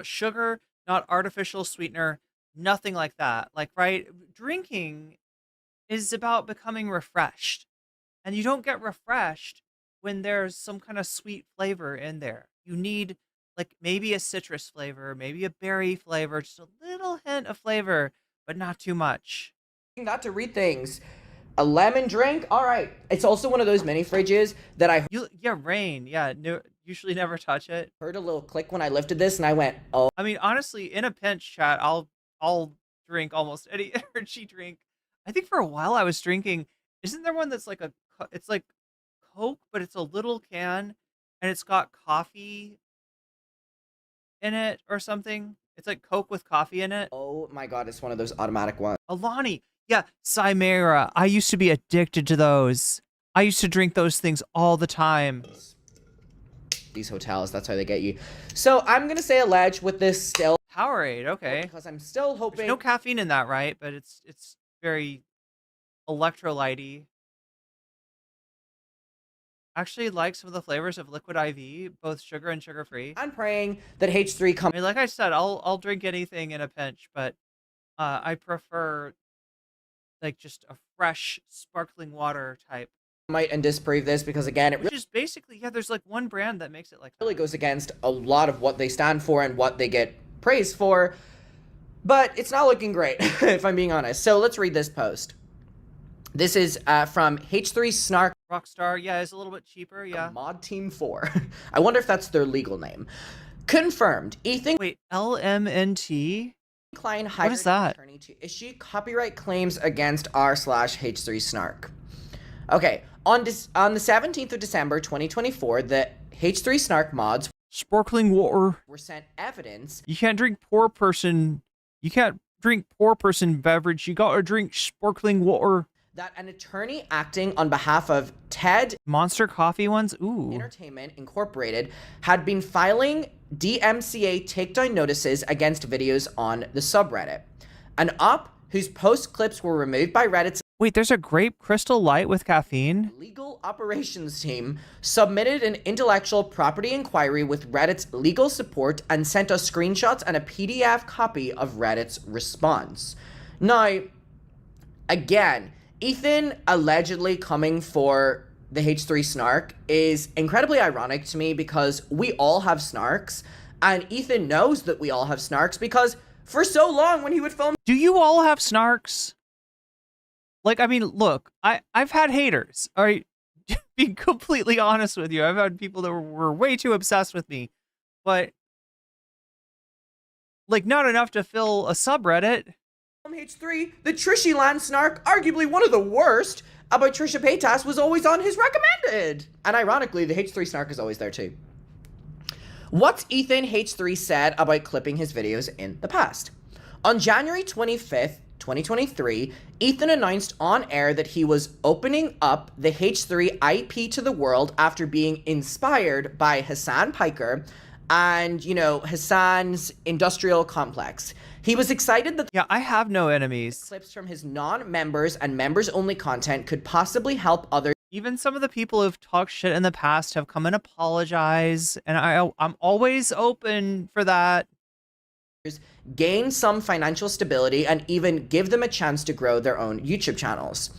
sugar, not artificial sweetener, nothing like that. Like, right? Drinking is about becoming refreshed. And you don't get refreshed when there's some kind of sweet flavor in there. You need like maybe a citrus flavor, maybe a berry flavor, just a little hint of flavor, but not too much. Not to read things. A lemon drink? Alright. It's also one of those mini fridges that I Rain. Yeah, usually never touch it. heard a little click when I lifted this and I went, oh. I mean, honestly, in a pinch, chat, I'll drink almost any energy drink. I think for a while I was drinking. Isn't there one that's like it's like Coke, but it's a little can, and it's got coffee in it or something? It's like Coke with coffee in it. Oh my god, it's one of those automatic ones. Alani, yeah, Chimera. I used to be addicted to those. I used to drink those things all the time. These hotels, that's how they get you. So I'm gonna say alleged with this still. Powerade, okay. Because I'm still hoping. There's no caffeine in that, right? But it's very electrolyte-y. Actually like some of the flavors of Liquid IV, both sugar and sugar-free. I'm praying that H3 I comes mean, like I said, I'll drink anything in a pinch, but I prefer like just a fresh sparkling water type. might and disprove this because again, it Which is basically, yeah, there's like one brand that makes it like that. really goes against a lot of what they stand for and what they get praised for. But it's not looking great, if I'm being honest. So let's read this post. This is from H3 Snark. Rockstar, yeah, it's a little bit cheaper, yeah. Mod Team 4. I wonder if that's their legal name. Confirmed. Ethan Wait, LMNT? Klein hired is that? an attorney to issue copyright claims against r/H3 Snark. Okay, on the 17th of December 2024, the H3 Snark mods Sparkling water. were sent evidence You can't drink poor person beverage. You gotta drink sparkling water. that an attorney acting on behalf of TED Monster coffee ones? Ooh. Entertainment Incorporated had been filing DMCA takedown notices against videos on the subreddit. An op whose post clips were removed by Reddit's Wait, there's a grape crystal light with caffeine? legal operations team submitted an intellectual property inquiry with Reddit's legal support and sent us screenshots and a PDF copy of Reddit's response. Now, again, Ethan allegedly coming for the H3 Snark is incredibly ironic to me because we all have Snarks, and Ethan knows that we all have Snarks because for so long when he would film... Do you all have snarks? Like, I mean, look, I've had haters. All right, being completely honest with you, I've had people that were way too obsessed with me, but like not enough to fill a subreddit. H3, the Trishy Land Snark, arguably one of the worst, about Trisha Paytas was always on his recommended. And ironically, the H3 Snark is always there too. What's Ethan H3 said about clipping his videos in the past? On January 25th, 2023, Ethan announced on air that he was opening up the H3 IP to the world after being inspired by Hasan Piker and, you know, Hasan's industrial complex. He was excited that Yeah, I have no enemies. clips from his non-members and members-only content could possibly help others Even some of the people who've talked shit in the past have come and apologized, and I'm always open for that. gain some financial stability and even give them a chance to grow their own YouTube channels.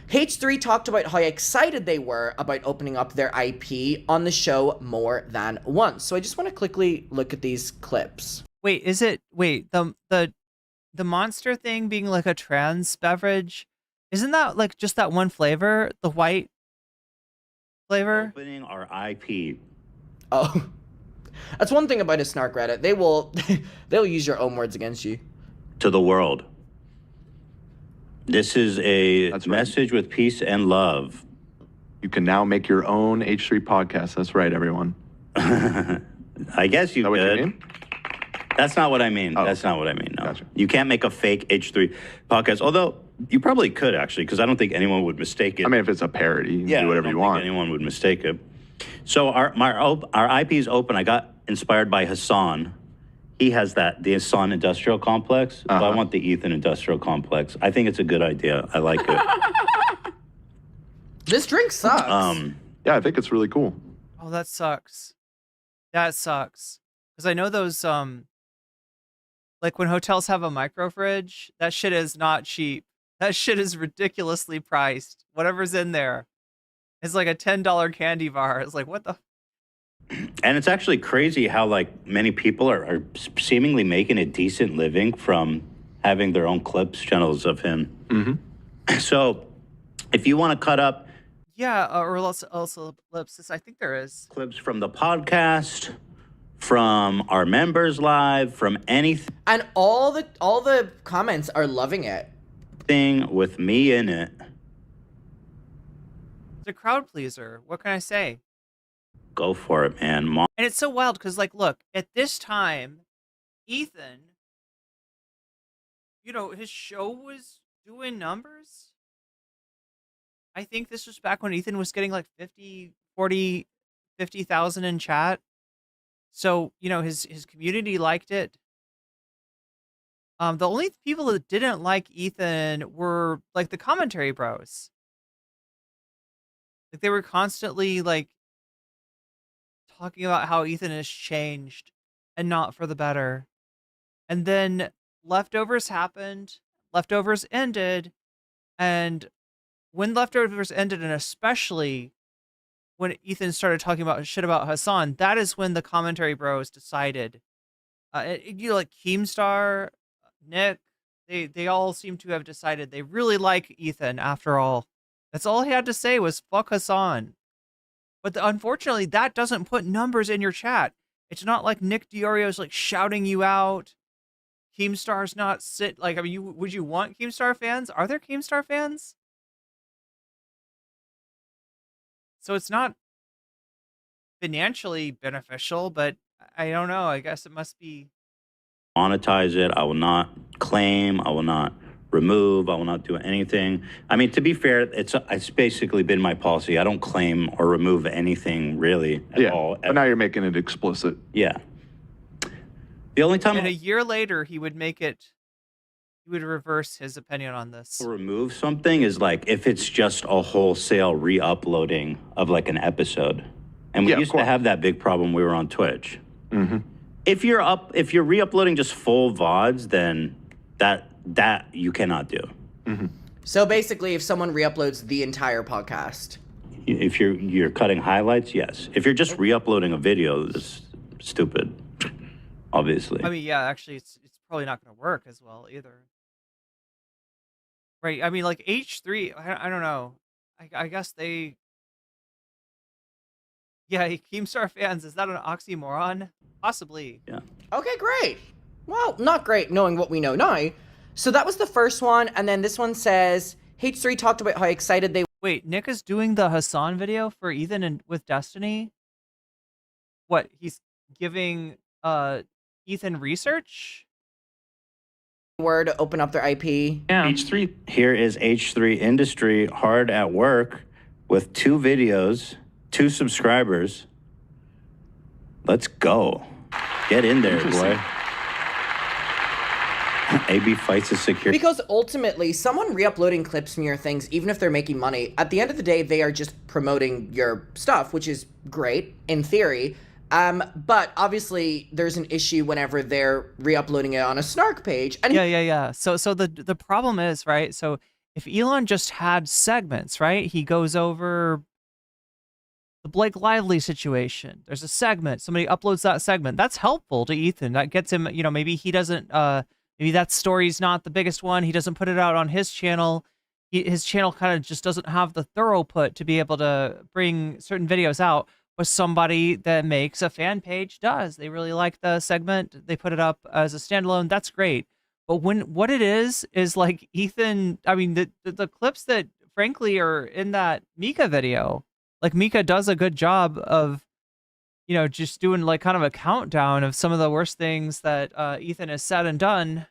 H3 talked about how excited they were about opening up their IP on the show more than once. So I just want to quickly look at these clips. Wait, is it the Monster thing being like a trans beverage? Isn't that like just that one flavor, the white flavor? Opening our IP. Oh, that's one thing about a Snark Reddit. They'll use your own words against you. To the world. This is a That's right. message with peace and love. You can now make your own H3 podcast. That's right, everyone. I guess you Is that what you could. mean? That's not what I mean. Oh. That's not what I mean. No. Gotcha. You can't make a fake H3 podcast. Although you probably could actually, because I don't think anyone would mistake it. I mean, if it's a parody, you can do whatever I you don't think want. anyone would mistake it. So our IP is open. I got inspired by Hasan. He has the Hasan Industrial Complex. But I want the Ethan Industrial Complex. I think it's a good idea. I like it. This drink sucks. Yeah, I think it's really cool. Oh, that sucks. That sucks. Because I know those like when hotels have a micro fridge, that shit is not cheap. That shit is ridiculously priced. Whatever's in there. It's like a $10 candy bar. It's like, what the? And it's actually crazy how like many people are seemingly making a decent living from having their own clips channels of him. Mm-hmm. So if you want to cut up Yeah, or also ellipsis. I think there is. clips from the podcast, from our members live, from anything And all the comments are loving it. with me in it, It's a crowd pleaser. What can I say? go for it, man. And it's so wild because, like, look, at this time, Ethan, you know, his show was doing numbers. I think this was back when Ethan was getting like 50,000 in chat. So, you know, his community liked it. The only people that didn't like Ethan were like the commentary bros. Like they were constantly like talking about how Ethan has changed and not for the better. And then Leftovers happened, Leftovers ended, and when Leftovers ended, and especially when Ethan started talking about shit about Hasan, that is when the commentary bros decided. You know, like Keemstar, Nick, they all seem to have decided they really like Ethan after all. That's all he had to say was fuck Hasan. But unfortunately, that doesn't put numbers in your chat. It's not like Nick Diorio's like shouting you out. Keemstar's not like, I mean, would you want Keemstar fans? Are there Keemstar fans? So it's not financially beneficial, but I don't know. I guess it must be. monetize it. I will not claim. I will not remove. I will not do anything. I mean, to be fair, it's basically been my policy. I don't claim or remove anything really at all. But now you're making it explicit. Yeah. The only time And a year later, he would reverse his opinion on this. I'll remove something is like if it's just a wholesale re-uploading of like an episode. And we Yeah, of used to course. have that big problem. We were on Twitch. Mm-hmm. If you're re-uploading just full VODs, then that you cannot do. Mm-hmm. So basically, if someone re-uploads the entire podcast. If you're cutting highlights, yes. If you're just re-uploading a video, it's stupid. Obviously. I mean, yeah, actually, it's probably not going to work as well either. Right? I mean, like H3, I don't know. I guess they. Yeah, Keemstar fans, is that an oxymoron? Possibly. Yeah. Okay, great. Well, not great knowing what we know now. So that was the first one, and then this one says H3 talked about how excited they Wait, Nick is doing the Hasan video for Ethan and with Destiny? What, he's giving Ethan research? were to open up their IP. Yeah. H3. Here is H3 Industry hard at work with 2 videos, 2 subscribers. Let's go. Get in there, boy. AB fights is secure. Because ultimately, someone re-uploading clips from your things, even if they're making money, at the end of the day, they are just promoting your stuff, which is great in theory. But obviously, there's an issue whenever they're re-uploading it on a Snark page. And Yeah. So the problem is, right? So if Elon just had segments, right? He goes over the Blake Lively situation. There's a segment. Somebody uploads that segment. That's helpful to Ethan. That gets him, maybe he doesn't, maybe that story's not the biggest one. He doesn't put it out on his channel. His channel kind of just doesn't have the throughput to be able to bring certain videos out. But somebody that makes a fan page does. They really like the segment. They put it up as a standalone. That's great. But what it is like Ethan, I mean, the clips that frankly are in that Mika video, like Mika does a good job of, just doing like kind of a countdown of some of the worst things that Ethan has said and done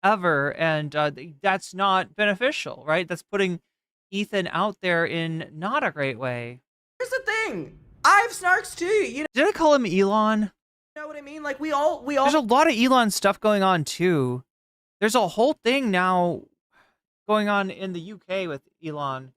ever. And that's not beneficial, right? That's putting Ethan out there in not a great way. here's the thing. I have Snarks too, you Did I call him Elon? know what I mean? Like, we all... There's a lot of Elon stuff going on too. There's a whole thing now going on in the UK with Elon.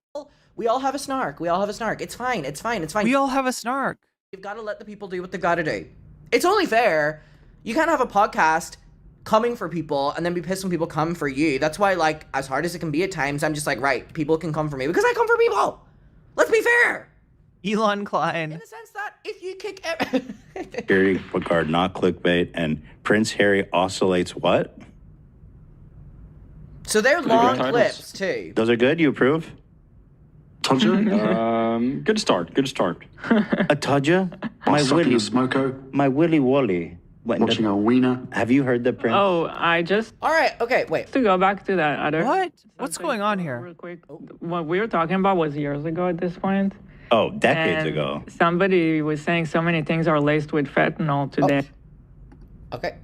We all have a Snark. We all have a Snark. It's fine. It's fine. It's fine. We all have a Snark. You've got to let the people do what they got to do. It's only fair. You can't have a podcast coming for people and then be pissed when people come for you. That's why, like, as hard as it can be at times, I'm just like, right, people can come for me because I come for people. Let's be fair. Elon Klein. In the sense that if you kick... Harry Picard, not clickbait, and Prince Harry oscillates what? So they're long titles. clips, too. Those are good? You approve? Told you? Good start. Good start. A Todja? My Sucking Willy. a smoko, My Willy Wally. watching a wiener. Have you heard the Prince? Oh, I just All right, okay, wait. to go back to that other. What? What's something going on here? Real quick. What we were talking about was years ago at this point. Oh, decades And ago. Somebody was saying so many things are laced with fentanyl today. Okay.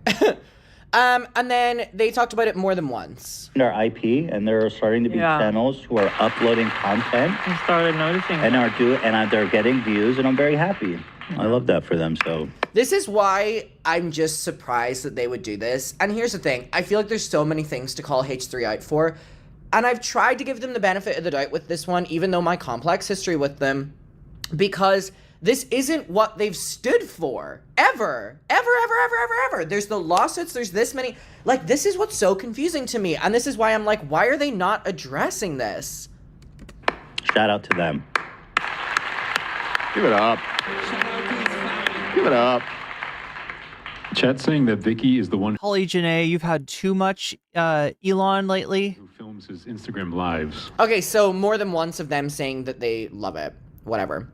And then they talked about it more than once. Our IP, and there are starting to be Yeah. channels who are uploading content I started noticing and that. they're getting views, and I'm very happy. I love that for them. So This is why I'm just surprised that they would do this. And here's the thing. I feel like there's so many things to call H3 out for. And I've tried to give them the benefit of the doubt with this one, even though my complex history with them, because this isn't what they've stood for. Ever. Ever. There's the lawsuits, there's this many. Like, this is what's so confusing to me. And this is why I'm like, why are they not addressing this? shout out to them. Give it up. Give it up. Chat saying that Vicky is the one Holly Janae, you've had too much Elon lately. who films his Instagram lives. Okay, so more than once of them saying that they love it. Whatever.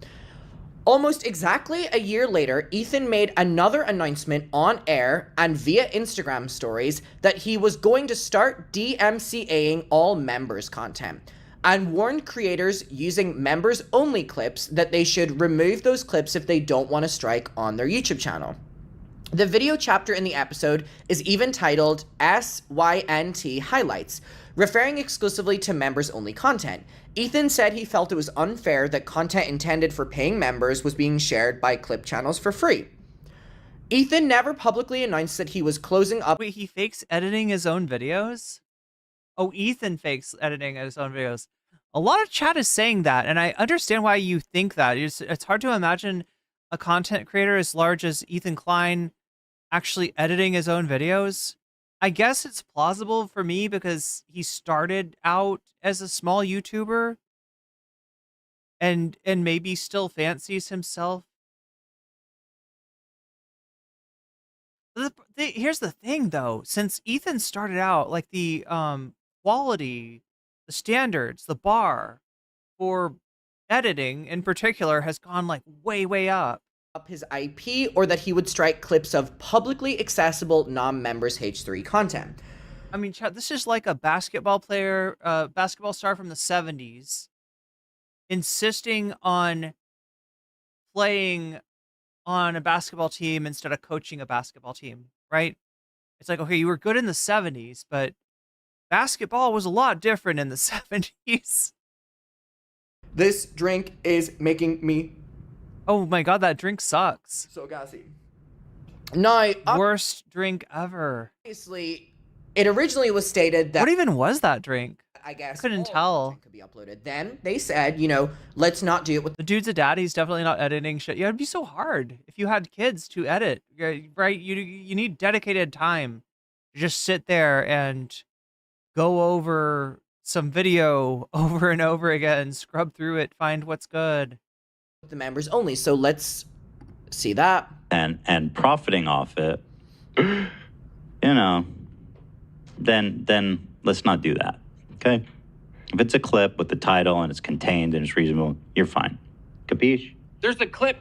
Almost exactly a year later, Ethan made another announcement on air and via Instagram stories that he was going to start DMCAing all members content and warned creators using members-only clips that they should remove those clips if they don't want to strike on their YouTube channel. The video chapter in the episode is even titled SYNT Highlights, referring exclusively to members-only content. Ethan said he felt it was unfair that content intended for paying members was being shared by clip channels for free. Ethan never publicly announced that he was closing up. Wait, he fakes editing his own videos? Oh, Ethan fakes editing his own videos. A lot of chat is saying that, and I understand why you think that. It's hard to imagine a content creator as large as Ethan Klein actually editing his own videos. I guess it's plausible for me because he started out as a small YouTuber and maybe still fancies himself. Here's the thing though, since Ethan started out, like the quality, the standards, the bar for editing in particular has gone like way up. His IP or that he would strike clips of publicly accessible non-members H3 content. I mean, chat, this is like a basketball player, basketball star from the 70s insisting on playing on a basketball team instead of coaching a basketball team, right? It's like, okay, you were good in the 70s, but basketball was a lot different in the 70s. This drink is making me Oh my god, that drink sucks. So gassy. Now, Worst drink ever. obviously, it originally was stated that What even was that drink? I guess Couldn't all tell. content could be uploaded. Then they said, you know, let's not do it with The dude's a daddy. He's definitely not editing shit. Yeah, it'd be so hard if you had kids to edit, right? You need dedicated time to just sit there and go over some video over and over again, scrub through it, find what's good. the members only. So let's see that. And profiting off it, you know, then let's not do that. Okay? If it's a clip with the title and it's contained and it's reasonable, you're fine. Capiche? There's the clip.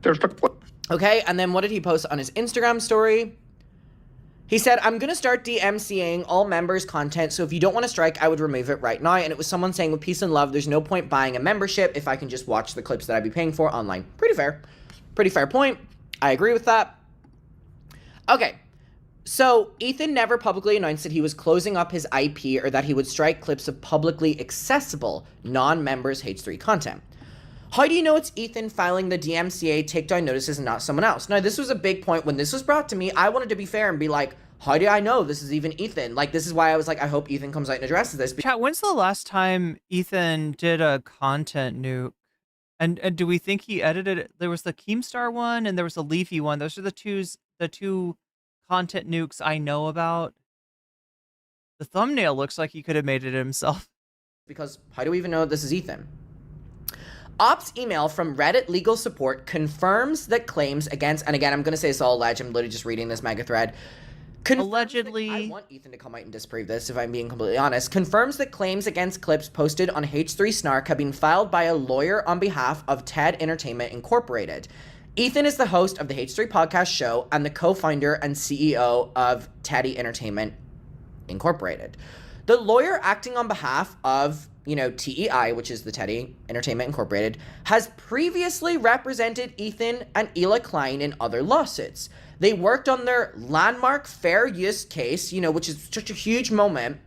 There's the clip. Okay, and then what did he post on his Instagram story? He said, I'm going to start DMCAing all members' content, so if you don't want to strike, I would remove it right now. And it was someone saying, with peace and love, there's no point buying a membership if I can just watch the clips that I'd be paying for online. Pretty fair. Pretty fair point. I agree with that. Okay. So, Ethan never publicly announced that he was closing up his IP or that he would strike clips of publicly accessible non-members H3 content. How do you know it's Ethan filing the DMCA takedown notices and not someone else? Now, this was a big point when this was brought to me. I wanted to be fair and be like, how do I know this is even Ethan? Like, this is why I was like, I hope Ethan comes out and addresses this. Chat, when's the last time Ethan did a content nuke? And do we think he edited it? There was the Keemstar one and there was the Leafy one. Those are the two content nukes I know about. The thumbnail looks like he could have made it himself. Because how do we even know this is Ethan? Ops email from Reddit legal support confirms that claims against, and again, I'm going to say it's all alleged. I'm literally just reading this mega thread. Allegedly. I want Ethan to come out and disprove this, if I'm being completely honest. Confirms that claims against clips posted on H3 Snark have been filed by a lawyer on behalf of TED Entertainment Incorporated. Ethan is the host of the H3 podcast show and the co-founder and CEO of Teddy Entertainment Incorporated. The lawyer acting on behalf of, TEI, which is the Teddy Entertainment Incorporated, has previously represented Ethan and Ela Klein in other lawsuits. They worked on their landmark fair use case, which is such a huge moment,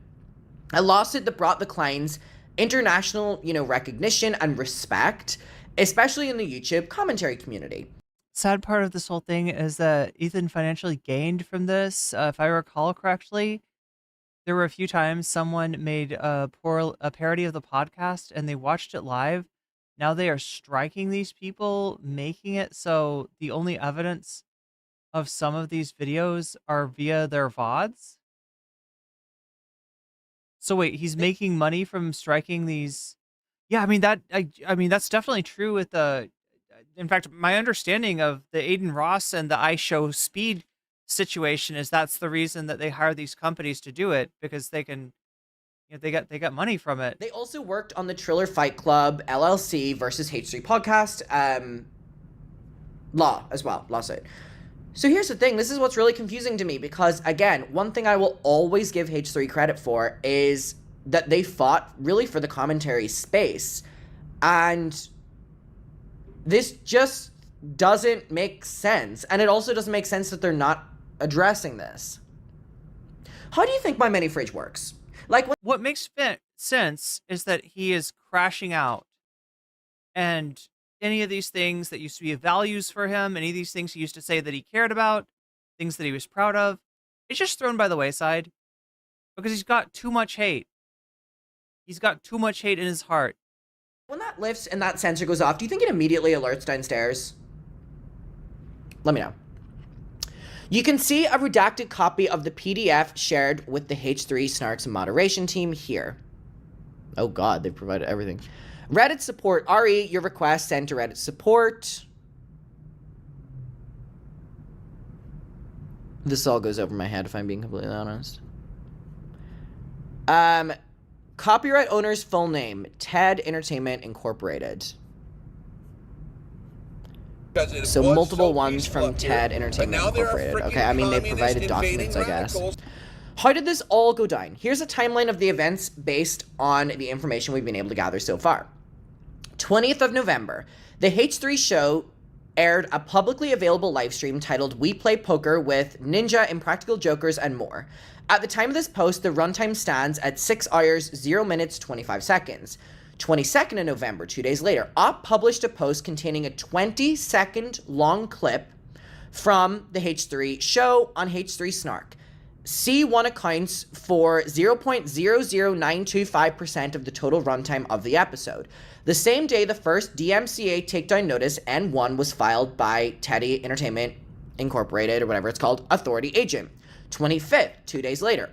a lawsuit that brought the Kleins international, recognition and respect, especially in the YouTube commentary community. Sad part of this whole thing is that Ethan financially gained from this. If I recall correctly, there were a few times someone made a parody of the podcast and they watched it live. Now they are striking these people, making it so the only evidence of some of these videos are via their VODs. So wait, he's making money from striking these. Yeah, I mean that's definitely true with the. In fact, my understanding of the Aiden Ross and the iShow Speed situation is that's the reason that they hire these companies to do it, because they can, they get money from it. They also worked on the Triller Fight Club LLC versus H3 podcast lawsuit. So here's the thing. This is what's really confusing to me, because again, one thing I will always give H3 credit for is that they fought really for the commentary space, and this just doesn't make sense. And it also doesn't make sense that they're not addressing this. How do you think My Mini Fridge works? What makes sense is that he is crashing out, and any of these things that used to be values for him, any of these things he used to say that he cared about, things that he was proud of, it's just thrown by the wayside because he's got too much hate. He's got too much hate in his heart. When that lifts and that sensor goes off, do you think it immediately alerts downstairs? Let me know. You can see a redacted copy of the PDF shared with the H3 Snarks moderation team here. Oh god, they've provided everything. Reddit support. Ari, your request sent to Reddit support. This all goes over my head if I'm being completely honest. Copyright owner's full name, TED Entertainment Incorporated. So multiple ones from TED Entertainment Incorporated. Okay, I mean, they provided documents, I guess. How did this all go down? Here's a timeline of the events based on the information we've been able to gather so far. 20th of November, the H3 show aired a publicly available livestream titled We Play Poker with Ninja, Impractical Jokers, and more. At the time of this post, the runtime stands at 6 hours, 0 minutes, 25 seconds. 22nd of November, 2 days later, Op published a post containing a 20-second long clip from the H3 show on H3 Snark. C1 accounts for 0.00925% of the total runtime of the episode. The same day, the first DMCA takedown notice, N1, was filed by Teddy Entertainment Incorporated, or whatever it's called, Authority Agent. 25th, 3 days later.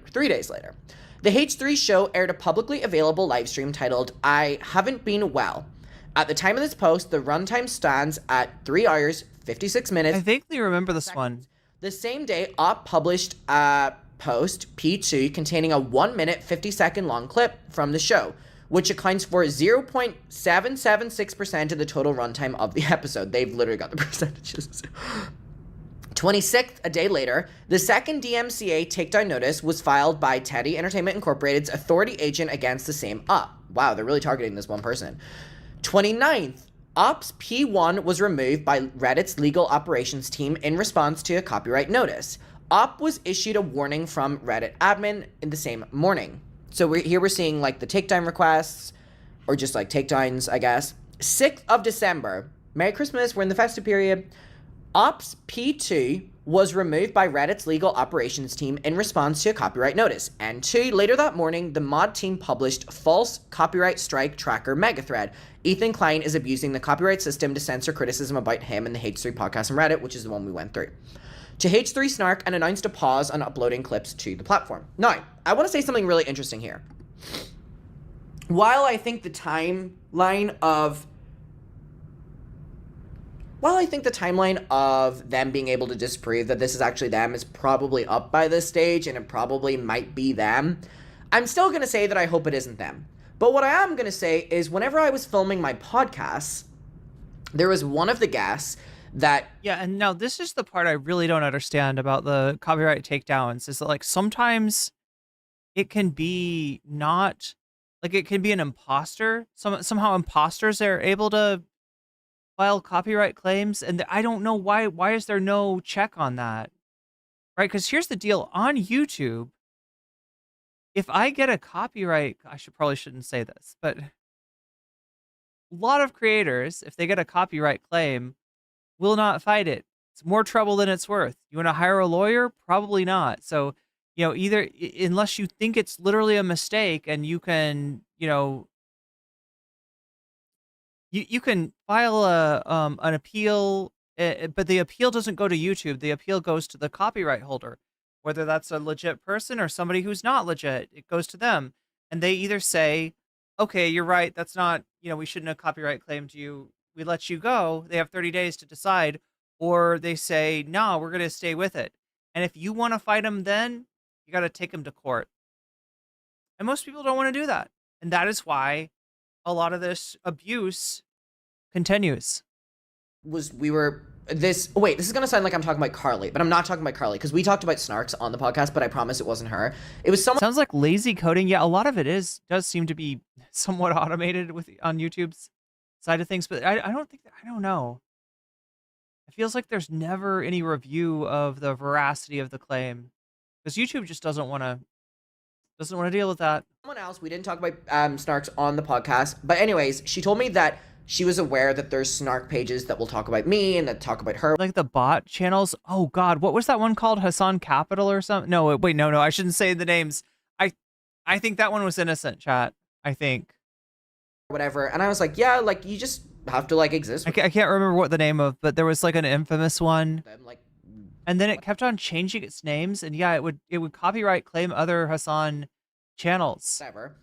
The H3 show aired a publicly available livestream titled, I Haven't Been Well. At the time of this post, the runtime stands at 3 hours, 56 minutes. I vaguely remember this one. The same day, Op published a post, P2, containing a 1 minute, 50-second long clip from the show, which accounts for 0.776% of the total runtime of the episode. They've literally got the percentages. 26th, a day later, the second DMCA takedown notice was filed by Teddy Entertainment Incorporated's Authority Agent against the same Op. Wow, they're really targeting this one person. 29th, Op's P1 was removed by Reddit's legal operations team in response to a copyright notice. Op was issued a warning from Reddit admin in the same morning. So we're seeing like the takedown requests, or just like takedowns, I guess. 6th of December, Merry Christmas, we're in the festive period. Op's P2 was removed by Reddit's legal operations team in response to a copyright notice. And 2, later that morning, the mod team published false copyright strike tracker megathread. Ethan Klein is abusing the copyright system to censor criticism about him and the H3 podcast on Reddit, which is the one we went through, to H3 Snark, and announced a pause on uploading clips to the platform. Now, I want to say something really interesting here. While I think the timeline of them being able to disprove that this is actually them is probably up by this stage, and it probably might be them, I'm still going to say that I hope it isn't them. But what I am going to say is whenever I was filming my podcasts, there was one of the guests that... Yeah, and now this is the part I really don't understand about the copyright takedowns, is that, like, sometimes it can be not... Like, it can be an imposter. Somehow imposters are able to file copyright claims, and I don't know why is there no check on that, right? Because here's the deal. On YouTube, if I get a copyright, I probably shouldn't say this, but a lot of creators, if they get a copyright claim, will not fight it. It's more trouble than it's worth. You want to hire a lawyer? Probably not. So, you know, either unless you think it's literally a mistake and you can, you know, you can file an appeal, but the appeal doesn't go to YouTube. The appeal goes to the copyright holder, whether that's a legit person or somebody who's not legit. It goes to them, and they either say, "Okay, you're right. That's not, you know, we shouldn't have copyright claimed you. We let you go." They have 30 days to decide, or they say, "No, we're going to stay with it." And if you want to fight them, then you got to take them to court. And most people don't want to do that, and that is why a lot of this abuse continues. This is gonna sound like I'm talking about Carly, but I'm not talking about Carly, because we talked about Snarks on the podcast, but I promise it wasn't her. It was someone. Sounds like lazy coding. Yeah, a lot of it does seem to be somewhat automated on YouTube's side of things, but I don't know. It feels like there's never any review of the veracity of the claim, because YouTube just doesn't want to deal with that. Someone else, we didn't talk about Snarks on the podcast, but anyways, she told me that she was aware that there's Snark pages that will talk about me and that talk about her. Like the bot channels. Oh God, what was that one called? Hasan Capital or something? No, wait, no, I shouldn't say the names. I think that one was innocent, chat. I think. Whatever, and I was like, yeah, like you just have to like exist. I can't remember what the name of, but there was like an infamous one. And then it kept on changing its names, and yeah, it would copyright claim other Hasan channels. Whatever.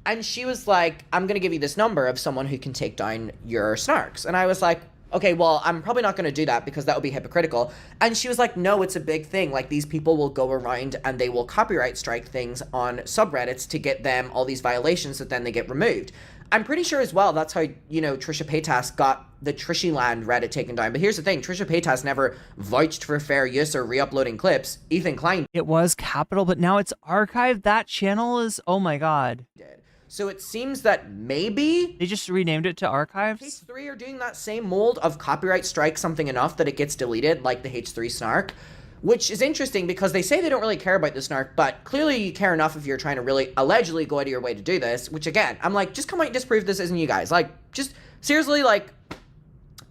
And she was like, I'm going to give you this number of someone who can take down your Snarks. And I was like, okay, well, I'm probably not going to do that because that would be hypocritical. And she was like, no, it's a big thing. Like, these people will go around and they will copyright strike things on subreddits to get them all these violations that then they get removed. I'm pretty sure as well that's how, you know, Trisha Paytas got the Trishyland Reddit taken down. But here's the thing, Trisha Paytas never vouched for fair use or re-uploading clips. Ethan Klein. It was Capital, but now it's archived. That channel is, oh my God. So it seems that maybe they just renamed it to Archives. H3 are doing that same mold of copyright strike something enough that it gets deleted, like the H3 Snark, which is interesting because they say they don't really care about the Snark, but clearly you care enough if you're trying to really allegedly go out of your way to do this, which again, I'm like, just come out and disprove this isn't you guys. Like, just seriously, like,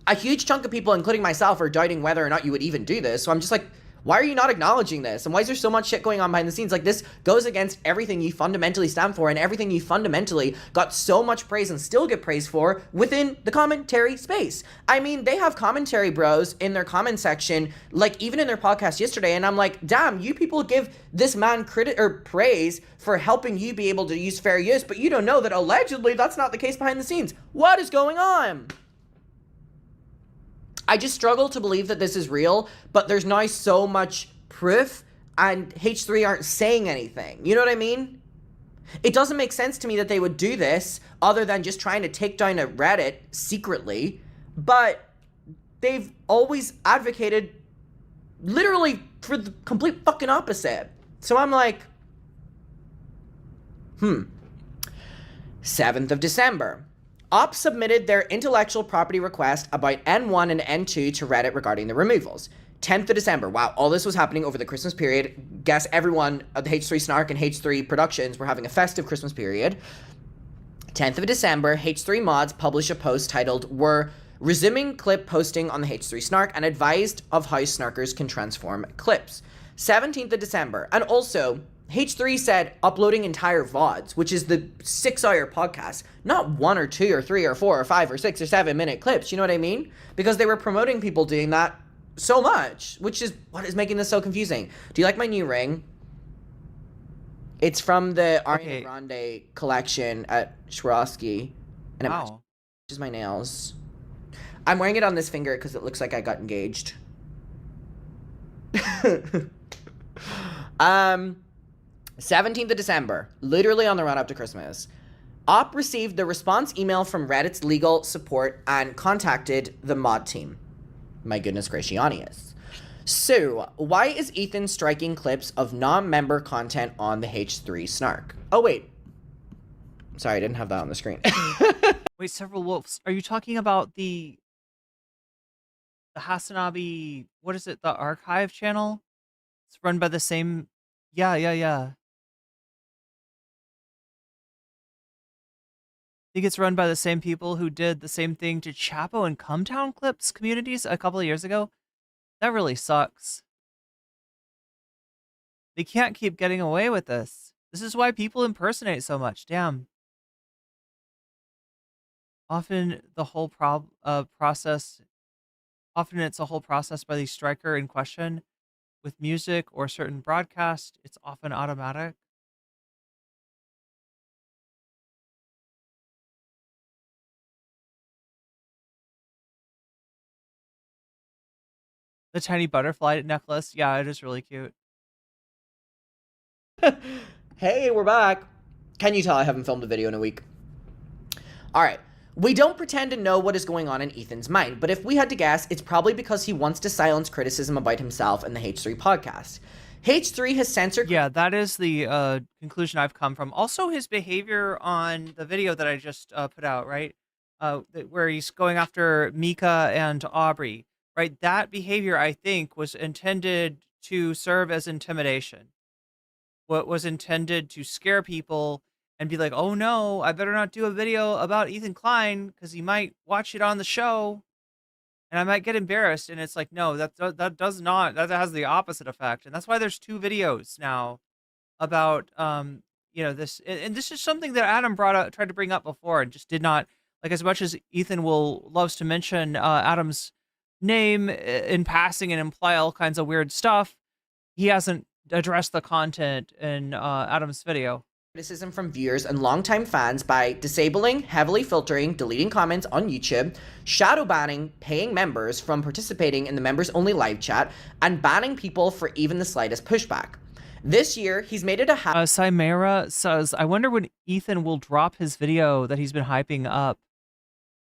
a huge chunk of people, including myself, are doubting whether or not you would even do this. So I'm just like, why are you not acknowledging this? And why is there so much shit going on behind the scenes? Like, this goes against everything you fundamentally stand for and everything you fundamentally got so much praise and still get praise for within the commentary space. I mean, they have commentary bros in their comment section, like even in their podcast yesterday, and I'm like, damn, you people give this man credit or praise for helping you be able to use fair use, but you don't know that allegedly that's not the case behind the scenes. What is going on? I just struggle to believe that this is real, but there's now so much proof and H3 aren't saying anything. You know what I mean? It doesn't make sense to me that they would do this other than just trying to take down a Reddit secretly, but they've always advocated literally for the complete fucking opposite. So I'm like, 7th of December. Ops submitted their intellectual property request about N1 and N2 to Reddit regarding the removals. 10th of December. Wow, all this was happening over the Christmas period. Guess everyone at the H3 Snark and H3 Productions were having a festive Christmas period. 10th of December, H3 mods published a post titled, "We're resuming clip posting on the H3 Snark and advised of how Snarkers can transform clips." 17th of December. And also, H3 said uploading entire VODs, which is the 6-hour podcast, not 1 or 2 or 3 or 4 or 5 or 6 or 7 minute clips. You know what I mean? Because they were promoting people doing that so much, which is what is making this so confusing. Do you like my new ring? It's from the Ariana Grande collection at Swarovski, and it matches my nails. I'm wearing it on this finger because it looks like I got engaged. 17th of December, literally on the run up to Christmas. Op received the response email from Reddit's legal support and contacted the mod team. My goodness gracious. So, why is Ethan striking clips of non-member content on the H3 Snark? Oh, wait. Sorry, I didn't have that on the screen. Wait, several wolves. Are you talking about the Hasanabi, what is it, the archive channel? It's run by the same... Yeah. I think it's run by the same people who did the same thing to Chapo and Cumtown Clips communities a couple of years ago. That really sucks. They can't keep getting away with this. This is why people impersonate so much. Damn. Often the whole process, often it's a whole process by the striker in question. With music or certain broadcast, it's often automatic. The tiny butterfly necklace. Yeah, it is really cute. Hey, we're back. Can you tell I haven't filmed a video in a week? All right. We don't pretend to know what is going on in Ethan's mind, but if we had to guess, it's probably because he wants to silence criticism about himself and the H3 podcast. H3 has censored... Yeah, that is the conclusion I've come from. Also, his behavior on the video that I just put out, right? Where he's going after Mika and Aubrey, right? That behavior, I think, was intended to serve as intimidation. What was intended to scare people and be like, oh no, I better not do a video about Ethan Klein because he might watch it on the show and I might get embarrassed. And it's like, no, that does not, that has the opposite effect. And that's why there's 2 videos now about, this, and this is something that Adam tried to bring up before and just did not, like, as much as Ethan loves to mention Adam's name in passing and imply all kinds of weird stuff, he hasn't addressed the content in Adam's video. Criticism from viewers and longtime fans by disabling, heavily filtering, deleting comments on YouTube, shadow banning paying members from participating in the members-only live chat, and banning people for even the slightest pushback. This year, he's made it a habit. Chimera says, I wonder when Ethan will drop his video that he's been hyping up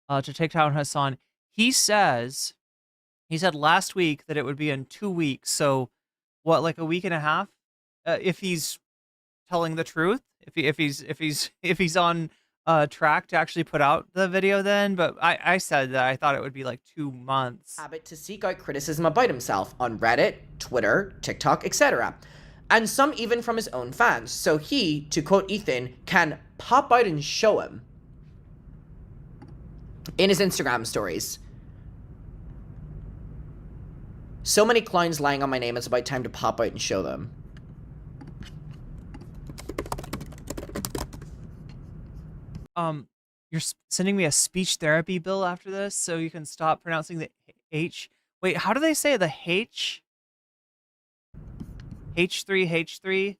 to take down Hasan. He said last week that it would be in 2 weeks. So what, like a week and a half? If he's telling the truth, if he's on track to actually put out the video then, but I said that I thought it would be like 2 months. Habit to seek out criticism about himself on Reddit, Twitter, TikTok, etc. And some even from his own fans. So he, to quote Ethan, can pop out and show him in his Instagram stories. So many clowns lying on my name, it's about time to pop out and show them. You're sending me a speech therapy bill after this so you can stop pronouncing the H. Wait, how do they say the H? H3.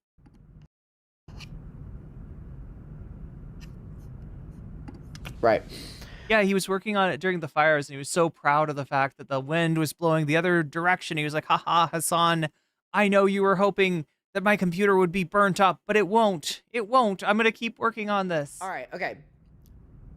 Right. Yeah, he was working on it during the fires, and he was so proud of the fact that the wind was blowing the other direction. He was like, haha, Hasan, I know you were hoping that my computer would be burnt up, but it won't. It won't. I'm going to keep working on this. All right, okay.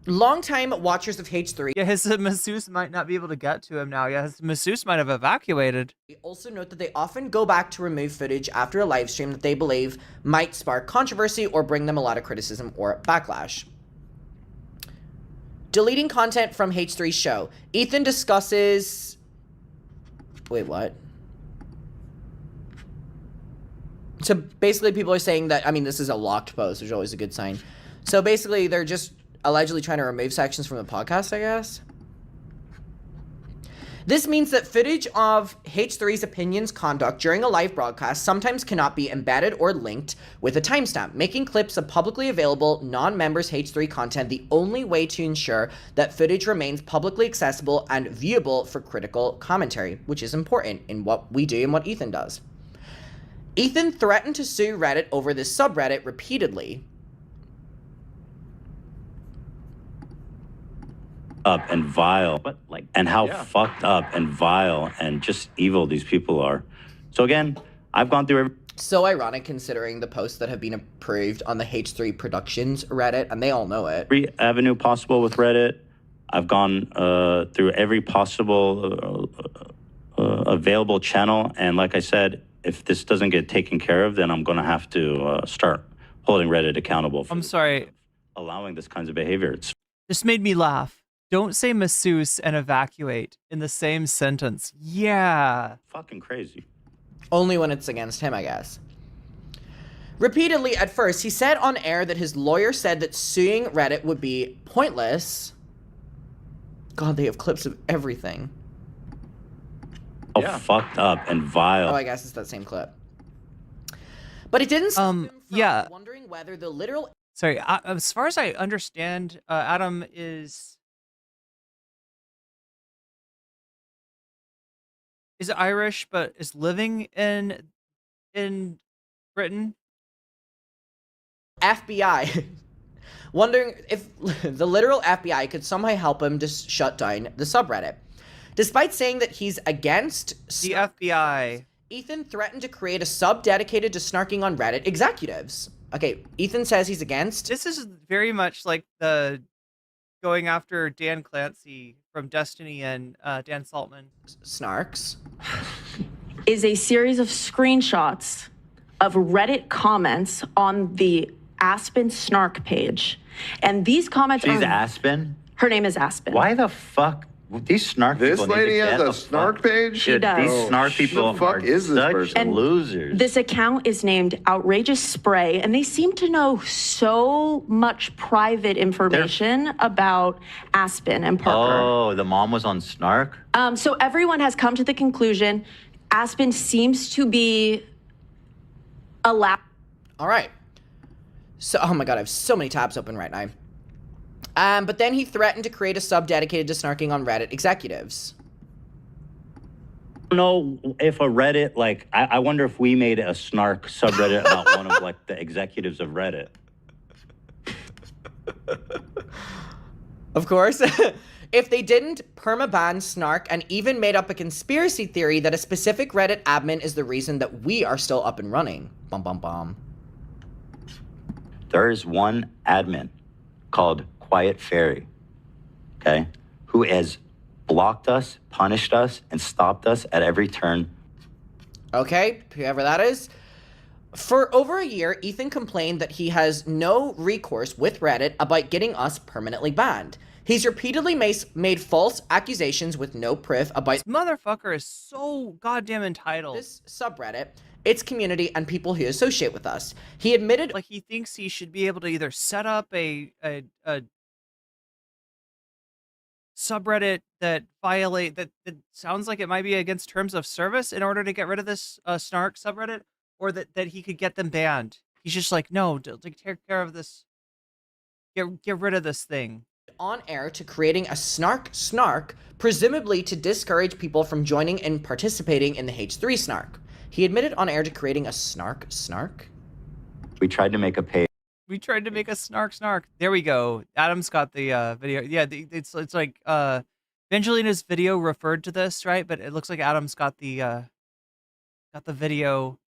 Longtime watchers of H3. Yeah, his masseuse might not be able to get to him now. Yeah, his masseuse might have evacuated. We also note that they often go back to remove footage after a live stream that they believe might spark controversy or bring them a lot of criticism or backlash. Deleting content from H3's show. Ethan discusses... Wait, what? So basically people are saying that, I mean, this is a locked post, which is always a good sign. So basically they're just allegedly trying to remove sections from the podcast, I guess. This means that footage of H3's opinions conduct during a live broadcast sometimes cannot be embedded or linked with a timestamp, making clips of publicly available non-members H3 content the only way to ensure that footage remains publicly accessible and viewable for critical commentary, which is important in what we do and what Ethan does. Ethan threatened to sue Reddit over this subreddit repeatedly. Up and vile, and how fucked up and vile and just evil these people are. So again, I've gone through So ironic considering the posts that have been approved on the H3 Productions Reddit, and they all know it. every avenue possible with Reddit. I've gone through every possible available channel, and like I said, if this doesn't get taken care of, then I'm going to have to start holding Reddit accountable for I'm sorry. allowing this kinds of behavior. This made me laugh. Don't say masseuse and evacuate in the same sentence. Yeah. Fucking crazy. Only when it's against him, I guess. Repeatedly at first, he said on air that his lawyer said that suing Reddit would be pointless. God, they have clips of everything. Oh, fucked up and vile. Oh, I guess it's that same clip. But it didn't stop him from yeah. wondering whether the literal... Sorry, as far as I understand, Adam is Irish, but is living in Britain. FBI. Wondering if the literal FBI could somehow help him to shut down the subreddit. Despite saying that he's against the FBI, Ethan threatened to create a sub dedicated to snarking on Reddit executives. Okay, Ethan says he's against. This is very much like the going after Dan Clancy from Destiny and Dan Saltman. Snarks. Is a series of screenshots of Reddit comments on the Aspen Snark page. And these comments She's Aspen? Her name is Aspen. Why the fuck? These snark This people lady need to has get a the snark fuck. page? She does. These snark people the fuck are is this such person? losers. This account is named Outrageous Spray, and they seem to know so much private information about Aspen and Parker. Oh, the mom was on Snark? So everyone has come to the conclusion Aspen seems to be allowed. All right. So, oh my god, I have so many tabs open right now. But then he threatened to create a sub dedicated to snarking on Reddit executives. I don't know if a Reddit, like, I wonder if we made a Snark subreddit about one of, like, the executives of Reddit. Of course. If they didn't, permaban Snark and even made up a conspiracy theory that a specific Reddit admin is the reason that we are still up and running. Bum bum bum. There is one admin called Quiet Fairy, okay, who has blocked us, punished us, and stopped us at every turn. Okay, whoever that is. For over a year, Ethan complained that he has no recourse with Reddit about getting us permanently banned. He's repeatedly made false accusations with no proof about this motherfucker is so goddamn entitled. This subreddit, its community, and people who associate with us. He admitted like he thinks he should be able to either set up a subreddit that that sounds like it might be against terms of service in order to get rid of this Snark subreddit, or that he could get them banned. He's just like, no, take care of this. Get rid of this thing. On air to creating a snark, presumably to discourage people from joining and participating in the H3 snark. He admitted on air to creating a snark. We tried to make a page. We tried to make a snark. There we go. Adam's got the video. Yeah, it's like Vangelina's video referred to this, right? But it looks like Adam's got the video.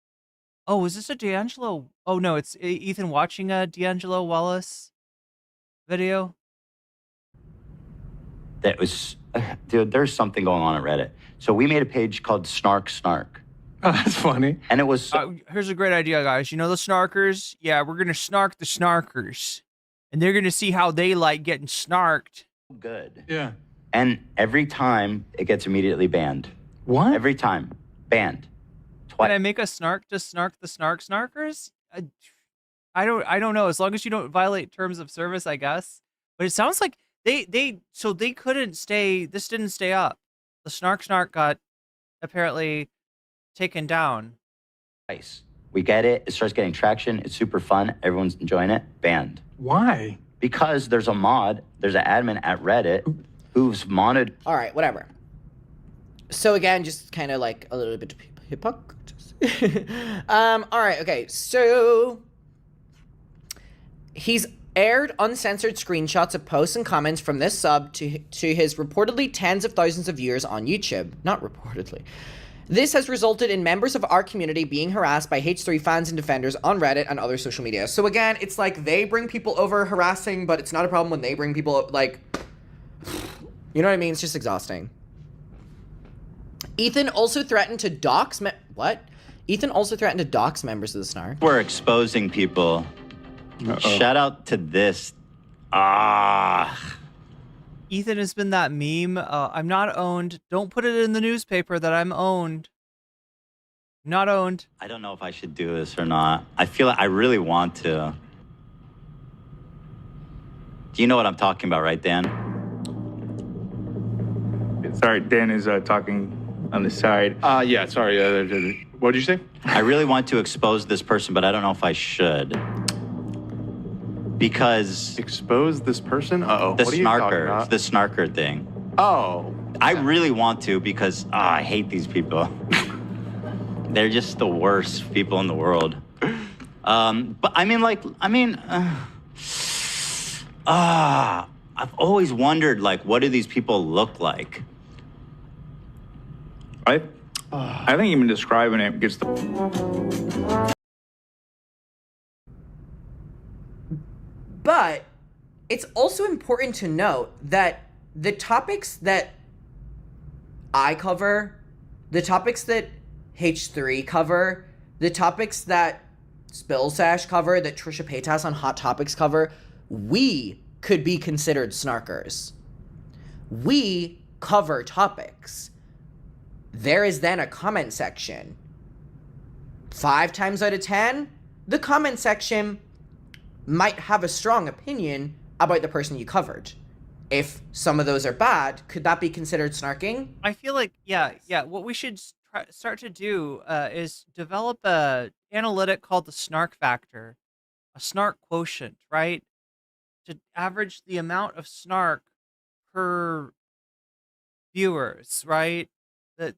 Oh, is this a D'Angelo? Oh no, it's Ethan watching a D'Angelo Wallace video. That was, dude, there's something going on at Reddit. So we made a page called Snark. Oh, that's funny. And it was... here's a great idea, guys. You know the snarkers? Yeah, we're going to snark the snarkers. And they're going to see how they like getting snarked. Good. Yeah. And every time, it gets immediately banned. What? Every time. Banned. Can I make a snark to snark the snarkers? I don't know. As long as you don't violate terms of service, I guess. But it sounds like they couldn't stay. This didn't stay up. The snark got apparently taken down. Nice. We get it. It starts getting traction. It's super fun. Everyone's enjoying it. Banned. Why? Because there's an admin at Reddit who's modded. All right, whatever. So again, just kind of like a little bit hypocrite. All right, okay. So he's aired uncensored screenshots of posts and comments from this sub to his reportedly tens of thousands of viewers on YouTube. Not reportedly. This has resulted in members of our community being harassed by H3 fans and defenders on Reddit and other social media. So again, it's like they bring people over harassing, but it's not a problem when they bring people, like, you know what I mean? It's just exhausting. Ethan also threatened to dox Ethan also threatened to dox members of the Snark. We're exposing people. Shout out to this. Ethan has been that meme. I'm not owned. Don't put it in the newspaper that I'm owned. Not owned. I don't know if I should do this or not. I feel like I really want to. Do you know what I'm talking about, right, Dan? Sorry, Dan is talking on the side. Yeah, sorry. What did you say? I really want to expose this person, but I don't know if I should. Because... Expose this person? Uh-oh. The what are you talking snarker. about? The snarker thing. Oh. I really want to because I hate these people. They're just the worst people in the world. But I mean, I've always wondered, like, what do these people look like? I think even describing it gets the... But it's also important to note that the topics that I cover, the topics that H3 cover, the topics that Spill Sash cover, that Trisha Paytas on Hot Topics cover, we could be considered snarkers. We cover topics. There is then a comment section. 5 times out of 10, the comment section might have a strong opinion about the person you covered. If some of those are bad, could that be considered snarking? I feel like, yeah. What we should start to do is develop a analytic called the snark factor, a snark quotient, right? To average the amount of snark per viewers, right? That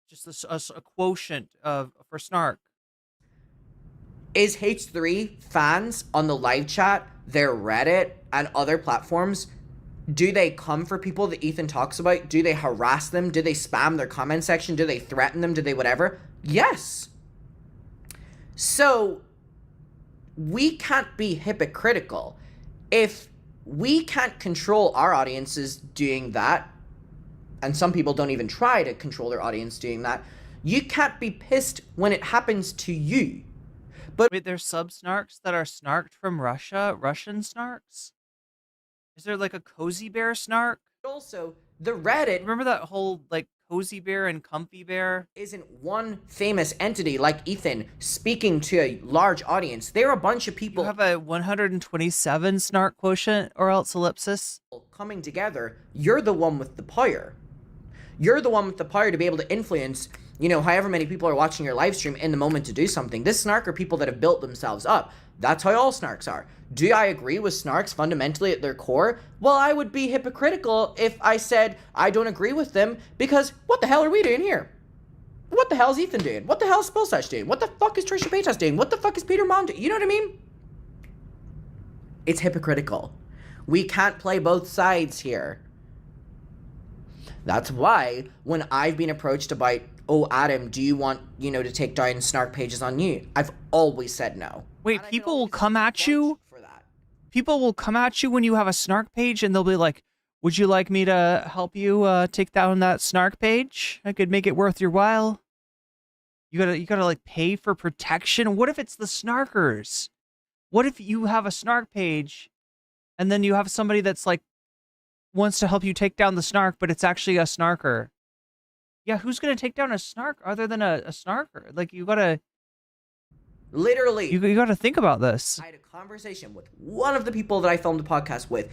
just a quotient for snark. Is H3 fans on the live chat, their Reddit, and other platforms, do they come for people that Ethan talks about? Do they harass them? Do they spam their comment section? Do they threaten them? Do they whatever? Yes. So, we can't be hypocritical. If we can't control our audiences doing that, and some people don't even try to control their audience doing that, you can't be pissed when it happens to you. But wait, there's sub snarks that are snarked from Russia? Russian snarks? Is there like a cozy bear snark? also, the Reddit Remember that whole like cozy bear and comfy bear? isn't one famous entity like Ethan speaking to a large audience. There are a bunch of You people have a 127 snark quotient or else ellipsis. coming together. You're the one with the power. You're the one with the power to be able to influence, however many people are watching your live stream in the moment to do something. This snark are people that have built themselves up. That's how all snarks are. Do I agree with snarks fundamentally at their core? Well, I would be hypocritical if I said I don't agree with them, because what the hell are we doing here? What the hell is Ethan doing? What the hell is Spellsash doing? What the fuck is Trisha Paytas doing? What the fuck is Peter Mon doing? You know what I mean? It's hypocritical. We can't play both sides here. That's why when I've been approached about, oh, Adam, do you want, to take down snark pages on you? I've always said no. Wait, people will come at you? People will come at you when you have a snark page and they'll be like, would you like me to help you take down that snark page? I could make it worth your while. You gotta like pay for protection. What if it's the snarkers? What if you have a snark page and then you have somebody that's like wants to help you take down the snark, but it's actually a snarker? Yeah, who's gonna take down a snark other than a snarker? Like you gotta literally you gotta think about this. I had a conversation with one of the people that I filmed the podcast with.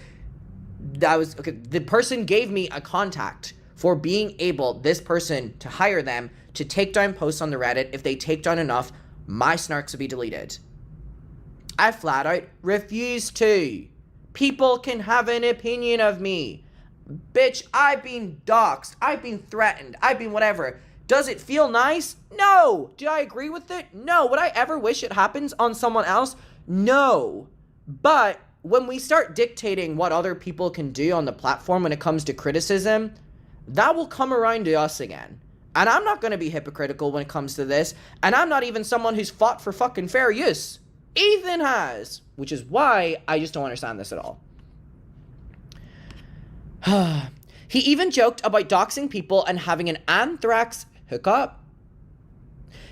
The person gave me a contact for being able, this person, to hire them to take down posts on the Reddit. If they take down enough, my snarks will be deleted. I flat out refuse to. People can have an opinion of me. Bitch, I've been doxxed. I've been threatened. I've been whatever. Does it feel nice? No. Do I agree with it? No. Would I ever wish it happens on someone else? No. But when we start dictating what other people can do on the platform when it comes to criticism, that will come around to us again. And I'm not going to be hypocritical when it comes to this. And I'm not even someone who's fought for fucking fair use. Ethan has. Which is why I just don't understand this at all. He even joked about doxing people and having an anthrax hookup.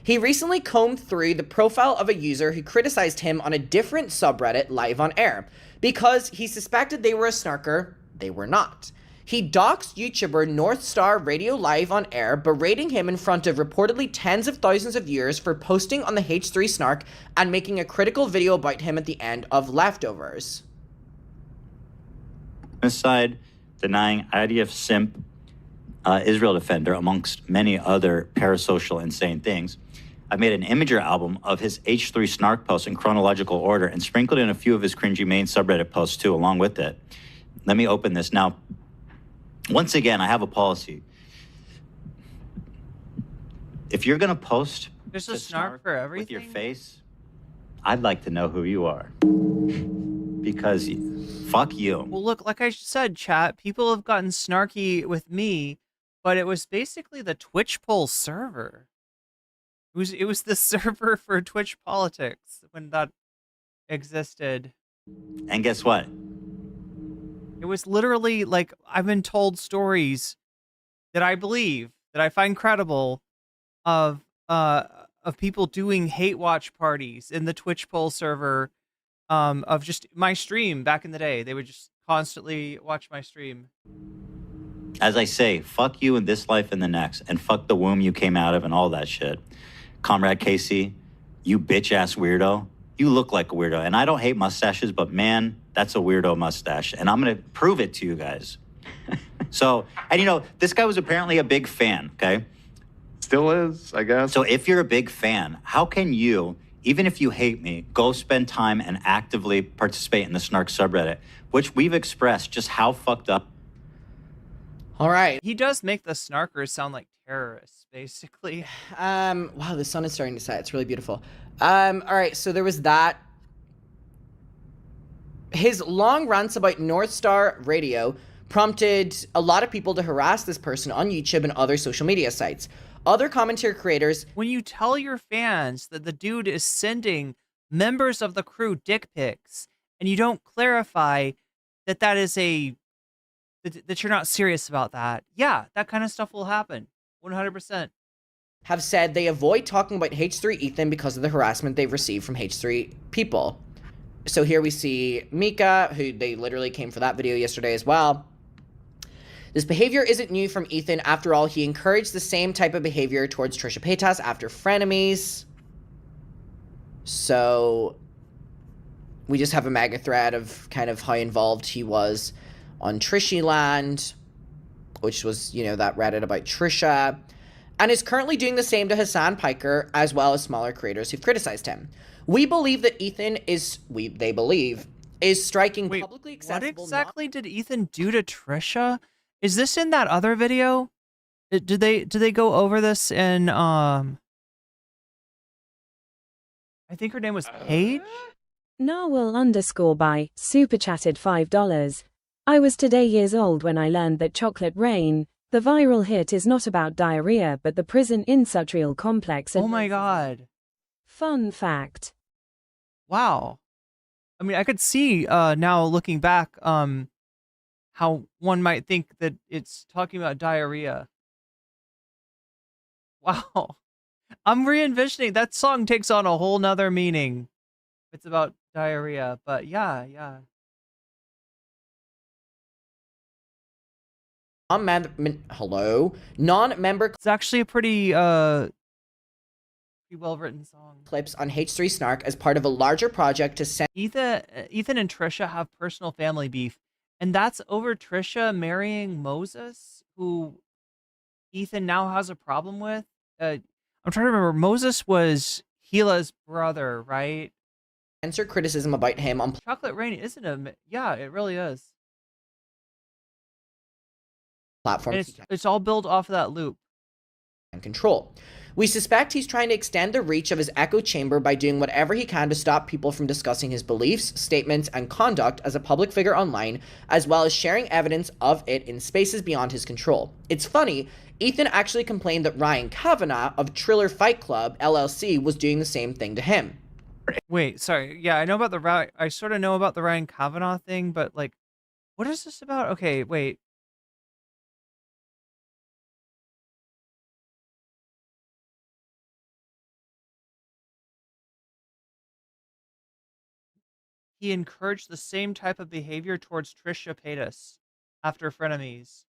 He recently combed through the profile of a user who criticized him on a different subreddit live on air because he suspected they were a snarker. They were not. He doxed YouTuber North Star Radio live on air, berating him in front of reportedly tens of thousands of viewers for posting on the H3 snark and making a critical video about him at the end of Leftovers. Aside, denying IDF simp, Israel defender, amongst many other parasocial insane things, I made an Imager album of his H3 snark posts in chronological order and sprinkled in a few of his cringy main subreddit posts too, along with it. Let me open this now. Once again, I have a policy. If you're gonna post There's a snark for everything with your face, I'd like to know who you are. Because fuck you. Well, look, like I said, chat, people have gotten snarky with me, but it was basically the Twitch poll server. It was the server for Twitch politics when that existed. And guess what? It was literally like, I've been told stories that I believe, that I find credible, of people doing hate watch parties in the Twitch poll server, of just my stream back in the day. They would just constantly watch my stream. As I say, fuck you in this life and the next, and fuck the womb you came out of and all that shit. Comrade Casey, you bitch-ass weirdo. You look like a weirdo. And I don't hate mustaches, but man, that's a weirdo mustache. And I'm going to prove it to you guys. So, and this guy was apparently a big fan, okay? Still is, I guess. So if you're a big fan, how can you, even if you hate me, go spend time and actively participate in the Snark subreddit, which we've expressed just how fucked up. All right. He does make the snarkers sound like terrorists, basically. Wow, the sun is starting to set. It's really beautiful. All right, so there was that. His long rants about North Star Radio prompted a lot of people to harass this person on YouTube and other social media sites. Other commentary creators... When you tell your fans that the dude is sending members of the crew dick pics, and you don't clarify that that is that you're not serious about that, yeah, that kind of stuff will happen. 100%. have said they avoid talking about H3 Ethan because of the harassment they've received from H3 people. So here we see Mika, who they literally came for that video yesterday as well. This behavior isn't new from Ethan. After all, he encouraged the same type of behavior towards Trisha Paytas after frenemies. So we just have a mega thread of kind of how involved he was on Trishy Land, which was, you know, that Reddit about Trisha, and is currently doing the same to Hasan Piker, as well as smaller creators who've criticized him. We believe that Ethan is, they believe, is striking publicly accessible. What exactly did Ethan do to Trisha? Is this in that other video? Did they go over this in, I think her name was Paige? Narwhal_by super chatted $5. I was today years old when I learned that Chocolate Rain, the viral hit, is not about diarrhea but the prison industrial complex. Oh my god. Fun fact. Wow. I mean, I could see now looking back how one might think that it's talking about diarrhea. Wow. I'm re-envisioning that song takes on a whole nother meaning. It's about diarrhea, but yeah. Non-member. It's actually a pretty well-written song. Clips on H3 Snark as part of a larger project to send. Ethan and Trisha have personal family beef, and that's over Trisha marrying Moses, who Ethan now has a problem with. I'm trying to remember. Moses was Gila's brother, right? Answer criticism about him on Chocolate Rain isn't a. Yeah, it really is. Platforms. It's all built off of that loop. And control. We suspect he's trying to extend the reach of his echo chamber by doing whatever he can to stop people from discussing his beliefs, statements, and conduct as a public figure online, as well as sharing evidence of it in spaces beyond his control. It's funny, Ethan actually complained that Ryan Kavanagh of Triller Fight Club, LLC, was doing the same thing to him. Wait, sorry. Yeah, I know about I sort of know about the Ryan Kavanagh thing, but like, what is this about? Okay, wait. He encouraged the same type of behavior towards Trisha Paytas after frenemies,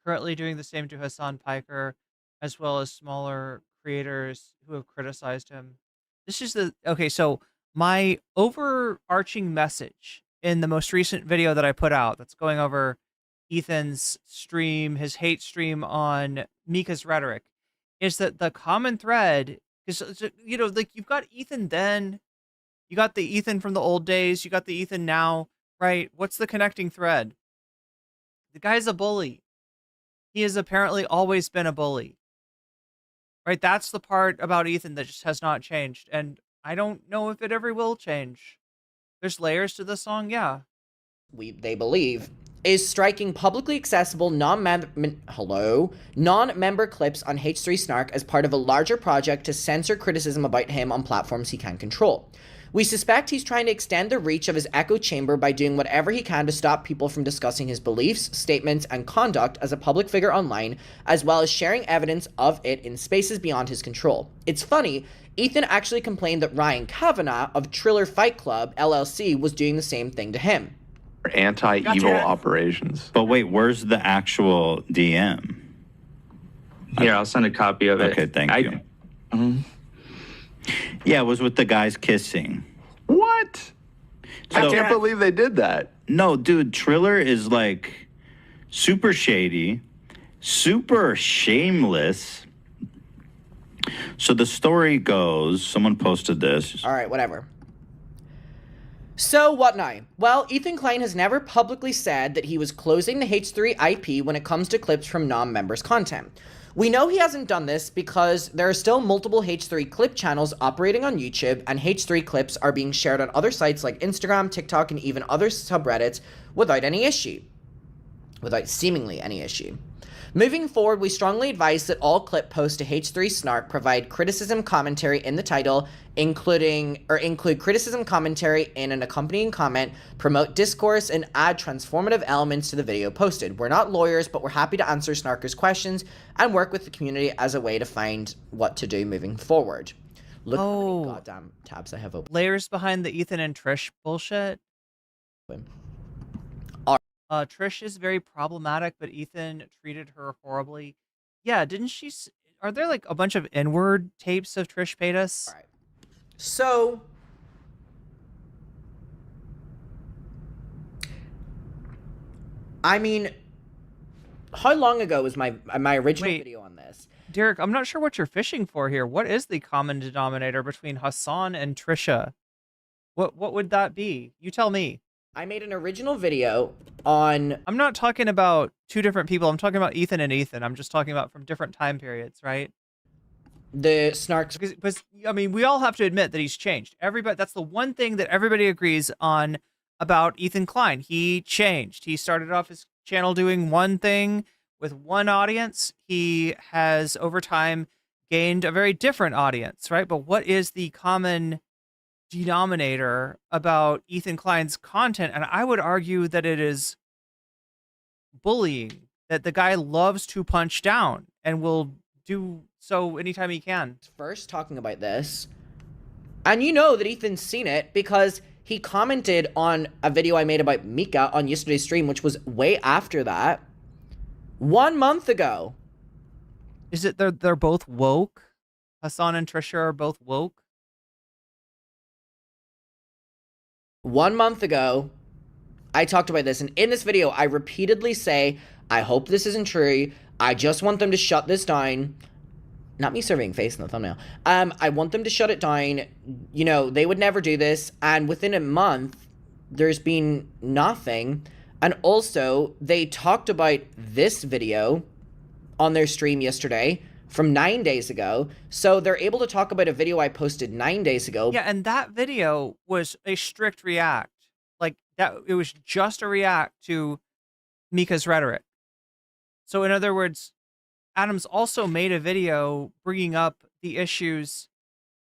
currently doing the same to Hasan Piker, as well as smaller creators who have criticized him. This is okay, so my overarching message in the most recent video that I put out that's going over Ethan's stream, his hate stream on Mika's Rhetoric, is that the common thread is, you know, like you've got Ethan then, you got the Ethan from the old days, you got the Ethan now, right? What's the connecting thread? The guy's a bully. He has apparently always been a bully. Right? That's the part about Ethan that just has not changed. And I don't know if it ever will change. There's layers to the song, yeah. They believe, is striking publicly accessible non-member clips on H3 Snark as part of a larger project to censor criticism about him on platforms he can control. We suspect he's trying to extend the reach of his echo chamber by doing whatever he can to stop people from discussing his beliefs, statements, and conduct as a public figure online, as well as sharing evidence of it in spaces beyond his control. It's funny, Ethan actually complained that Ryan Kavanagh of Triller Fight Club, LLC, was doing the same thing to him. Anti-evil operations. But wait, where's the actual DM? Here, I'll send a copy of it. Okay, thank you. Yeah, it was with the guys kissing. What? I can't believe they did that. No, dude, Triller is like super shady, super shameless. So the story goes, someone posted this. All right, whatever. So what now? Well, Ethan Klein has never publicly said that he was closing the H3 IP when it comes to clips from non-members' content. We know he hasn't done this because there are still multiple H3 clip channels operating on YouTube, and H3 clips are being shared on other sites like Instagram, TikTok, and even other subreddits without any issue. Without seemingly any issue. Moving forward, we strongly advise that all clip posts to H3 Snark provide criticism commentary in the title, include criticism commentary in an accompanying comment, promote discourse, and add transformative elements to the video posted. We're not lawyers, but we're happy to answer Snarkers' questions and work with the community as a way to find what to do moving forward. Look how many goddamn tabs I have open. Layers behind the Ethan and Trish bullshit. Trish is very problematic, but Ethan treated her horribly. Yeah, didn't she? Are there like a bunch of N-word tapes of Trish Paytas? All right. So, I mean, how long ago was my original video on this? Derek, I'm not sure what you're fishing for here. What is the common denominator between Hasan and Trisha? What would that be? You tell me. I made an original video on... I'm not talking about two different people. I'm talking about Ethan and Ethan. I'm just talking about from different time periods, right? The Snarks... Because, I mean, we all have to admit that he's changed. Everybody, that's the one thing that everybody agrees on about Ethan Klein. He changed. He started off his channel doing one thing with one audience. He has, over time, gained a very different audience, right? But what is the common denominator about Ethan Klein's content? And I would argue that it is bullying, that the guy loves to punch down and will do so anytime he can. First talking about this, and you know that Ethan's seen it because he commented on a video I made about Mika on yesterday's stream, which was way after that, 1 month ago. Is it they're both woke? Hasan and Trisha are both woke? 1 month ago, I talked about this, and in this video, I repeatedly say, I hope this isn't true. I just want them to shut this down. Not me surveying face in the thumbnail. I want them to shut it down. You know, they would never do this. And within a month, there's been nothing. And also, they talked about this video on their stream yesterday from 9 days ago. So they're able to talk about a video I posted 9 days ago. Yeah, and that video was a strict react. Like, that, it was just a react to Mika's rhetoric. So in other words, Adams also made a video bringing up the issues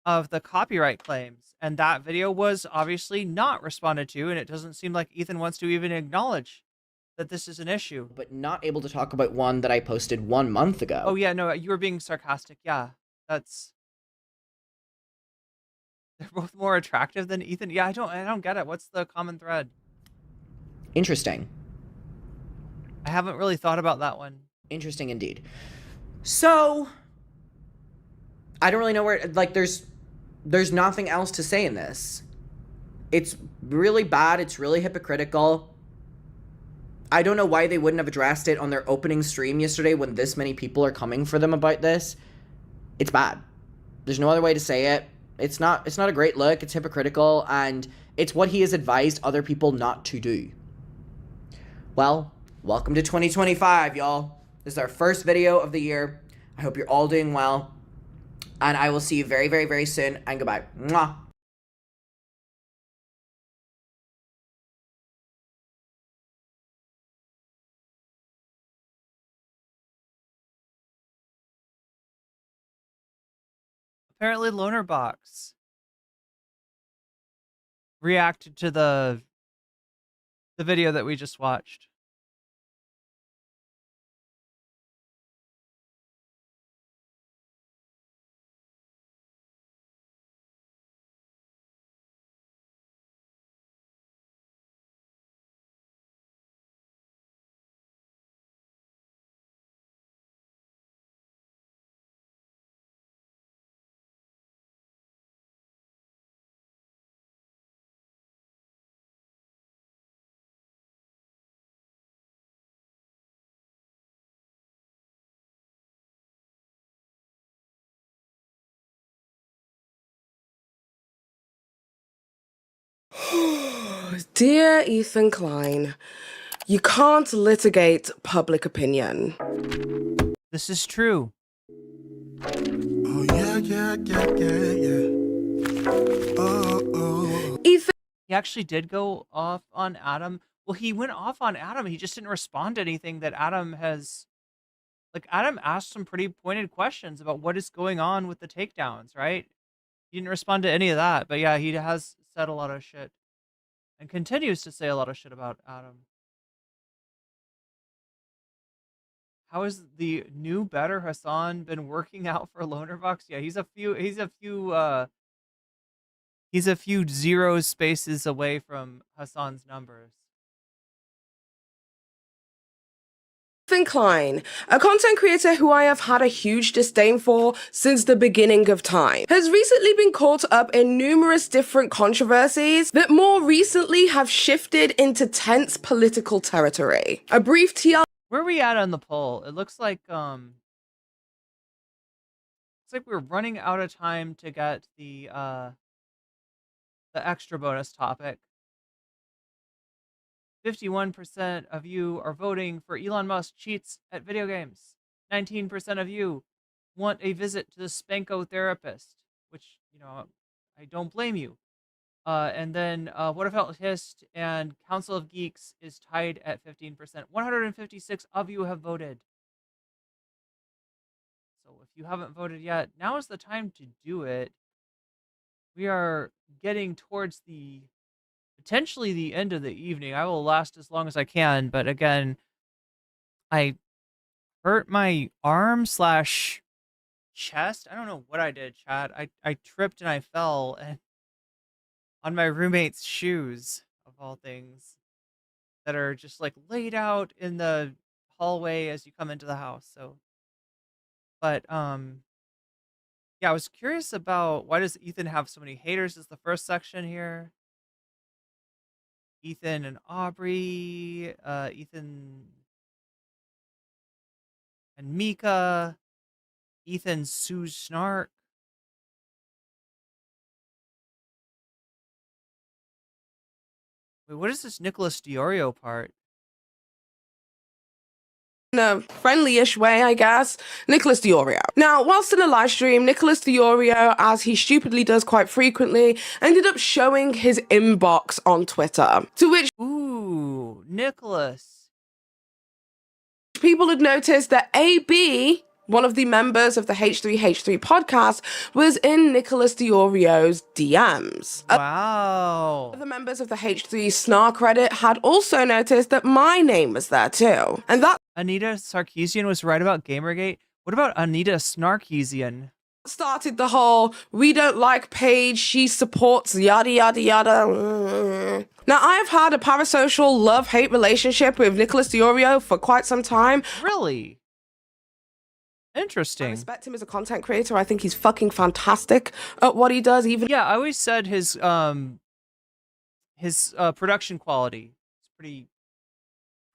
of the copyright claims. And that video was obviously not responded to, and it doesn't seem like Ethan wants to even acknowledge that this is an issue. But not able to talk about one that I posted 1 month ago. Oh yeah, no, you were being sarcastic. Yeah, that's... They're both more attractive than Ethan. Yeah, I don't get it. What's the common thread? Interesting. I haven't really thought about that one. Interesting indeed. So, I don't really know where, like, there's nothing else to say in this. It's really bad. It's really hypocritical. I don't know why they wouldn't have addressed it on their opening stream yesterday when this many people are coming for them about this. It's bad. There's no other way to say it. It's not a great look. It's hypocritical, and it's what he has advised other people not to do. Well, welcome to 2025, y'all. This is our first video of the year. I hope you're all doing well, and I will see you very, very, very soon, and goodbye. Mwah. Apparently LonerBox reacted to the video that we just watched. Dear Ethan Klein, you can't litigate public opinion. This is true. Oh, yeah. Ethan. He actually did go off on Adam. Well, he went off on Adam. He just didn't respond to anything that Adam has like Adam asked some pretty pointed questions about what is going on with the takedowns, right? He didn't respond to any of that, but yeah, he has said a lot of shit and continues to say a lot of shit about Adam. How has the new better Hasan been working out for LonerBox? Yeah, he's a few zero spaces away from Hasan's numbers. Ethan Klein, a content creator who I have had a huge disdain for since the beginning of time, has recently been caught up in numerous different controversies that more recently have shifted into tense political territory. A brief TL. Where are we at on the poll? It looks like we're running out of time to get the extra bonus topic. 51% of you are voting for Elon Musk cheats at video games. 19% of you want a visit to the Spanko therapist, which, you know, I don't blame you. And then What If It Hissed and Council of Geeks is tied at 15%. 156 of you have voted. So if you haven't voted yet, now is the time to do it. We are getting towards potentially the end of the evening. I will last as long as I can, but again, I hurt my arm / chest. I don't know what I did, chat. I tripped and I fell and on my roommate's shoes, of all things, that are just like laid out in the hallway as you come into the house. So, but yeah, I was curious about why does Ethan have so many haters? Is the first section here. Ethan and Aubrey, Ethan and Mika, Ethan sues Snark. Wait, what is this Nicholas Diorio part? In a friendly-ish way, I guess, Nicholas Diorio. Now, whilst in a live stream, Nicholas Diorio, as he stupidly does quite frequently, ended up showing his inbox on Twitter, to which Nicholas. People had noticed that AB, one of the members of the H3H3 podcast, was in Nicholas Diorio's DMs. Wow. Other members of the H3 Snark Reddit had also noticed that my name was there too. And that Anita Sarkeesian was right about Gamergate. What about Anita Snarkeesian? Started the whole, we don't like Paige, she supports yada yada yada. Now, I have had a parasocial love-hate relationship with Nicholas Diorio for quite some time. Really? Interesting. I respect him as a content creator. I think he's fucking fantastic at what he does. Even yeah, I always said his production quality is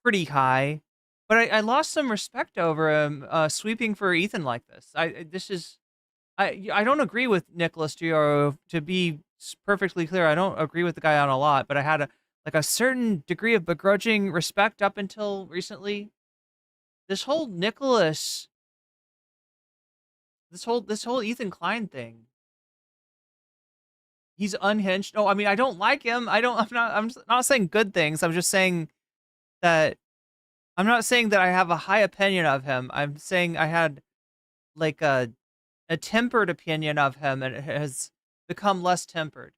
pretty high, but I lost some respect over him sweeping for Ethan like this. I don't agree with Nicholas Diorio, to be perfectly clear. I don't agree with the guy on a lot, but I had a certain degree of begrudging respect up until recently. This whole Nicholas. This whole Ethan Klein thing. He's unhinged. No, I mean I don't like him. I'm not saying good things. I'm just saying that I'm not saying that I have a high opinion of him. I'm saying I had like a tempered opinion of him, and it has become less tempered.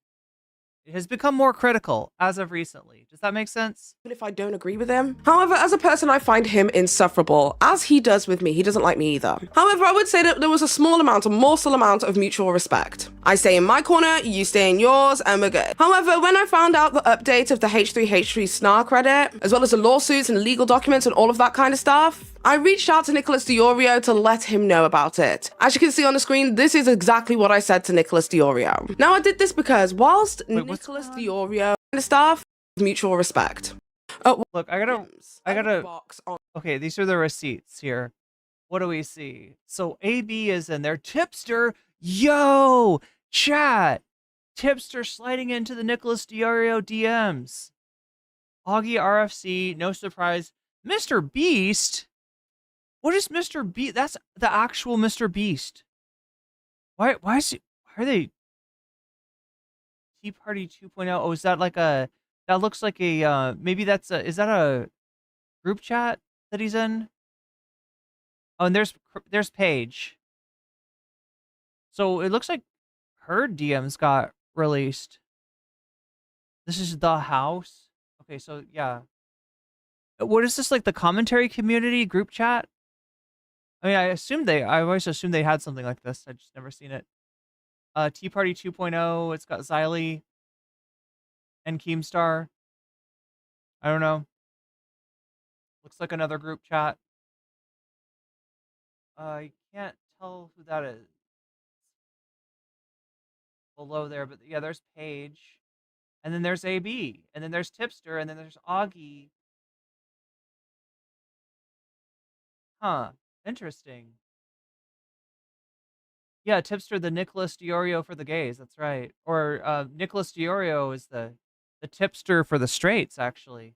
It has become more critical as of recently. Does that make sense? Even if I don't agree with him. However, as a person, I find him insufferable, as he does with me. He doesn't like me either. However, I would say that there was a morsel amount of mutual respect. I stay in my corner, you stay in yours, and we're good. However, when I found out the update of the H3H3 Snark Reddit, as well as the lawsuits and legal documents and all of that kind of stuff, I reached out to Nicholas Diorio to let him know about it. As you can see on the screen, this is exactly what I said to Nicholas Diorio. Now, I did this because whilst Nicholas Diorio and stuff, mutual respect. Look, I gotta. Okay, these are the receipts here. What do we see? So AB is in there. Tipster, yo, chat. Tipster sliding into the Nicholas Diorio DMs. Augie RFC, no surprise. Mr. Beast. What is Mr. Beast? That's the actual Mr. Beast. Why are they Tea Party 2.0? Oh, is that like that looks like maybe is that a group chat that he's in? Oh, and there's Paige. So it looks like her DMs got released. This is the house. Okay, so yeah. What is this, like the commentary community group chat? I mean, I always assumed they had something like this. I just never seen it. Tea Party 2.0. It's got Xylee and Keemstar. I don't know. Looks like another group chat. I can't tell who that is below there, but yeah, there's Paige. And then there's AB. And then there's Tipster. And then there's Augie. Huh. Interesting. Yeah, Tipster, the Nicholas Diorio for the gays. That's right. Or Nicholas Diorio is the tipster for the straights, actually.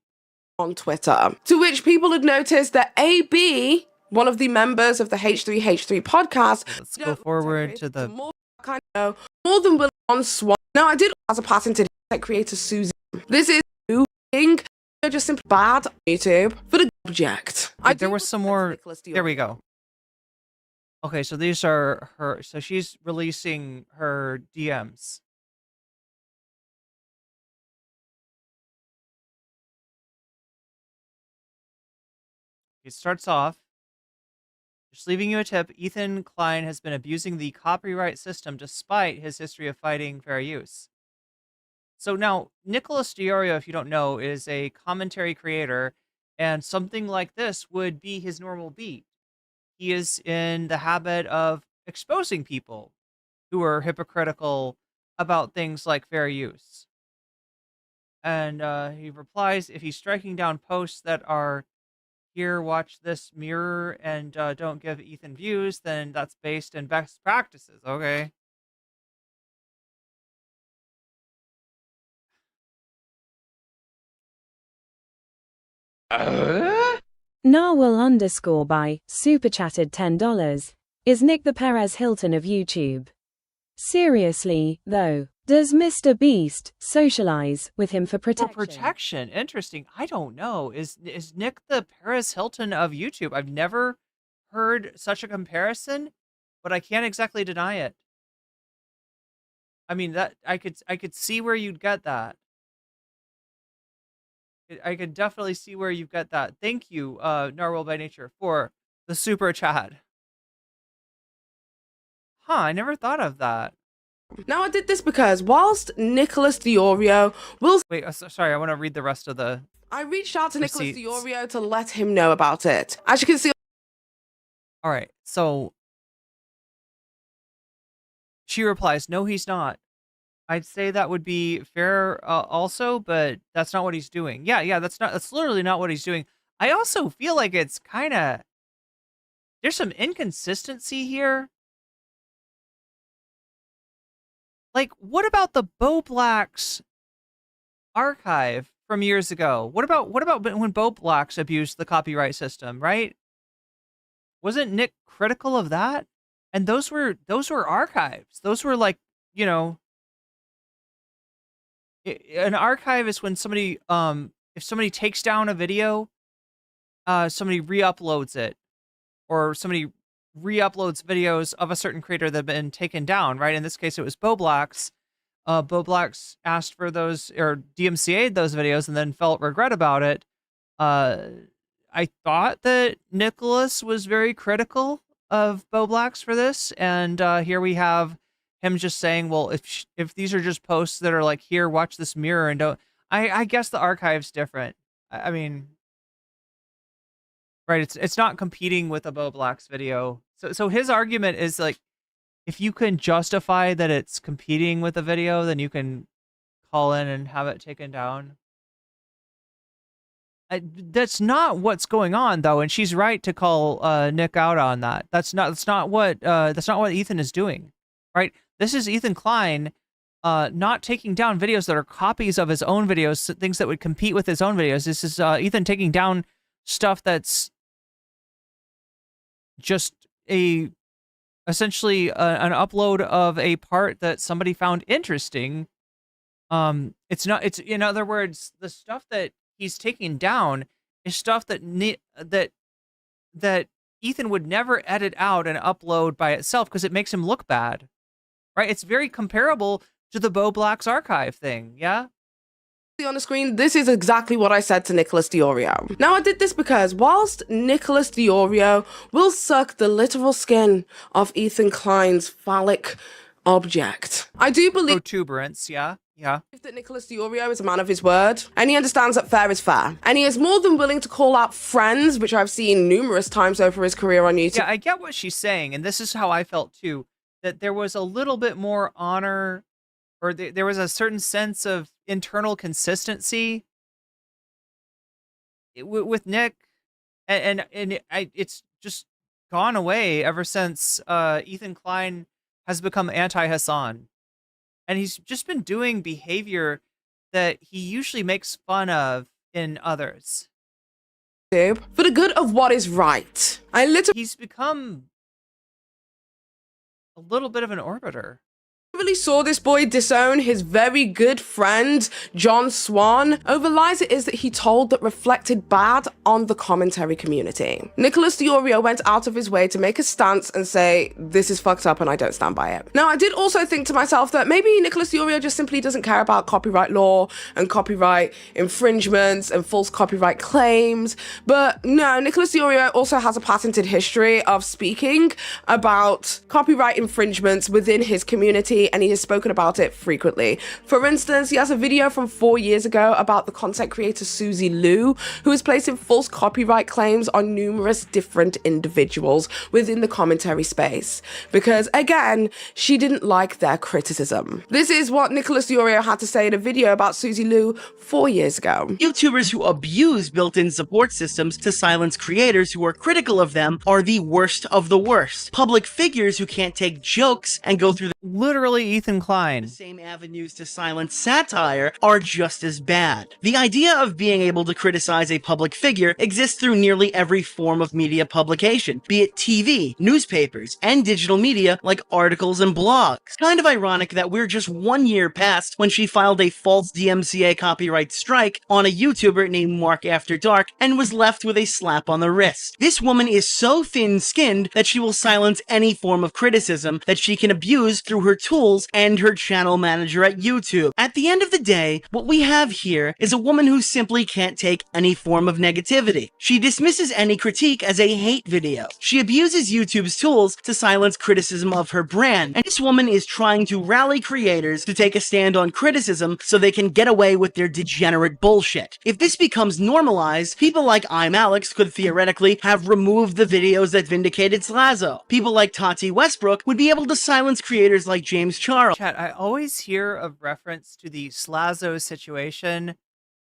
On Twitter, to which people had noticed that AB, one of the members of the H3H3 podcast, let's go forward to the more than willing on Swan. Now, I did as a patented creator Susie. This is doing just simply bad on YouTube for the object. There was some more. There we go. Okay, so these are her. So she's releasing her DMs. It starts off, just leaving you a tip. Ethan Klein has been abusing the copyright system despite his history of fighting fair use. So now, Nicholas Diorio, if you don't know, is a commentary creator, and something like this would be his normal beat. He is in the habit of exposing people who are hypocritical about things like fair use. And he replies, if he's striking down posts that are here, watch this mirror, and don't give Ethan views, then that's based in best practices. Okay. Narwhal _ super chatted $10. Is Nick the Perez Hilton of YouTube? Seriously, though, does Mr. Beast socialize with him for protection? For protection? Interesting. I don't know. Is Nick the Perez Hilton of YouTube? I've never heard such a comparison, but I can't exactly deny it. I mean, that I could see where you'd get that. I could definitely see where you've got that. Thank you, Narwhal by Nature, for the super chat. Huh, I never thought of that. Now, I did this because whilst Nicholas Diorio will... Wait, sorry, I want to read the rest of the... I reached out to receipts. Nicholas Diorio to let him know about it. As you can see... All right, so... She replies, no, he's not. I'd say that would be fair also, but that's not what he's doing. Yeah, that's literally not what he's doing. I also feel like it's kind of, there's some inconsistency here. Like, what about the Bo Blacks archive from years ago? What about when Bo Blacks abused the copyright system, right? Wasn't Nick critical of that? And those were archives. Those were like, you know, an archive is when somebody, if somebody takes down a video, somebody re-uploads it, or somebody re-uploads videos of a certain creator that have been taken down, right? In this case, it was Bo Blacks. Bo Blacks asked for those, or DMCA'd those videos, and then felt regret about it. I thought that Nicholas was very critical of Bo Blacks for this, and here we have him just saying, well, if these are just posts that are like, here, watch this mirror, and don't... I guess the archive's different. I mean, right, it's not competing with a Bo Blacks video. So his argument is like, if you can justify that it's competing with a video, then you can call in and have it taken down. That's not what's going on, though, and she's right to call Nick out on that. That's not what Ethan is doing, right? This is Ethan Klein not taking down videos that are copies of his own videos, things that would compete with his own videos. This is Ethan taking down stuff that's just essentially an upload of a part that somebody found interesting. It's in other words, the stuff that he's taking down is stuff that Ethan would never edit out and upload by itself because it makes him look bad, right? It's very comparable to the Bo Black's archive thing, yeah? On the screen, this is exactly what I said to Nicholas Diorio. Now, I did this because whilst Nicholas Diorio will suck the literal skin off Ethan Klein's phallic object, I do believe protuberance, yeah. that Nicholas Diorio is a man of his word, and he understands that fair is fair. And he is more than willing to call out friends, which I've seen numerous times over his career on YouTube. Yeah, I get what she's saying, and this is how I felt too, that there was a little bit more honor, or there was a certain sense of internal consistency with Nick, and it's just gone away ever since Ethan Klein has become anti-Hasan. And he's just been doing behavior that he usually makes fun of in others. For the good of what is right. He's become a little bit of an orbiter. Really saw this boy disown his very good friend John Swan over lies it is that he told that reflected bad on the commentary community. Nicholas Diorio went out of his way to make a stance and say, this is fucked up and I don't stand by it. Now, I did also think to myself that maybe Nicholas Diorio just simply doesn't care about copyright law and copyright infringements and false copyright claims. But no, Nicholas Diorio also has a patented history of speaking about copyright infringements within his community, and he has spoken about it frequently. For instance, he has a video from 4 years ago about the content creator Susie Liu, who is placing false copyright claims on numerous different individuals within the commentary space, because again, she didn't like their criticism. This is what Nicholas Diorio had to say in a video about Susie Liu 4 years ago. YouTubers who abuse built-in support systems to silence creators who are critical of them are the worst of the worst. Public figures who can't take jokes and go through literally Ethan Klein. The same avenues to silence satire are just as bad. The idea of being able to criticize a public figure exists through nearly every form of media publication, be it TV, newspapers, and digital media like articles and blogs. Kind of ironic that we're just 1 year past when she filed a false DMCA copyright strike on a YouTuber named Mark After Dark and was left with a slap on the wrist. This woman is so thin-skinned that she will silence any form of criticism that she can abuse through her tools and her channel manager at YouTube. At the end of the day, what we have here is a woman who simply can't take any form of negativity. She dismisses any critique as a hate video. She abuses YouTube's tools to silence criticism of her brand, and this woman is trying to rally creators to take a stand on criticism so they can get away with their degenerate bullshit. If this becomes normalized, people like I'm Alex could theoretically have removed the videos that vindicated Slazo. People like Tati Westbrook would be able to silence creators like James Charles. Chat, I always hear of reference to the Slazo situation,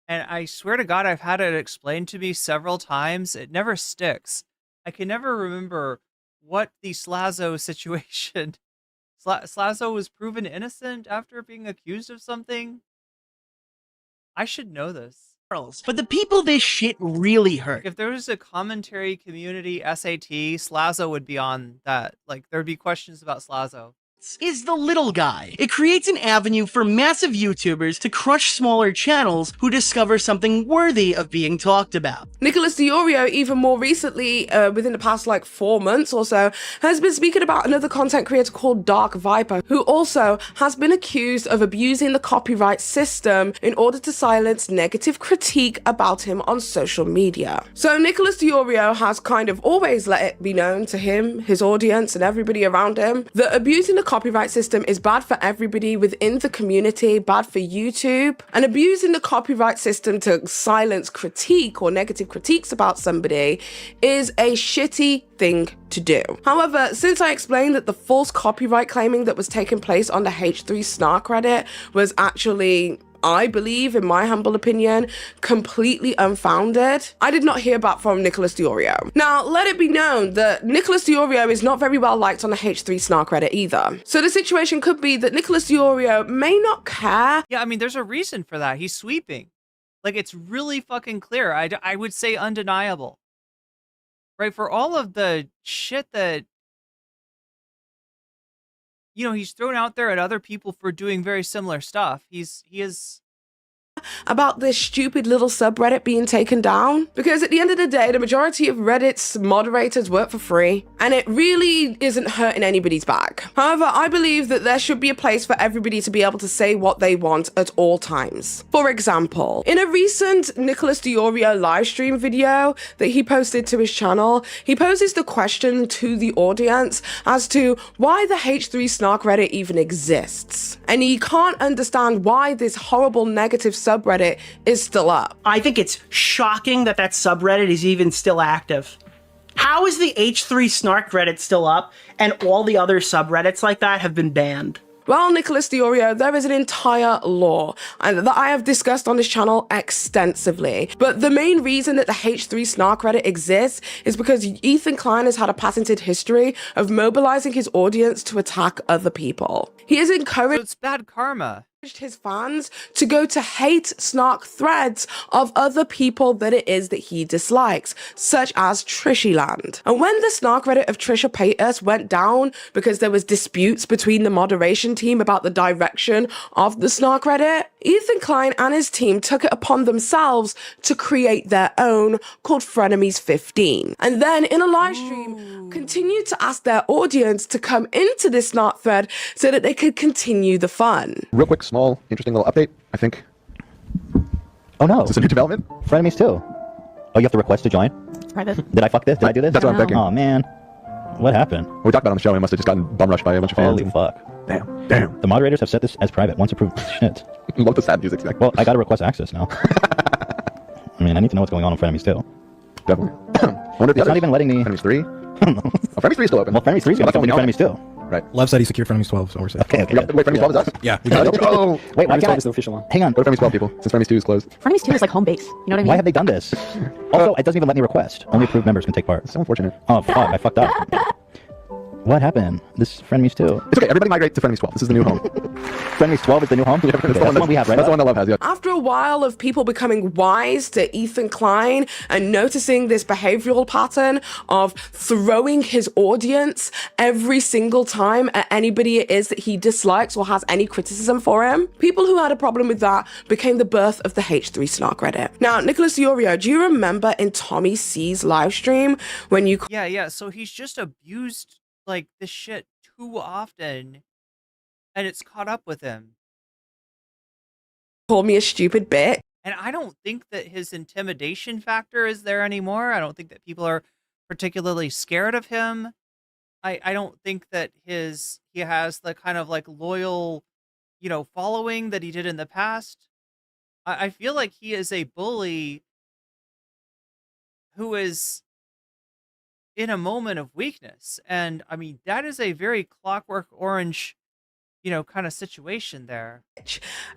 and I swear to God, I've had it explained to me several times. It never sticks. I can never remember what the Slazo situation. Slazo was proven innocent after being accused of something. I should know this. But the people this shit really hurt. If there was a commentary community SAT, Slazo would be on that. Like, there'd be questions about Slazo. Is the little guy. It creates an avenue for massive YouTubers to crush smaller channels who discover something worthy of being talked about. Nicholas Diorio, even more recently, within the past 4 months or so, has been speaking about another content creator called Dark Viper, who also has been accused of abusing the copyright system in order to silence negative critique about him on social media. So Nicholas Diorio has kind of always let it be known to him, his audience, and everybody around him that abusing the copyright system is bad for everybody within the community, bad for YouTube, and abusing the copyright system to silence critique or negative critiques about somebody is a shitty thing to do. However, since I explained that the false copyright claiming that was taking place on the H3 Snark Reddit was actually, I believe, in my humble opinion, completely unfounded, I did not hear back from Nicholas Diorio. Now, let it be known that Nicholas Diorio is not very well liked on the H3 Snark Reddit either. So the situation could be that Nicholas Diorio may not care. Yeah, I mean, there's a reason for that. He's sweeping. Like, it's really fucking clear. I would say undeniable. Right? For all of the shit that, he's thrown out there at other people for doing very similar stuff. He is about this stupid little subreddit being taken down, because at the end of the day, the majority of Reddit's moderators work for free, and it really isn't hurting anybody's back. However, I believe that there should be a place for everybody to be able to say what they want at all times. For example, in a recent Nicholas Diorio livestream video that he posted to his channel, he poses the question to the audience as to why the H3 Snark Reddit even exists. And he can't understand why this horrible negative subreddit is still up. I think it's shocking that that subreddit is even still active. How is the H3 Snark Reddit still up and all the other subreddits like that have been banned? Well, Nicholas Diorio, there is an entire lore that I have discussed on this channel extensively. But the main reason that the H3 Snark Reddit exists is because Ethan Klein has had a patented history of mobilizing his audience to attack other people. He has encouraged— So it's bad karma. His fans to go to hate snark threads of other people that it is that he dislikes, such as Trishyland. And when the Snark Reddit of Trisha Paytas went down because there was disputes between the moderation team about the direction of the Snark Reddit, Ethan Klein and his team took it upon themselves to create their own called Frenemies 15. And then in a live stream, continued to ask their audience to come into this snark thread so that they could continue the fun. Real quick, small, interesting little update, I think. Oh no. Is this a new development? Frenemies too. Oh, you have to request to join? Private. Did I fuck this? Did I do this? That's what I'm thinking. Oh man. What happened? We talked about it on the show, we must have just gotten bum rushed by a bunch of fans. Holy fuck. Damn. The moderators have set this as private once approved. Shit. Love the sad music stack. Well, I gotta request access now. I mean, I need to know what's going on Frenemies too. Definitely. It's not even letting me... Frenemies 3? Frenemies 3 is still open. Well, Frenemies 3 is going to become Frenemies 2. Right. Lev said he secured Frenemies 12, so we're safe. Okay. Wait, Frenemies 12 is us? Yeah. Oh! Wait, why Frenemies 12 can't is the official one. Hang on. Go to Frenemies 12, people, since Frenemies 2 is closed. Frenemies 2 is like home base. You know what I mean? Why have they done this? Also, it doesn't even let me request. Only approved members can take part. So unfortunate. Oh, fuck. I fucked up. What happened? This Frenemies 2. It's okay, everybody migrate to Frenemies 12. This is the new home. Frenemies 12 is the new home? Yeah, Okay, that's the one we have, right? That's the one that Love has, yeah. After a while of people becoming wise to Ethan Klein and noticing this behavioral pattern of throwing his audience every single time at anybody it is that he dislikes or has any criticism for him, people who had a problem with that became the birth of the H3 Snark Reddit. Now, Nicholas Diorio, do you remember in Tommy C's live stream when you— Yeah, so he's just abused like this shit too often, and it's caught up with him. called me a stupid bitch? And I don't think that his intimidation factor is there anymore. I don't think that people are particularly scared of him. I don't think that he has the kind of like loyal, following that he did in the past. I feel like he is a bully who is in a moment of weakness. And I mean, that is a very Clockwork Orange, kind of situation there.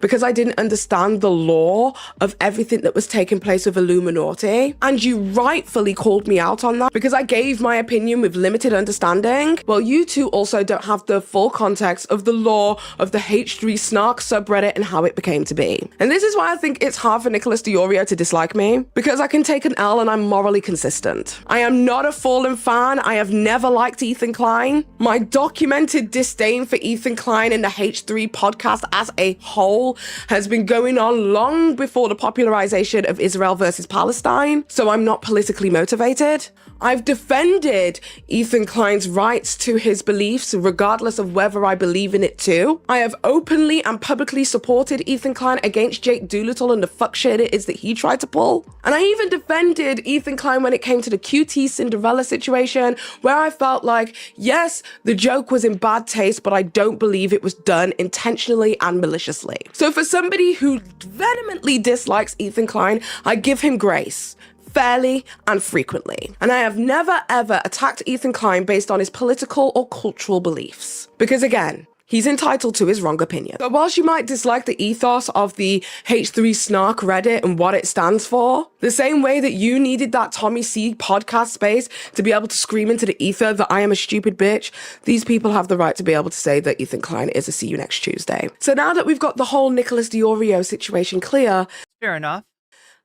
Because I didn't understand the lore of everything that was taking place with Illuminati. And you rightfully called me out on that because I gave my opinion with limited understanding. Well, you two also don't have the full context of the lore of the H3 Snark subreddit and how it became to be. And this is why I think it's hard for Nicholas Diorio to dislike me, because I can take an L and I'm morally consistent. I am not a fallen fan. I have never liked Ethan Klein. My documented disdain for Ethan Klein and the H3 podcast as a whole has been going on long before the popularization of Israel versus Palestine, so I'm not politically motivated. I've defended Ethan Klein's rights to his beliefs regardless of whether I believe in it too. I have openly and publicly supported Ethan Klein against Jake Doolittle and the fuck shit it is that he tried to pull. And I even defended Ethan Klein when it came to the QT Cinderella situation, where I felt like, yes, the joke was in bad taste, but I don't believe it was done intentionally and maliciously. So for somebody who vehemently dislikes Ethan Klein, I give him grace. Fairly and frequently. And I have never ever attacked Ethan Klein based on his political or cultural beliefs. Because again, he's entitled to his wrong opinion. So whilst you might dislike the ethos of the H3 Snark Reddit and what it stands for, the same way that you needed that Tommy C podcast space to be able to scream into the ether that I am a stupid bitch, these people have the right to be able to say that Ethan Klein is a see you next Tuesday. So now that we've got the whole Nicholas Diorio situation clear, fair enough.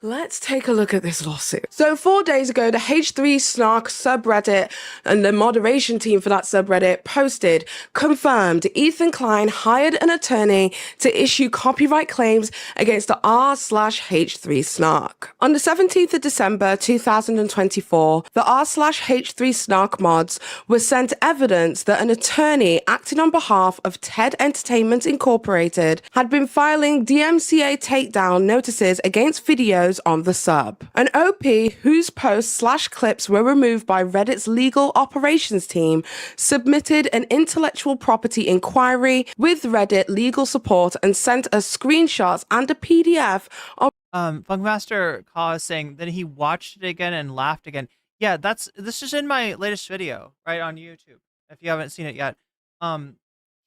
Let's take a look at this lawsuit. So 4 days ago, the H3 Snark subreddit and the moderation team for that subreddit posted, confirmed Ethan Klein hired an attorney to issue copyright claims against the r/H3 Snark. On the 17th of December 2024, the r/H3 Snark mods were sent evidence that an attorney acting on behalf of TED Entertainment Incorporated had been filing DMCA takedown notices against videos on the sub. An OP whose posts/clips were removed by Reddit's legal operations team submitted an intellectual property inquiry with Reddit legal support and sent us screenshots and a PDF of Funkmaster Ka is saying that he watched it again and laughed again. Yeah, this is in my latest video, right, on YouTube. If you haven't seen it yet.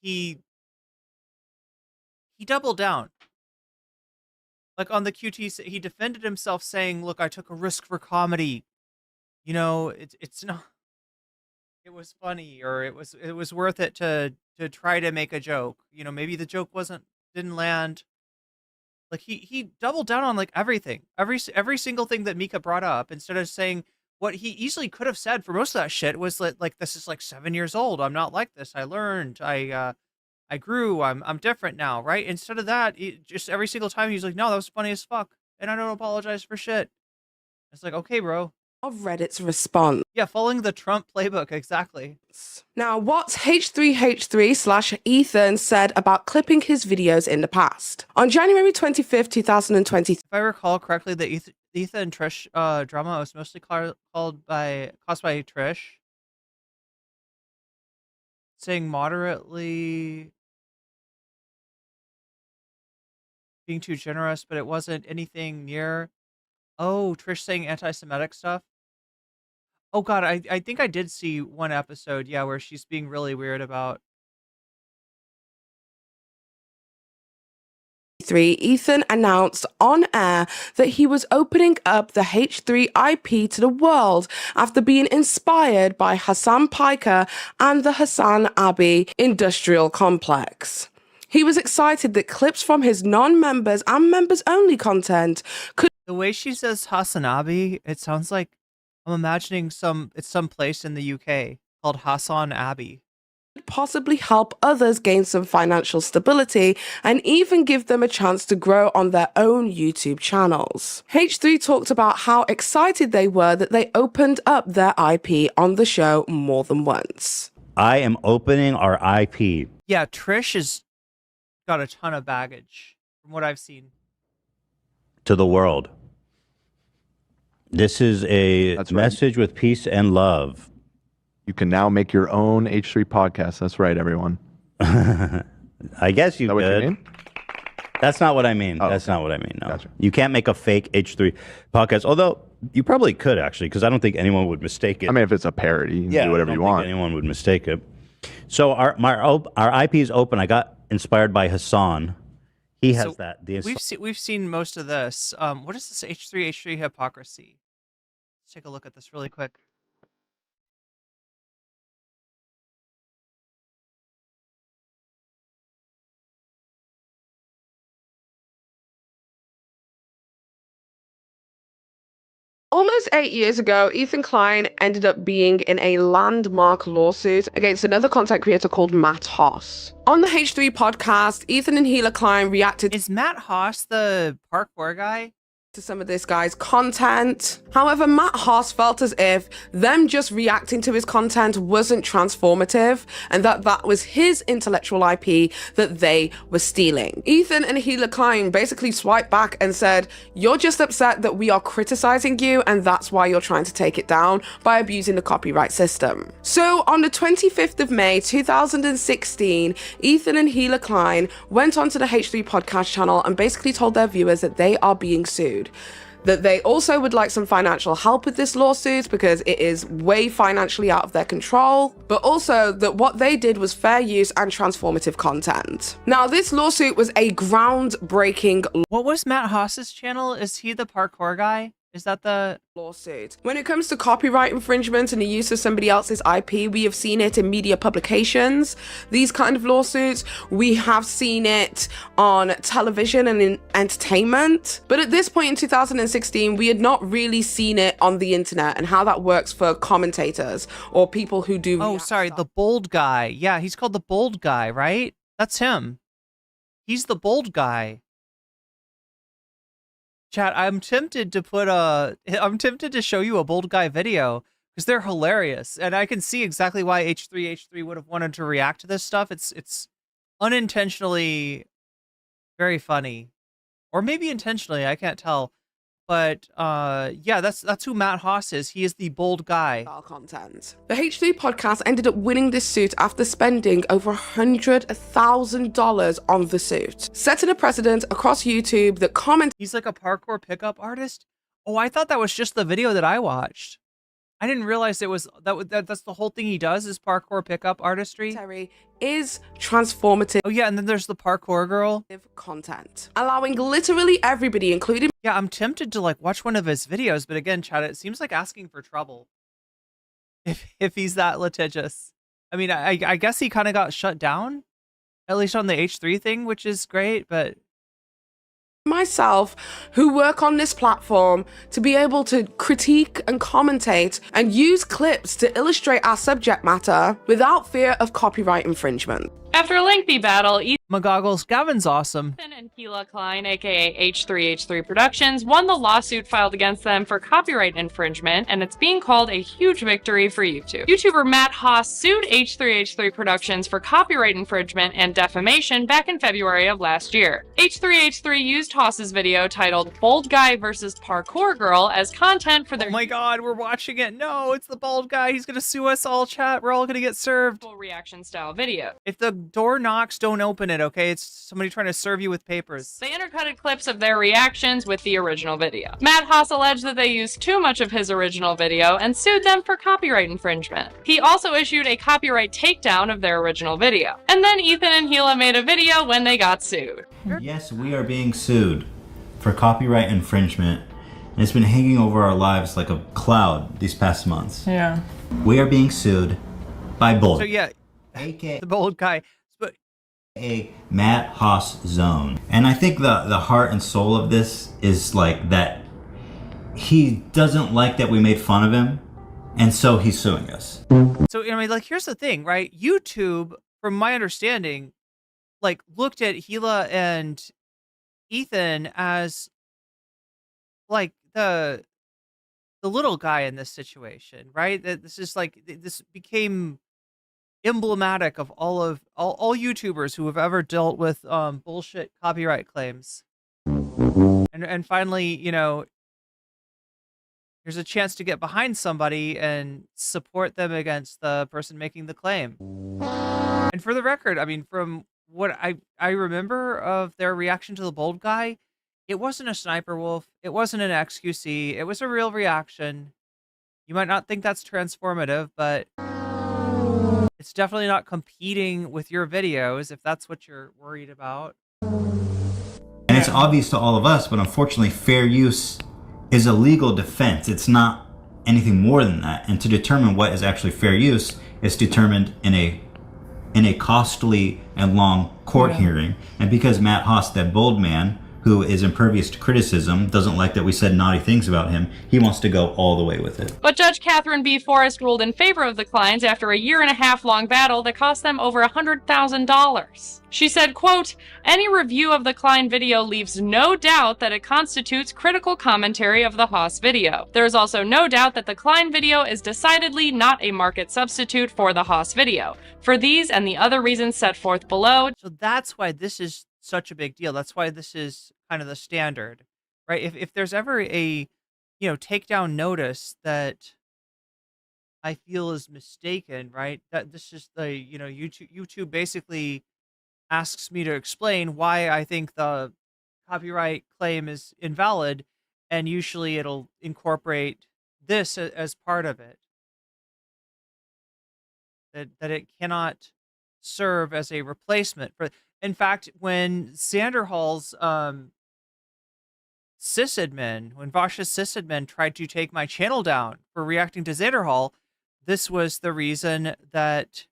He doubled down. Like on the QT, he defended himself saying, look, I took a risk for comedy. You know, it's not, it was funny, or it was worth it to try to make a joke. You know, maybe the joke didn't land. Like he doubled down on like everything, every single thing that Mika brought up, instead of saying what he easily could have said for most of that shit was like this is like 7 years old. I'm not like this. I learned. I grew. I'm different now, right? Instead of that, just every single time he's like, no, that was funny as fuck, and I don't apologize for shit. It's like, okay, bro. Of Reddit's response. Yeah, following the Trump playbook, exactly. Now, what's H3H3/Ethan said about clipping his videos in the past? On January 25th, 2020. If I recall correctly, the Ethan and Trish drama was mostly caused by Trish saying moderately being too generous, but it wasn't anything near. Oh, Trish saying anti-Semitic stuff. Oh God, I think I did see one episode, yeah, where she's being really weird about. Ethan announced on air that he was opening up the H3 IP to the world after being inspired by Hasan Piker and the Hassan Abbey industrial complex. He was excited that clips from his non-members and members-only content could... The way she says Hasanabi, it sounds like I'm imagining it's some place in the UK called Hassan Abbey. Possibly help others gain some financial stability and even give them a chance to grow on their own YouTube channels. H3 talked about how excited they were that they opened up their IP on the show more than once. I am opening our IP. Yeah, Trish has got a ton of baggage from what I've seen. To the world. This is a message with peace and love. You can now make your own H3 podcast. That's right, everyone. I guess you could. What you mean? That's not what I mean. Oh, That's okay. not what I mean. No. Gotcha. You can't make a fake H3 podcast. Although you probably could, actually, because I don't think anyone would mistake it. I mean, if it's a parody, you can do whatever you want. Anyone would mistake it. So our IP is open. I got inspired by Hasan. He has that. We've seen most of this. What is this H3 hypocrisy? Let's take a look at this really quick. Almost 8 years ago, Ethan Klein ended up being in a landmark lawsuit against another content creator called Matt Hoss. On the H3 podcast, Ethan and Hila Klein reacted. Is Matt Hoss the parkour guy? To some of this guy's content. However, Matt Hoss felt as if them just reacting to his content wasn't transformative and that was his intellectual IP that they were stealing. Ethan and Hila Klein basically swiped back and said, you're just upset that we are criticizing you and that's why you're trying to take it down by abusing the copyright system. So on the 25th of May 2016, Ethan and Hila Klein went onto the H3 podcast channel and basically told their viewers that they are being sued. That they also would like some financial help with this lawsuit because it is way financially out of their control, but also that what they did was fair use and transformative content. Now, this lawsuit was a groundbreaking... What was Matt Hoss's channel? Is he the parkour guy? Is that the lawsuit? When it comes to copyright infringement and the use of somebody else's IP, we have seen it in media publications. These kind of lawsuits, we have seen it on television and in entertainment. But at this point in 2016, we had not really seen it on the internet and how that works for commentators or people who do. Oh, sorry, the bold guy. Yeah, he's called the bold guy, right? That's him. He's the bold guy. Chat, I'm tempted to show you a bold guy video because they're hilarious, and I can see exactly why H3H3 would have wanted to react to this stuff. It's unintentionally very funny, or maybe intentionally, I can't tell. But yeah, that's who Matt Haas is. He is the bold guy. Content. The H3 podcast ended up winning this suit after spending over $100,000 on the suit, setting a precedent across YouTube that comment. He's like a parkour pickup artist. Oh, I thought that was just the video that I watched. I didn't realize it was that's the whole thing he does is parkour pickup artistry. Is transformative. Oh yeah, and then there's the parkour girl content, allowing literally everybody, including. Yeah, I'm tempted to like watch one of his videos, but again, Chad, it seems like asking for trouble. If he's that litigious, I mean, I guess he kind of got shut down, at least on the H3 thing, which is great, but. Myself, who work on this platform, to be able to critique and commentate and use clips to illustrate our subject matter without fear of copyright infringement. After a lengthy battle, McGoggles, Gavin's awesome. Ethan and Keela Klein, aka H3H3 Productions, won the lawsuit filed against them for copyright infringement, and it's being called a huge victory for YouTube. YouTuber Matt Haas sued H3H3 Productions for copyright infringement and defamation back in February of last year. H3H3 used Haas's video titled Bold Guy vs. Parkour Girl as content for their— Oh my god, we're watching it. No, it's the bald guy. He's gonna sue us all, chat. We're all gonna get served. Reaction style video. If the door knocks, don't open it, okay? It's somebody trying to serve you with papers. They intercutted clips of their reactions with the original video. Matt Haas alleged that they used too much of his original video and sued them for copyright infringement. He also issued a copyright takedown of their original video. And then Ethan and Keela made a video when they got sued. Yes, we are being sued for copyright infringement, and it's been hanging over our lives like a cloud these past months. Yeah. We are being sued by Bold. So yeah, the bold guy. A Matt Haas zone. And I think the heart and soul of this is like that he doesn't like that we made fun of him, and so he's suing us. So I mean, like, here's the thing, right? YouTube, from my understanding, like looked at Gila and Ethan as like the little guy in this situation, right? That this is like, this became emblematic of all YouTubers who have ever dealt with bullshit copyright claims. And finally, you know, there's a chance to get behind somebody and support them against the person making the claim. And for the record, I mean, from what I remember of their reaction to the bold guy, it wasn't a sniper wolf, it wasn't an XQC, it was a real reaction. You might not think that's transformative, but it's definitely not competing with your videos, if that's what you're worried about. And it's obvious to all of us, but unfortunately fair use is a legal defense. It's not anything more than that. And to determine what is actually fair use is determined in a costly and long court hearing. And because Matt Haas, that bold man, who is impervious to criticism, doesn't like that we said naughty things about him, he wants to go all the way with it. But Judge Catherine B. Forrest ruled in favor of the Kleins after a 1.5-year-long battle that cost them over $100,000. She said, quote, "Any review of the Klein video leaves no doubt that it constitutes critical commentary of the Haas video. There is also no doubt that the Klein video is decidedly not a market substitute for the Haas video. For these and the other reasons set forth below." So that's why this is such a big deal. That's why this is kind of the standard, right? If there's ever a, you know, takedown notice that I feel is mistaken, right? That this is the, you know, YouTube basically asks me to explain why I think the copyright claim is invalid, and usually it'll incorporate this as part of it. That it cannot serve as a replacement for. In fact, when Sanderhall's sysadmin, when Vash's sysadmin tried to take my channel down for reacting to Xanderhall, this was the reason that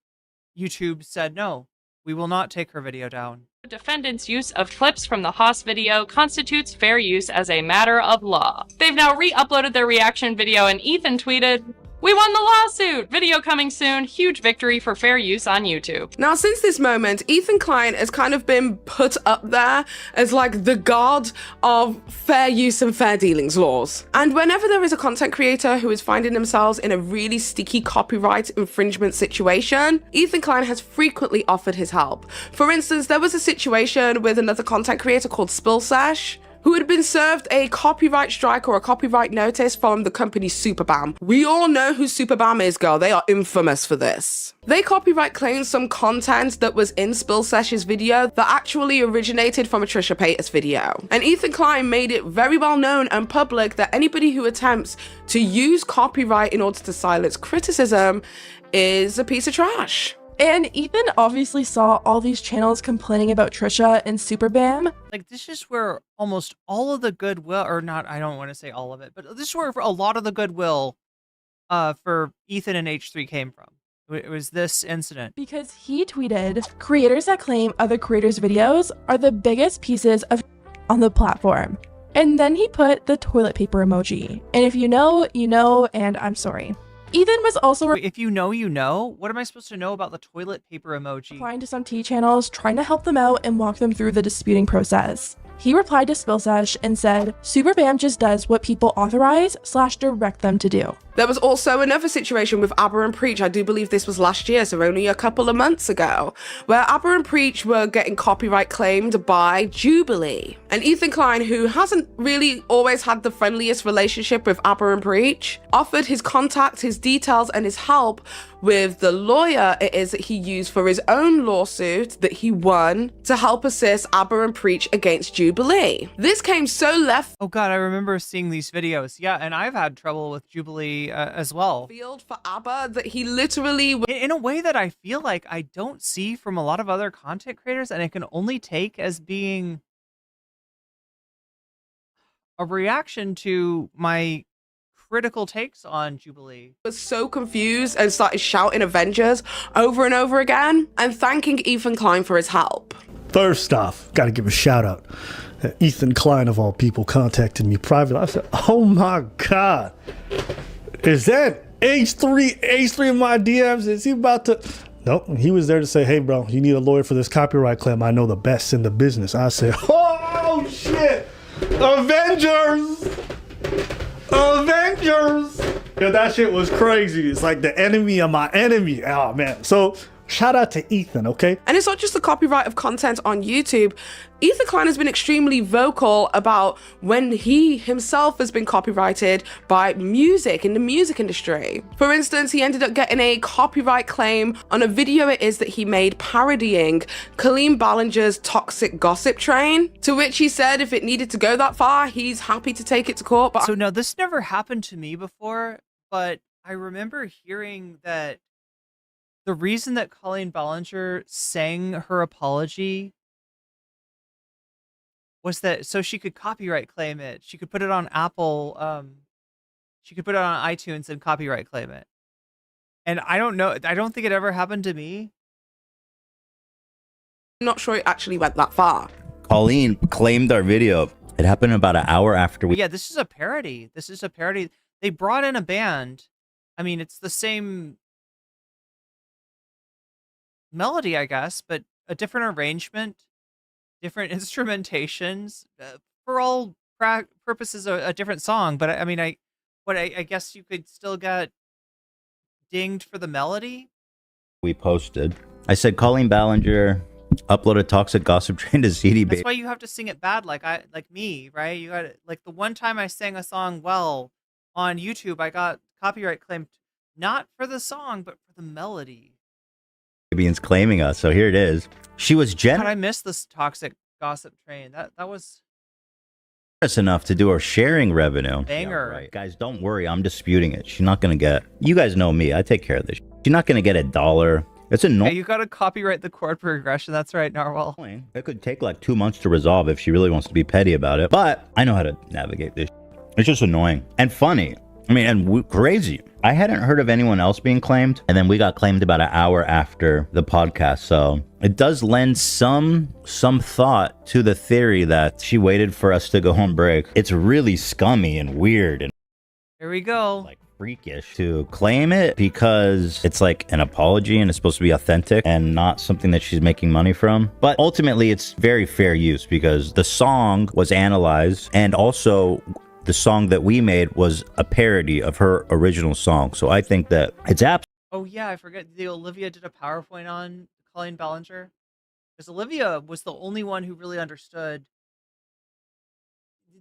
YouTube said, no, we will not take her video down. Defendant's use of clips from the Haas video constitutes fair use as a matter of law. They've now re-uploaded their reaction video, and Ethan tweeted, "We won the lawsuit! Video coming soon. Huge victory for fair use on YouTube." Now, since this moment, Ethan Klein has kind of been put up there as like the god of fair use and fair dealings laws. And whenever there is a content creator who is finding themselves in a really sticky copyright infringement situation, Ethan Klein has frequently offered his help. For instance, there was a situation with another content creator called Spillsash, who had been served a copyright strike or a copyright notice from the company Superbam. We all know who Superbam is, girl. They are infamous for this. They copyright claimed some content that was in Spillsash's video that actually originated from a Trisha Paytas video. And Ethan Klein made it very well known and public that anybody who attempts to use copyright in order to silence criticism is a piece of trash. And Ethan obviously saw all these channels complaining about Trisha and Superbam. Like, this is where almost all of the goodwill, or not, I don't want to say all of it, but this is where a lot of the goodwill for Ethan and H3 came from. It was this incident. Because he tweeted, "Creators that claim other creators' videos are the biggest pieces of on the platform." And then he put the toilet paper emoji. And if you know, you know, and I'm sorry. Ethan was also if you know, you know. What am I supposed to know about the toilet paper emoji? replying to some tea channels, trying to help them out and walk them through the disputing process. He replied to Spillsash and said, "Superbam just does what people authorize/direct them to do." There was also another situation with ABBA and Preach. I do believe this was last year, so only a couple of months ago, where ABBA and Preach were getting copyright claimed by Jubilee. And Ethan Klein, who hasn't really always had the friendliest relationship with ABBA and Preach, offered his contact, his details, and his help with the lawyer it is that he used for his own lawsuit that he won to help assist ABBA and Preach against Jubilee. This came so left. Oh God, I remember seeing these videos. Yeah, and I've had trouble with Jubilee as well. Field for ABBA that he literally in a way that I feel like I don't see from a lot of other content creators, and it can only take as being a reaction to my critical takes on Jubilee. Was so confused and started shouting Avengers over and over again and thanking Ethan Klein for his help. First off, gotta give a shout out. Ethan Klein of all people contacted me privately. I said, "Oh my God, is that H3 in my DMs? Is he about to?" Nope, he was there to say, "Hey bro, you need a lawyer for this copyright claim. I know the best in the business." I said, "Oh shit, Avengers! Avengers!" Yo, that shit was crazy. It's like the enemy of my enemy. Oh man. So shout out to Ethan, okay? And it's not just the copyright of content on YouTube. Ethan Klein has been extremely vocal about when he himself has been copyrighted by music in the music industry. For instance, he ended up getting a copyright claim on a video it is that he made parodying Colleen Ballinger's Toxic Gossip Train, to which he said if it needed to go that far, he's happy to take it to court. But so no, this never happened to me before, but I remember hearing that the reason that Colleen Ballinger sang her apology was that so she could copyright claim it. She could put it on Apple. She could put it on iTunes and copyright claim it. And I don't know. I don't think it ever happened to me. I'm not sure it actually went that far. Colleen claimed our video. It happened about an hour after we. Yeah, this is a parody. This is a parody. They brought in a band. I mean, it's the same melody, I guess, but a different arrangement, different instrumentations, for all purposes, a different song. But I mean, I guess you could still get dinged for the melody. We posted. I said Colleen Ballinger uploaded Toxic Gossip Train to CD That's Baby. why you have to sing it bad, like me, right? You got like the one time I sang a song well on YouTube, I got copyright claimed not for the song but for the melody. Baby's claiming us, so here it is. She was God, I missed this Toxic Gossip Train. That was generous enough to do her sharing revenue. Banger. Yeah, right. Guys, don't worry, I'm disputing it. She's not gonna get. You guys know me. I take care of this. She's not gonna get $1 It's Yeah, annoying. you gotta copyright the chord progression. That's right, Narwhal. It could take like 2 months to resolve if she really wants to be petty about it. But I know how to navigate this. It's just annoying and funny. I mean, and crazy. I hadn't heard of anyone else being claimed, and then we got claimed about an hour after the podcast. So it does lend some thought to the theory that she waited for us to go on break. It's really scummy and weird and Here we go. like freakish to claim it because it's like an apology and it's supposed to be authentic and not something that she's making money from. But ultimately, it's very fair use because the song was analyzed, and also the song that we made was a parody of her original song. So I think that it's Oh yeah, I forget. The Olivia did a PowerPoint on Colleen Ballinger, because Olivia was the only one who really understood.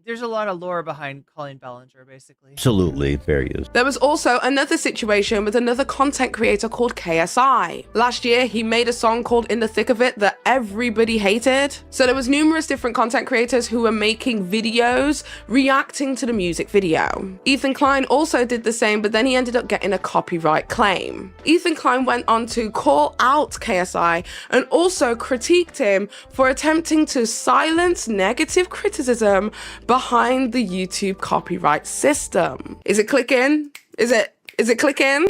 There's a lot of lore behind Colleen Ballinger, basically. absolutely fair use. There was also another situation with another content creator called KSI. Last year, he made a song called In the Thick of It that everybody hated. So there was numerous different content creators who were making videos reacting to the music video. Ethan Klein also did the same, but then he ended up getting a copyright claim. Ethan Klein went on to call out KSI and also critiqued him for attempting to silence negative criticism behind the YouTube copyright system. Is it clicking? Is it clicking?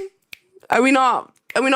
Are we not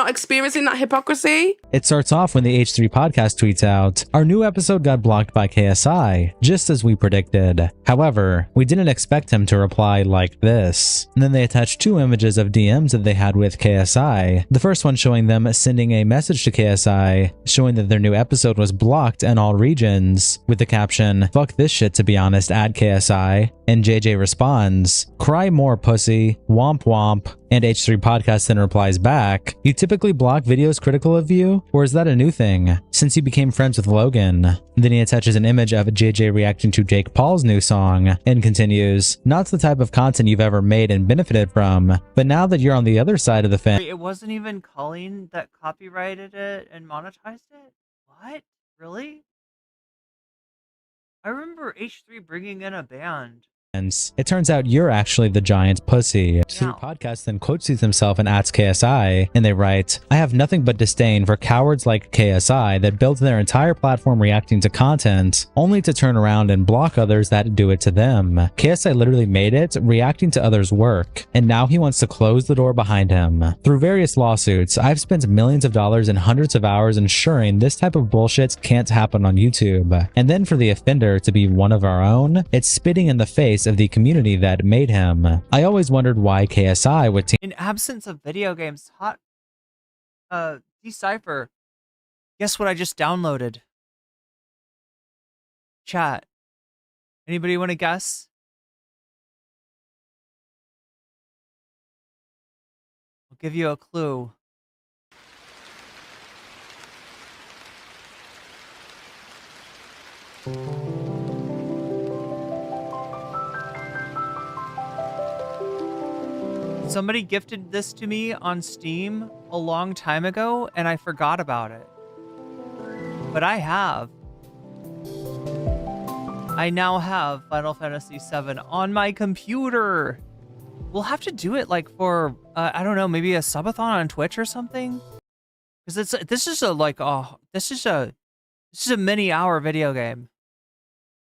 experiencing that hypocrisy? It starts off when the H3 podcast tweets out, "Our new episode got blocked by KSI, just as we predicted. However, we didn't expect him to reply like this." And then they attach 2 images of DMs that they had with KSI. The first one showing them sending a message to KSI, showing that their new episode was blocked in all regions, with the caption, "Fuck this shit to be honest, at KSI." And JJ responds, "Cry more pussy, womp womp." And H3 Podcast then replies back, "You typically block videos critical of you? Or is that a new thing? Since you became friends with Logan." Then he attaches an image of JJ reacting to Jake Paul's new song and continues, "Not the type of content you've ever made and benefited from, but now that you're on the other side of the fence." Wait, it wasn't even Colleen that copyrighted it and monetized it? What? Really? I remember H3 bringing in a band. It turns out you're actually the giant pussy. Through podcast then quotes himself and adds KSI, and they write, "I have nothing but disdain for cowards like KSI that built their entire platform reacting to content, only to turn around and block others that do it to them. KSI literally made it, reacting to others' work, and now he wants to close the door behind him. Through various lawsuits, I've spent millions of dollars and hundreds of hours ensuring this type of bullshit can't happen on YouTube. And then for the offender to be one of our own, it's spitting in the face of the community that made him. I always wondered why KSI would In absence of video games, Decipher. Guess what I just downloaded? Chat. Anybody want to guess? I'll give you a clue. Somebody gifted this to me on Steam a long time ago, and I forgot about it. But I have. I now have Final Fantasy VII on my computer. We'll have to do it like for, I don't know, maybe a subathon on Twitch or something. Because this is a many hour video game.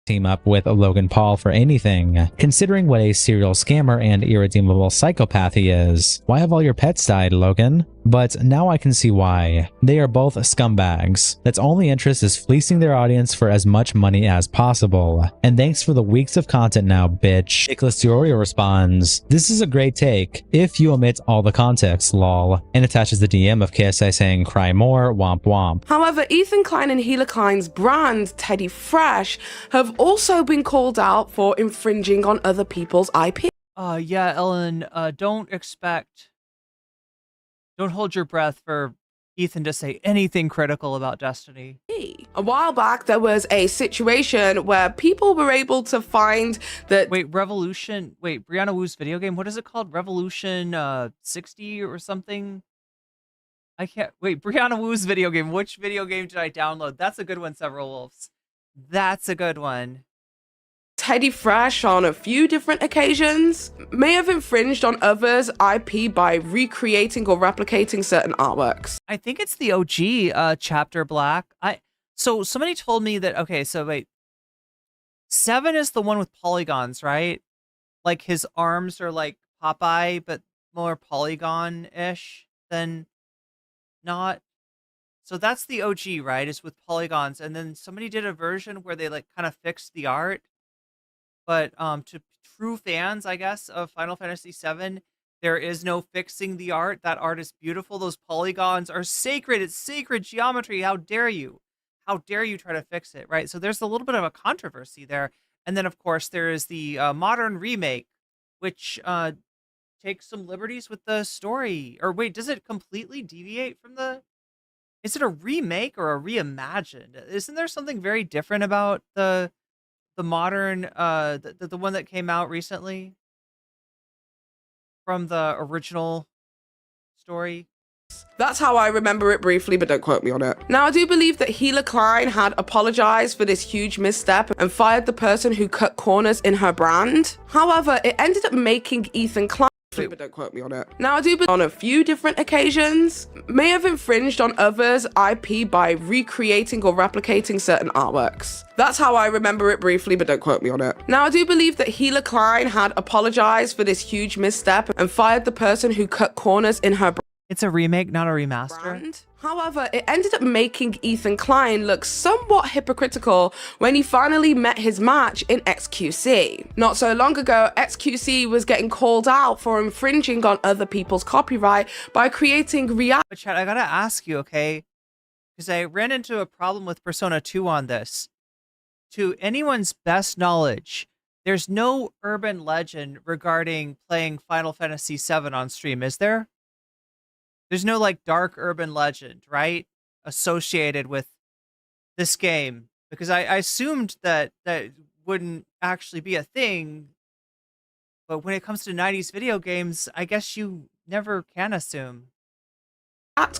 team up with Logan Paul for anything, considering what a serial scammer and irredeemable psychopath he is. Why have all your pets died, Logan? But now I can see why. They are both scumbags that's only interest is fleecing their audience for as much money as possible. And thanks for the weeks of content now, bitch. Nicholas Diorio responds, "This is a great take, if you omit all the context, lol," and attaches the DM of KSI saying, "Cry more, womp womp." However, Ethan Klein and Gila Klein's brand, Teddy Fresh, have also been called out for infringing on other people's IP. Yeah, Ellen, don't hold your breath for Ethan to say anything critical about Destiny. A while back, there was a situation where people were able to find that... Brianna Wu's video game, what is it called? Revolution 60 or something? Brianna Wu's video game, which video game did I download? That's a good one, Several Wolves. That's a good one. Teddy Fresh on a few different occasions, may have infringed on others' IP by recreating or replicating certain artworks. I think it's the OG Chapter Black. So somebody told me that, okay, so wait. 7 is the one with polygons, right? Like his arms are like Popeye, but more polygon-ish than not. So that's the OG, right? Is with polygons. And then somebody did a version where they like kind of fixed the art. But to true fans, I guess, of Final Fantasy VII, there is no fixing the art. That art is beautiful. Those polygons are sacred. It's sacred geometry. How dare you? How dare you try to fix it, right? So there's a little bit of a controversy there. And then, of course, there is the modern remake, which takes some liberties with the story. Or wait, does it completely deviate from the... Is it a remake or a reimagined? Isn't there something very different about the modern, the one that came out recently from the original story? That's how I remember it briefly, but don't quote me on it. Now, I do believe that Gila Klein had apologized for this huge misstep and fired the person who cut corners in her brand. However, it ended up making Ethan Klein, but don't quote me on it. Now, I do believe on a few different occasions, may have infringed on others' IP by recreating or replicating certain artworks. That's how I remember it briefly, but don't quote me on it. Now, I do believe that Gila Klein had apologized for this huge misstep and fired the person who cut corners in her brand. It's a remake, not a remaster. However, it ended up making Ethan Klein look somewhat hypocritical when he finally met his match in XQC. Not so long ago, XQC was getting called out for infringing on other people's copyright by creating But Chad, I gotta ask you, okay? Because I ran into a problem with Persona 2 on this. To anyone's best knowledge, there's no urban legend regarding playing Final Fantasy VII on stream, is there? There's no like dark urban legend, right? Associated with this game. Because I assumed that wouldn't actually be a thing. But when it comes to 90s video games, I guess you never can assume.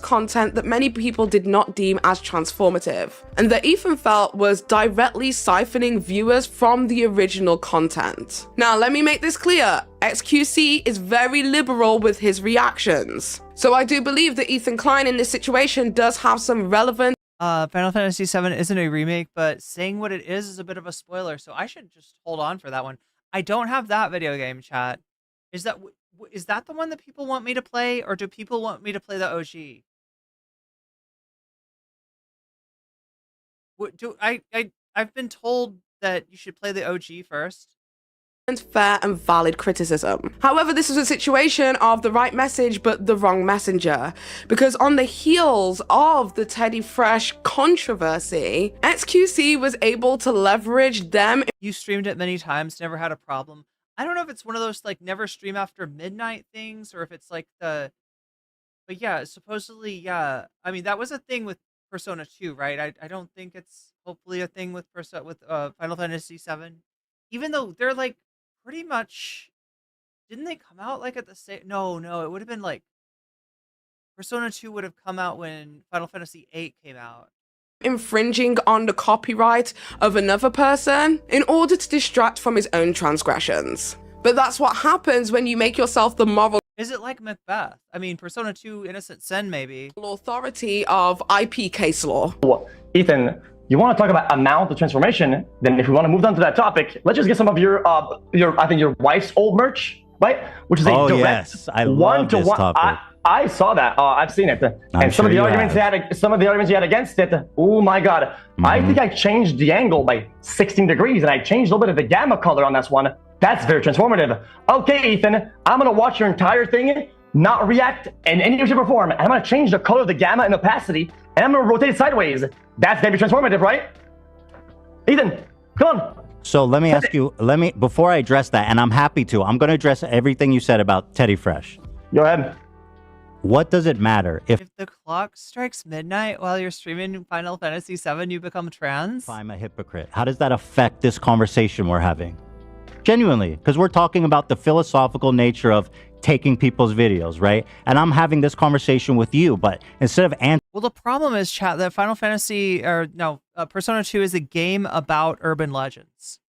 Content that many people did not deem as transformative, and that Ethan felt was directly siphoning viewers from the original content. Now, let me make this clear. XQC is very liberal with his reactions. So I do believe that Ethan Klein in this situation does have some relevant... Final Fantasy VII isn't a remake, but saying what it is a bit of a spoiler, so I should just hold on for that one. I don't have that video game, chat. Is that the one that people want me to play, or do people want me to play the OG? I've been told that you should play the OG first. Fair and valid criticism. However, this was a situation of the right message but the wrong messenger, because on the heels of the Teddy Fresh controversy, XQC was able to leverage them. You streamed it many times, never had a problem. I don't know if it's one of those like never stream after midnight things, or if it's like but yeah, supposedly, yeah. I mean, that was a thing with Persona 2, right? I don't think it's hopefully a thing with Final Fantasy 7, even though they're like pretty much, didn't they come out like at the same? No, it would have been like Persona 2 would have come out when Final Fantasy 8 came out. Infringing on the copyright of another person in order to distract from his own transgressions. But that's what happens when you make yourself the moral... Is it like Macbeth? I mean, Persona 2 Innocent Sin, maybe. ...authority of IP case law. Ethan, you want to talk about amount of transformation? Then if we want to move on to that topic, let's just get some of your I think your wife's old merch, right? Which is a direct yes, I love this topic. I saw that. I've seen it. And some of the arguments you had against it. Oh my God! I think I changed the angle by 16 degrees, and I changed a little bit of the gamma color on this one. That's very transformative. Okay, Ethan, I'm gonna watch your entire thing, not react in any way, shape, or form. And I'm gonna change the color of the gamma and opacity, and I'm gonna rotate it sideways. That's gonna be transformative, right? Ethan, come on. So let me ask you. Before I address that, and I'm happy to. I'm gonna address everything you said about Teddy Fresh. Go ahead. What does it matter if the clock strikes midnight while you're streaming Final Fantasy VII, you become trans? I'm a hypocrite? How does that affect this conversation we're having? Genuinely, because we're talking about the philosophical nature of taking people's videos, right? And I'm having this conversation with you, but instead of well, the problem is, chat, that Final Fantasy, Persona 2 is a game about urban legends,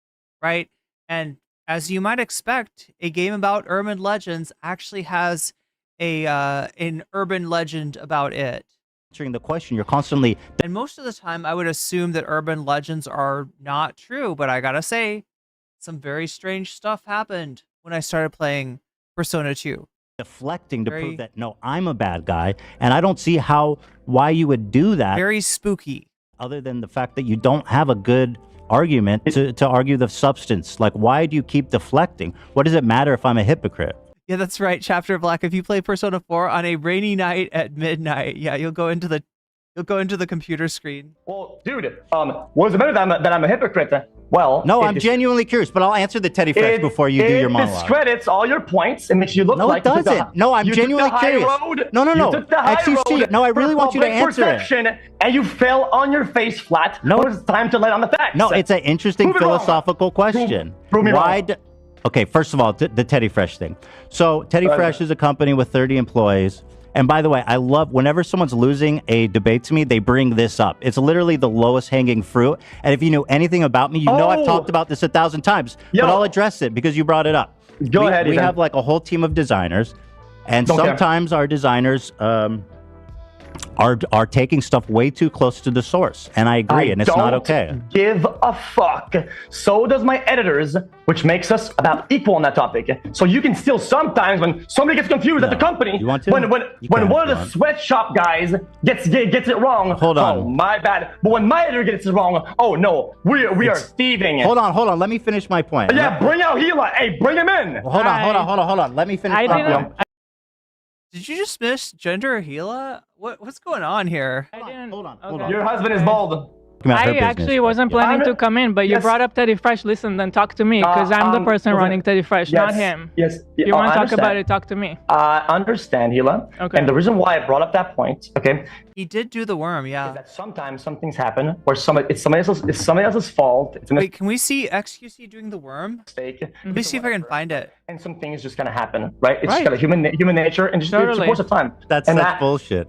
right? And as you might expect, a game about urban legends actually has an urban legend about it. Answering the question, you're constantly. And most of the time, I would assume that urban legends are not true, but I gotta say, some very strange stuff happened when I started playing Persona 2. Deflecting to prove that, no, I'm a bad guy, and I don't see why you would do that. Very spooky. Other than the fact that you don't have a good argument to argue the substance. Like, why do you keep deflecting? What does it matter if I'm a hypocrite? Yeah, that's right, Chapter Black. If you play Persona 4 on a rainy night at midnight, yeah, you'll go into the computer screen. Well, dude, what is it better that I'm a hypocrite? Well, no, I'm genuinely curious, but I'll answer the Teddy Fresh before you do your monologue. It discredits all your points and makes you look like... No, it doesn't. No, I'm genuinely curious. No. You took the high road. No, I really want you to answer it. And you fell on your face flat. No, it's time to let on the facts. No, it's an interesting philosophical question. Prove me wrong. Okay, first of all, the Teddy Fresh thing. So Teddy Fresh is a company with 30 employees. And by the way, I love whenever someone's losing a debate to me, they bring this up. It's literally the lowest hanging fruit. And if you knew anything about me, you know I've talked about this 1,000 times. But I'll address it because you brought it up. Go ahead. We have like a whole team of designers. And sometimes our designers are taking stuff way too close to the source. And I agree, and it's not okay. Give a fuck. So does my editors, which makes us about equal on that topic. So you can still sometimes, when somebody gets confused at the company, when one of the sweatshop guys gets it wrong, hold on. Oh, my bad. But when my editor gets it wrong, oh no, we are thieving. Hold on. Let me finish my point. Yeah, bring out Gila. Hey, bring him in. Hold on. Let me finish my point. Did you just misgender Gila? What's going on here? Hold on. Your husband is bald. I actually wasn't planning to come in, but you brought up Teddy Fresh. Listen, then talk to me, because I'm the person running Teddy Fresh, not him. Yes. You want to talk about it, talk to me. I understand, Gila. Okay. And the reason why I brought up that point, okay? He did do the worm, yeah. Is that sometimes some things happen where it's somebody else's fault. Wait, can we see XQC doing the worm? Mistake. Let me see if I can find it. And some things just gonna happen, right? It's just kind of human nature, and just it's a course of time. That's bullshit.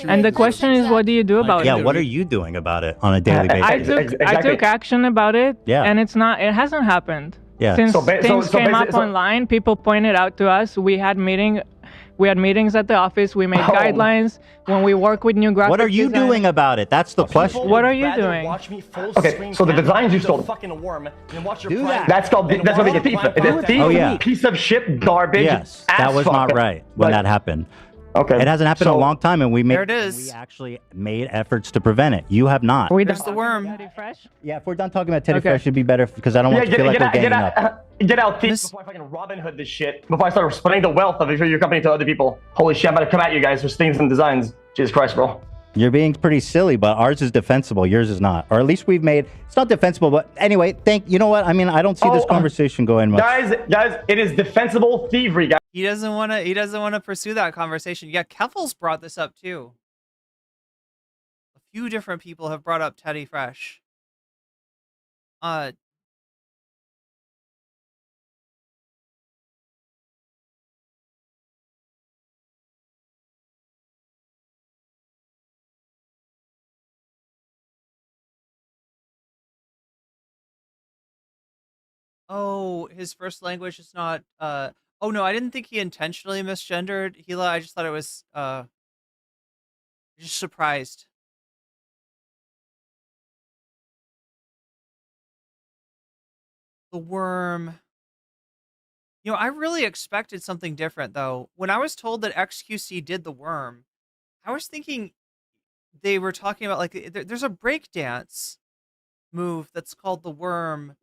And the question is, what do you do about it? Yeah, what are you doing about it on a daily basis? I took action about it, yeah. And it hasn't happened. Yeah. Since things came up online, people pointed out to us. We had meetings at the office. We made guidelines when we work with new graphic What are you doing about it? That's the question. What are you doing? Okay, so the designs you stole. Do that. That's called being a thief. It's a thief. Oh, yeah. Piece of shit, garbage. Yes, that was not right when that happened. Okay. It hasn't happened in a long time, and we actually made efforts to prevent it. You have not. There's the worm. Teddy Fresh? Yeah, if we're done talking about Teddy Fresh, it'd be better because I don't want to feel like we're ganging up. Get out, thief, before I fucking Robin Hood this shit. Before I start splitting the wealth of your company to other people. Holy shit, I'm about to come at you guys for things and designs. Jesus Christ, bro. You're being pretty silly, but ours is defensible. Yours is not. Or at least we've made... It's not defensible, but anyway, you know what? I mean, I don't see this conversation going much. Guys, it is defensible thievery, guys. He doesn't want to pursue that conversation. Yeah, Keffel's brought this up too. A few different people have brought up Teddy Fresh. Oh, his first language is not oh no, I didn't think he intentionally misgendered Gila. I just thought it was just surprised. The worm. You know, I really expected something different though. When I was told that XQC did the worm, I was thinking they were talking about like there's a breakdance move that's called the worm.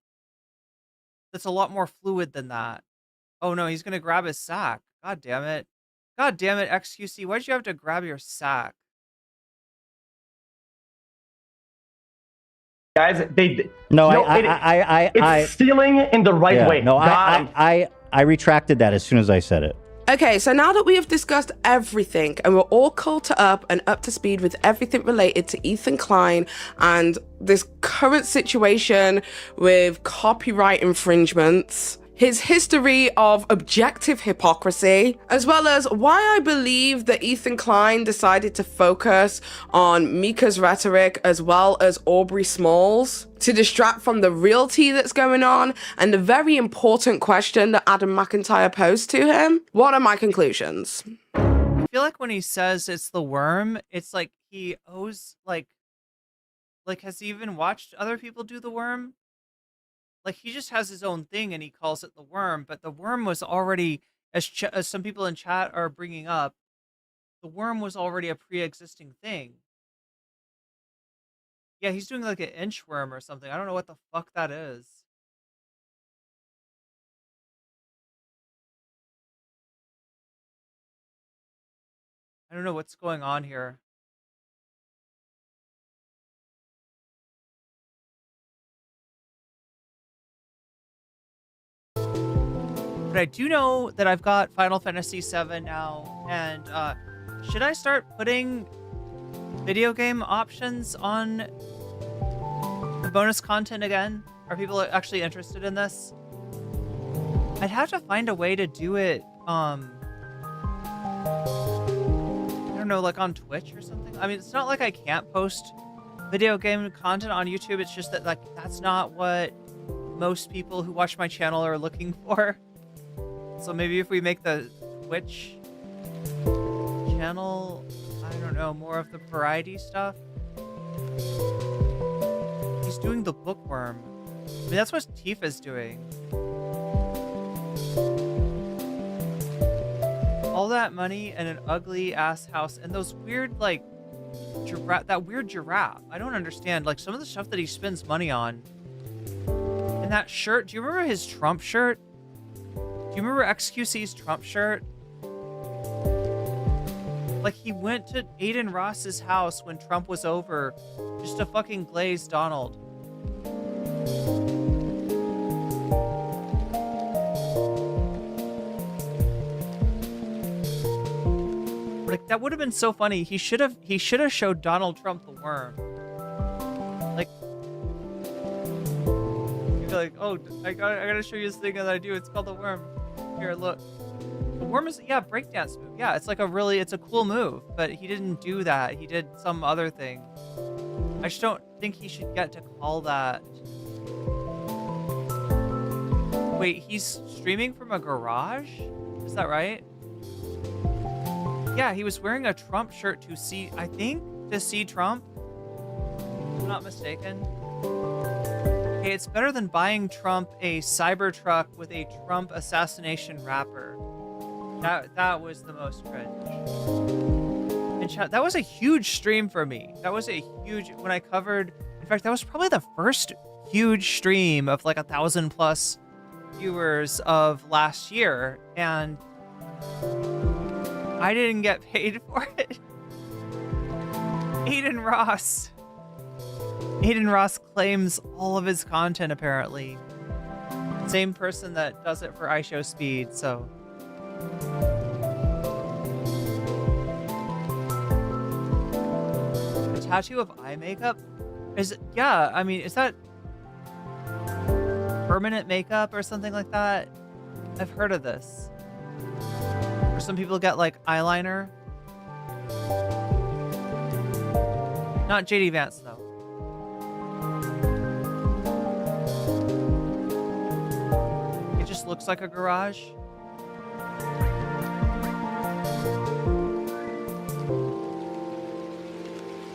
That's a lot more fluid than that. Oh no, he's gonna grab his sack. God damn it. God damn it, XQC. Why'd you have to grab your sack? Guys, it's stealing in the right way. No, I retracted that as soon as I said it. Okay, so now that we have discussed everything and we're all caught up and up to speed with everything related to Ethan Klein and this current situation with copyright infringements, his history of objective hypocrisy, as well as why I believe that Ethan Klein decided to focus on Mika's rhetoric as well as Aubrey Smalls to distract from the real tea that's going on and the very important question that Adam McIntyre posed to him. What are my conclusions? I feel like when he says it's the worm, it's like he owes, like has he even watched other people do the worm? Like, he just has his own thing and he calls it the worm, but the worm was already, as some people in chat are bringing up, the worm was already a pre-existing thing. Yeah, he's doing like an inchworm or something. I don't know what the fuck that is. I don't know what's going on here. But I do know that I've got Final Fantasy VII now, and should I start putting video game options on the bonus content again? Are people actually interested in this? I'd have to find a way to do it, I don't know, like on Twitch or something. I mean, it's not like I can't post video game content on YouTube. It's just that, like, that's not what most people who watch my channel are looking for. So maybe if we make the Twitch channel, I don't know, more of the variety stuff. He's doing the bookworm. I mean, that's what Tifa's doing. All that money and an ugly ass house and those weird, like, that weird giraffe. I don't understand, like, some of the stuff that he spends money on. And that shirt, do you remember his Trump shirt? Do you remember XQC's Trump shirt? Like, he went to Aiden Ross's house when Trump was over just to fucking glaze Donald. Like, that would have been so funny. He should have showed Donald Trump the worm. Like, you'd be like, oh, I gotta show you this thing that I do. It's called the worm. Here, look. The worm is, yeah, breakdance move. Yeah, it's like it's a cool move, but he didn't do that. He did some other thing. I just don't think he should get to call that. Wait, he's streaming from a garage? Is that right? Yeah, he was wearing a Trump shirt to see, I think, to see Trump. If I'm not mistaken. Okay, it's better than buying Trump a Cybertruck with a Trump assassination wrapper. That was the most cringe. And chat, that was a huge stream for me. That was a huge, when I covered, in fact, that was probably the first huge stream of like 1,000+ viewers of last year, and I didn't get paid for it. Aiden Ross claims all of his content, apparently. Same person that does it for iShowSpeed, so. A tattoo of eye makeup? Yeah, I mean, is that permanent makeup or something like that? I've heard of this. Or some people get like eyeliner. Not JD Vance though. It just looks like a garage.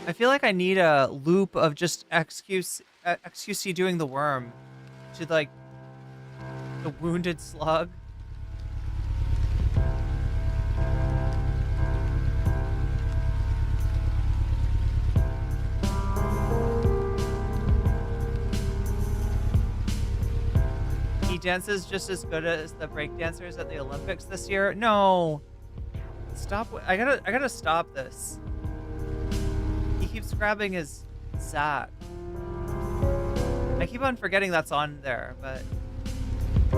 I feel like I need a loop of just XQC doing the worm to like the wounded slug. He dances just as good as the breakdancers at the Olympics this year. No, stop! I gotta stop this. He keeps grabbing his sack. I keep on forgetting that's on there, but. I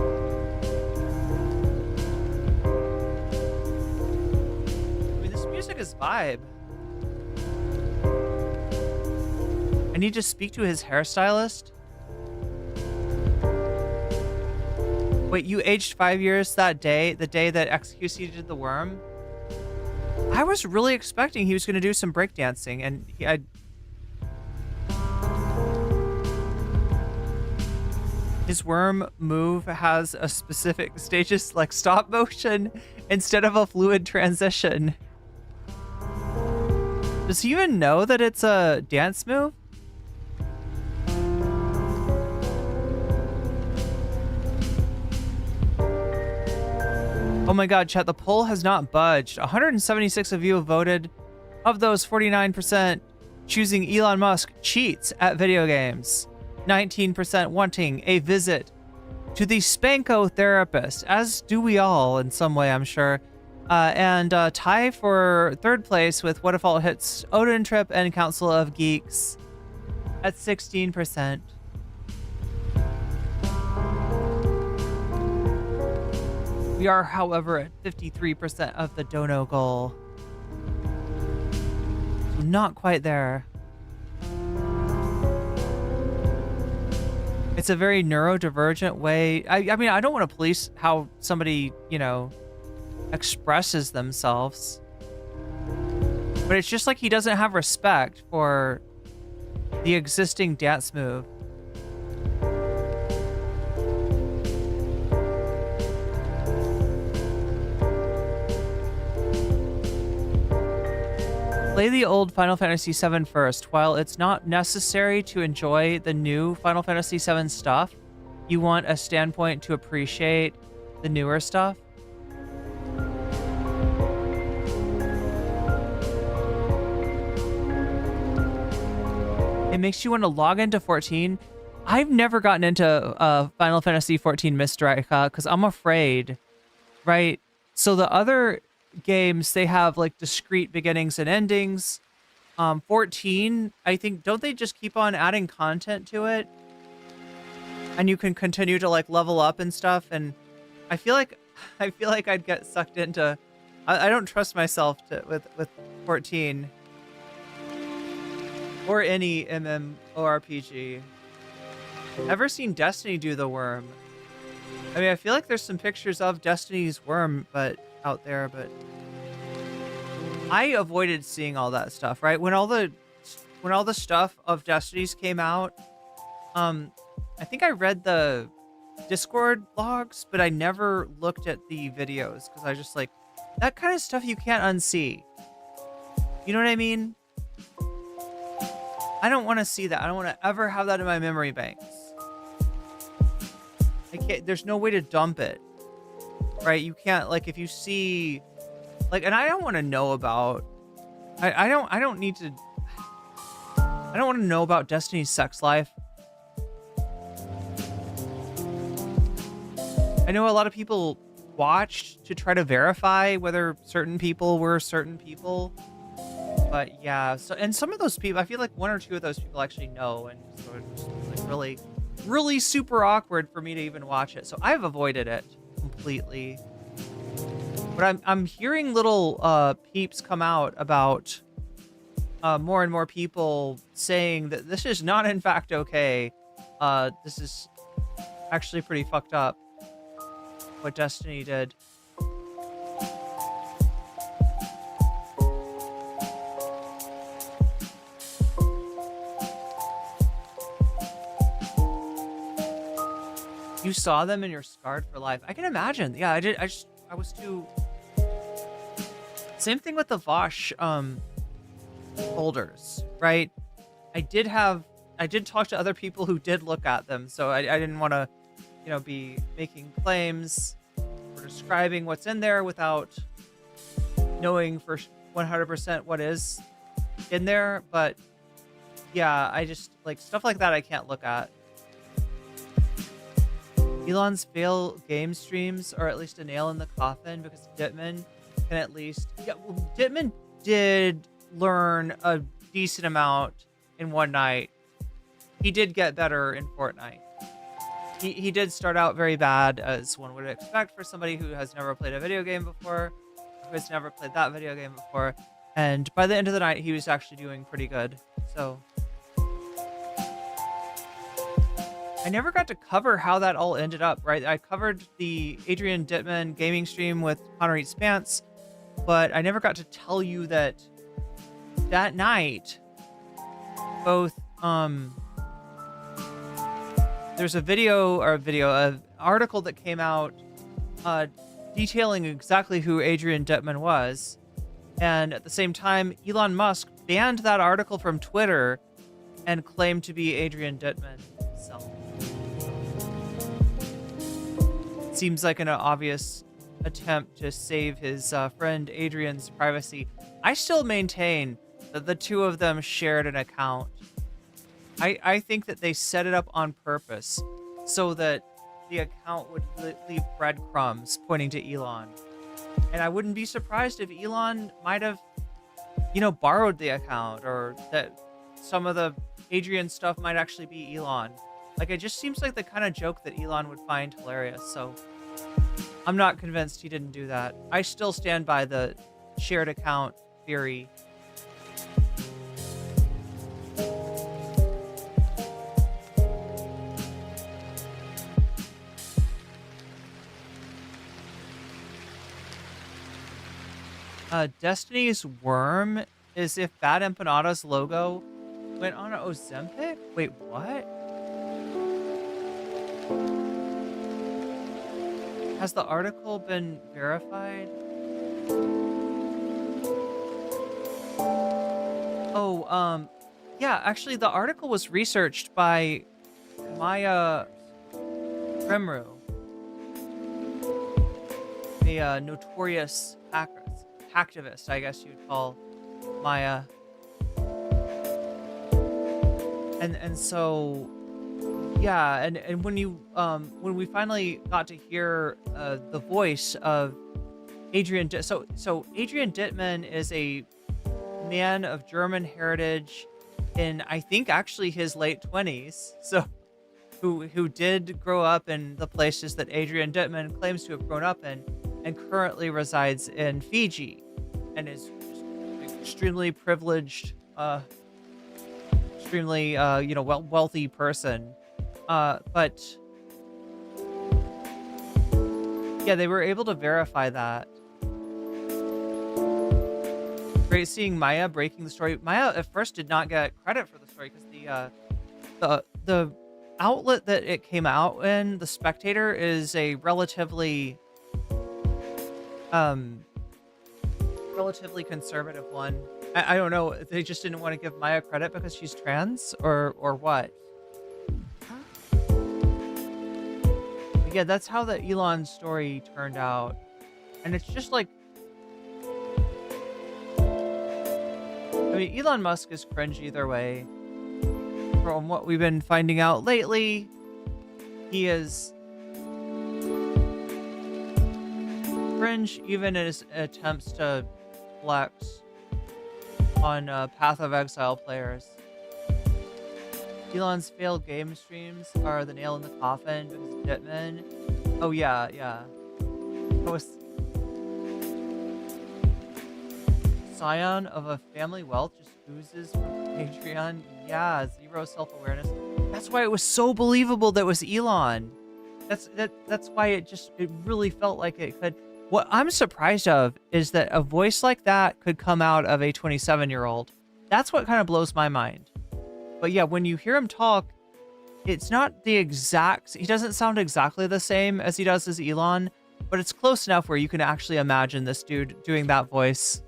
mean, this music is vibe. I need to speak to his hairstylist. Wait, you aged 5 years that day, the day that XQC did the worm? I was really expecting he was going to do some breakdancing, and his worm move has a specific stages like stop motion instead of a fluid transition. Does he even know that it's a dance move? Oh my god, chat, the poll has not budged. 176 of you have voted. Of those, 49% choosing Elon Musk cheats at video games. 19% wanting a visit to the Spanko therapist, as do we all in some way, I'm sure. And tie for third place with What If All Hits Odin Trip and Council of Geeks at 16%. We are, however, at 53% of the dono goal. So not quite there. It's a very neurodivergent way. I mean, I don't want to police how somebody, you know, expresses themselves. But it's just like he doesn't have respect for the existing dance move. Play the old Final Fantasy VII first. While it's not necessary to enjoy the new Final Fantasy VII stuff, you want a standpoint to appreciate the newer stuff. It makes you want to log into 14. I've never gotten into Final Fantasy 14 Mistral because I'm afraid, right? So the other games, they have like discrete beginnings and endings. 14, I think, don't they just keep on adding content to it? And you can continue to like level up and stuff. And I feel like I'd get sucked into. I don't trust myself with 14 or any MMORPG. Ever seen Destiny do the worm? I mean, I feel like there's some pictures of Destiny's worm, out there, but I avoided seeing all that stuff, right? When all the stuff of Destiny's came out, I think I read the Discord logs, but I never looked at the videos because I just like that kind of stuff you can't unsee. You know what I mean? I don't want to see that. I don't want to ever have that in my memory banks. I can't, there's no way to dump it. Right, you can't, like, if you see, like, and I don't want to know about, I don't want to know about Destiny's sex life. I know a lot of people watched to try to verify whether certain people were certain people, but yeah, so, and some of those people, I feel like one or two of those people actually know, and so it's like really, really super awkward for me to even watch it, so I've avoided it completely. But I'm hearing little peeps come out about more and more people saying that this is not in fact okay. This is actually pretty fucked up what Destiny did. You saw them and you're scarred for life. I can imagine. Yeah, I did. I was too. Same thing with the Vosh folders, right? I did talk to other people who did look at them, so I didn't want to, you know, be making claims or describing what's in there without knowing for 100% what is in there. But yeah, I just like stuff like that I can't look at. Elon's fail game streams are at least a nail in the coffin because Dittman can at least... Yeah, well, Dittman did learn a decent amount in one night. He did get better in Fortnite. He did start out very bad, as one would expect for somebody who has never played a video game before, who has never played that video game before. And by the end of the night, he was actually doing pretty good. So... I never got to cover how that all ended up, right? I covered the Adrian Dittman gaming stream with Connor Eats Pants, but I never got to tell you that that night, both, there's an article that came out detailing exactly who Adrian Dittman was. And at the same time, Elon Musk banned that article from Twitter and claimed to be Adrian Dittman himself. Seems like an obvious attempt to save his friend Adrian's privacy. I still maintain that the two of them shared an account. I think that they set it up on purpose so that the account would leave breadcrumbs pointing to Elon. And I wouldn't be surprised if Elon might have, borrowed the account, or that some of the Adrian stuff might actually be Elon. Like, it just seems like the kind of joke that Elon would find hilarious. So I'm not convinced he didn't do that. I still stand by the shared account theory. Destiny's Worm is if Bad Empanada's logo went on Ozempic? Wait, what? Has the article been verified? Oh, yeah, actually the article was researched by Maya Premru, a notorious hacktivist, I guess you'd call Maya. And so, yeah, and when you when we finally got to hear the voice of Adrian, so Adrian Dittman is a man of German heritage in, I think, actually his late 20s. So who did grow up in the places that Adrian Dittman claims to have grown up in, and currently resides in Fiji, and is just extremely privileged, extremely wealthy person. But yeah, they were able to verify that. Great seeing Maya breaking the story. Maya at first did not get credit for the story because the outlet that it came out in, The Spectator, is a relatively conservative one. I don't know. They just didn't want to give Maya credit because she's trans, or what. But yeah, that's how the Elon story turned out, and it's just like, I mean, Elon Musk is cringe either way. From what we've been finding out lately, he is cringe even in his attempts to flex on Path of Exile players. Elon's failed game streams are the nail in the coffin because of Dittman. Oh yeah. I was scion of a family wealth just oozes from Patreon. Yeah, zero self-awareness. That's why it was so believable that it was Elon. That's why it really felt like it could. What I'm surprised of is that a voice like that could come out of a 27-year-old. That's what kind of blows my mind. But yeah, when you hear him talk, it's not the exact, he doesn't sound exactly the same as he does as Elon, but it's close enough where you can actually imagine this dude doing that voice.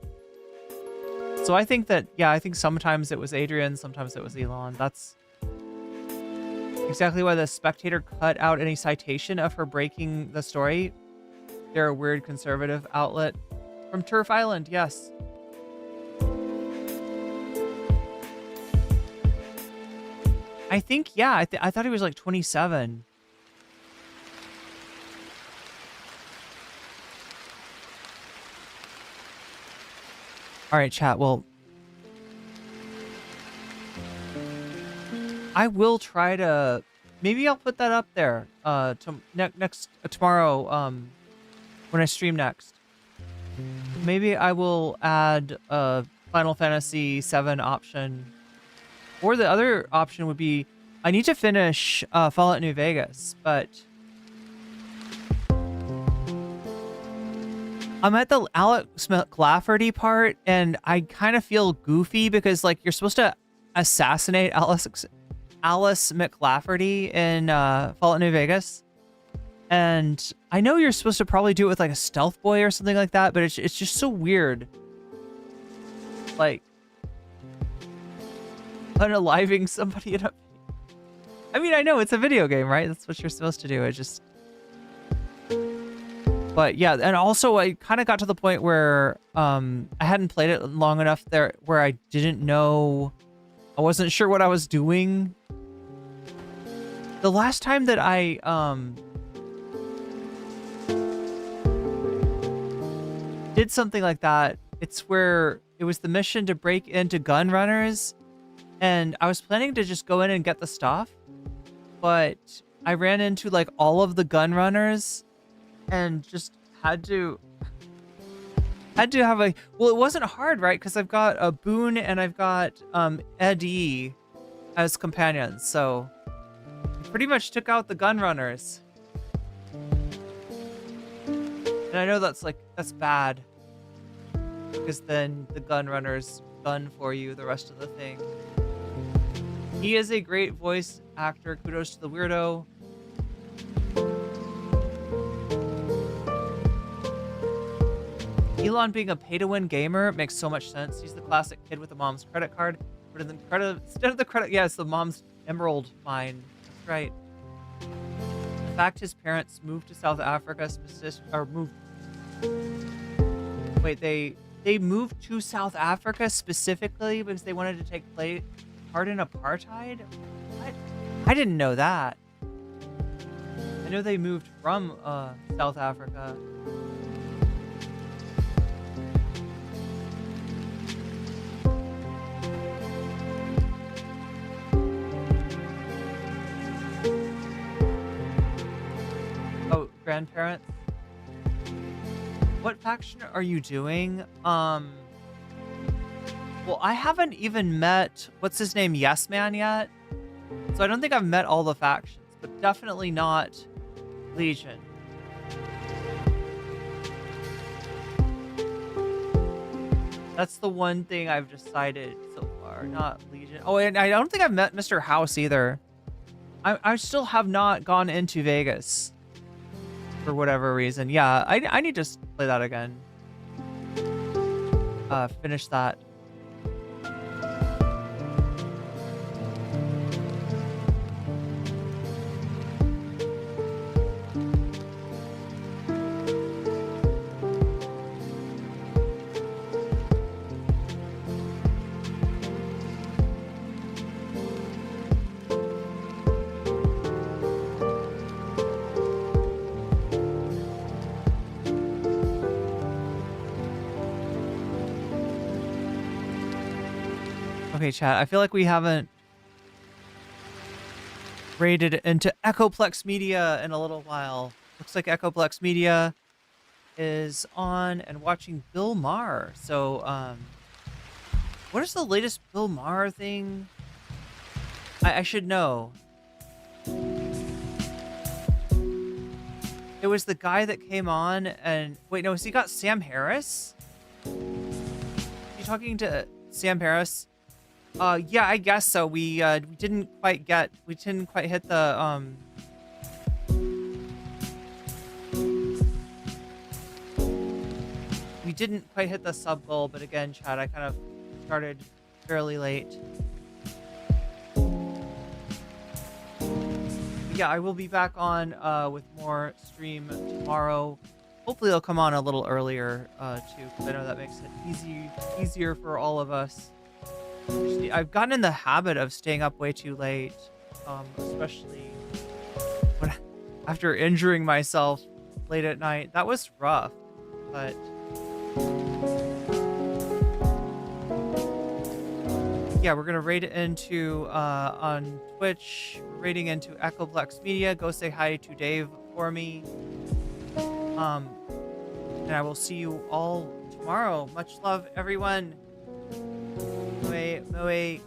So I think that, yeah, I think sometimes it was Adrian, sometimes it was Elon. That's exactly why The Spectator cut out any citation of her breaking the story. They're a weird conservative outlet. From Turf Island, yes. I think, yeah, I thought he was like 27. All right, chat. Well, I will try to. Maybe I'll put that up there tomorrow. When I stream next, maybe I will add a Final Fantasy VII option, or the other option would be I need to finish Fallout New Vegas, but I'm at the Alex McLafferty part, and I kind of feel goofy because like you're supposed to assassinate Alice McLafferty in Fallout New Vegas, and I know you're supposed to probably do it with like a stealth boy or something like that, but it's just so weird, like unaliving somebody in a. I mean, I know it's a video game, right? That's what you're supposed to do. It just. But yeah, and also I kind of got to the point where I hadn't played it long enough there where I didn't know, I wasn't sure what I was doing. The last time that I did something like that, it's where it was the mission to break into gun runners, and I was planning to just go in and get the stuff, but I ran into like all of the gun runners and just had to have a, well, it wasn't hard, right? Because I've got a Boone and I've got Eddie as companions, so I pretty much took out the gun runners. And I know that's bad, because then the gun runners gun for you the rest of the thing. He is a great voice actor. Kudos to the weirdo. Elon being a pay-to-win gamer makes so much sense. He's the classic kid with the mom's credit card, but instead of the credit, yeah, it's the mom's emerald mine. That's right. The fact his parents moved to South Africa they moved to South Africa specifically because they wanted to take part in apartheid? What? I didn't know that. I know they moved from South Africa. Oh, grandparents? What faction are you doing? Well, I haven't even met, what's his name, Yes Man yet. So I don't think I've met all the factions, but definitely not Legion. That's the one thing I've decided so far, not Legion. Oh, and I don't think I've met Mr. House either. I still have not gone into Vegas for whatever reason. Yeah, I need to play that again. Finish that. Okay, chat, I feel like we haven't raided into Echoplex Media in a little while. Looks like Echoplex Media is on and watching Bill Maher. So, what is the latest Bill Maher thing? I should know. It was the guy that came on and... Wait, no, has he got Sam Harris? You talking to Sam Harris? Yeah, I guess so. We didn't quite hit the we didn't quite hit the sub goal, but again, chat, I kind of started fairly late. Yeah, I will be back on with more stream tomorrow. Hopefully it'll come on a little earlier too, because I know that makes it easier for all of us. I've gotten in the habit of staying up way too late, especially after injuring myself late at night. That was rough, but yeah, we're gonna raid it into on Twitch, raiding into Echoplex Media. Go say hi to Dave for me, and I will see you all tomorrow. Much love, everyone. Moe.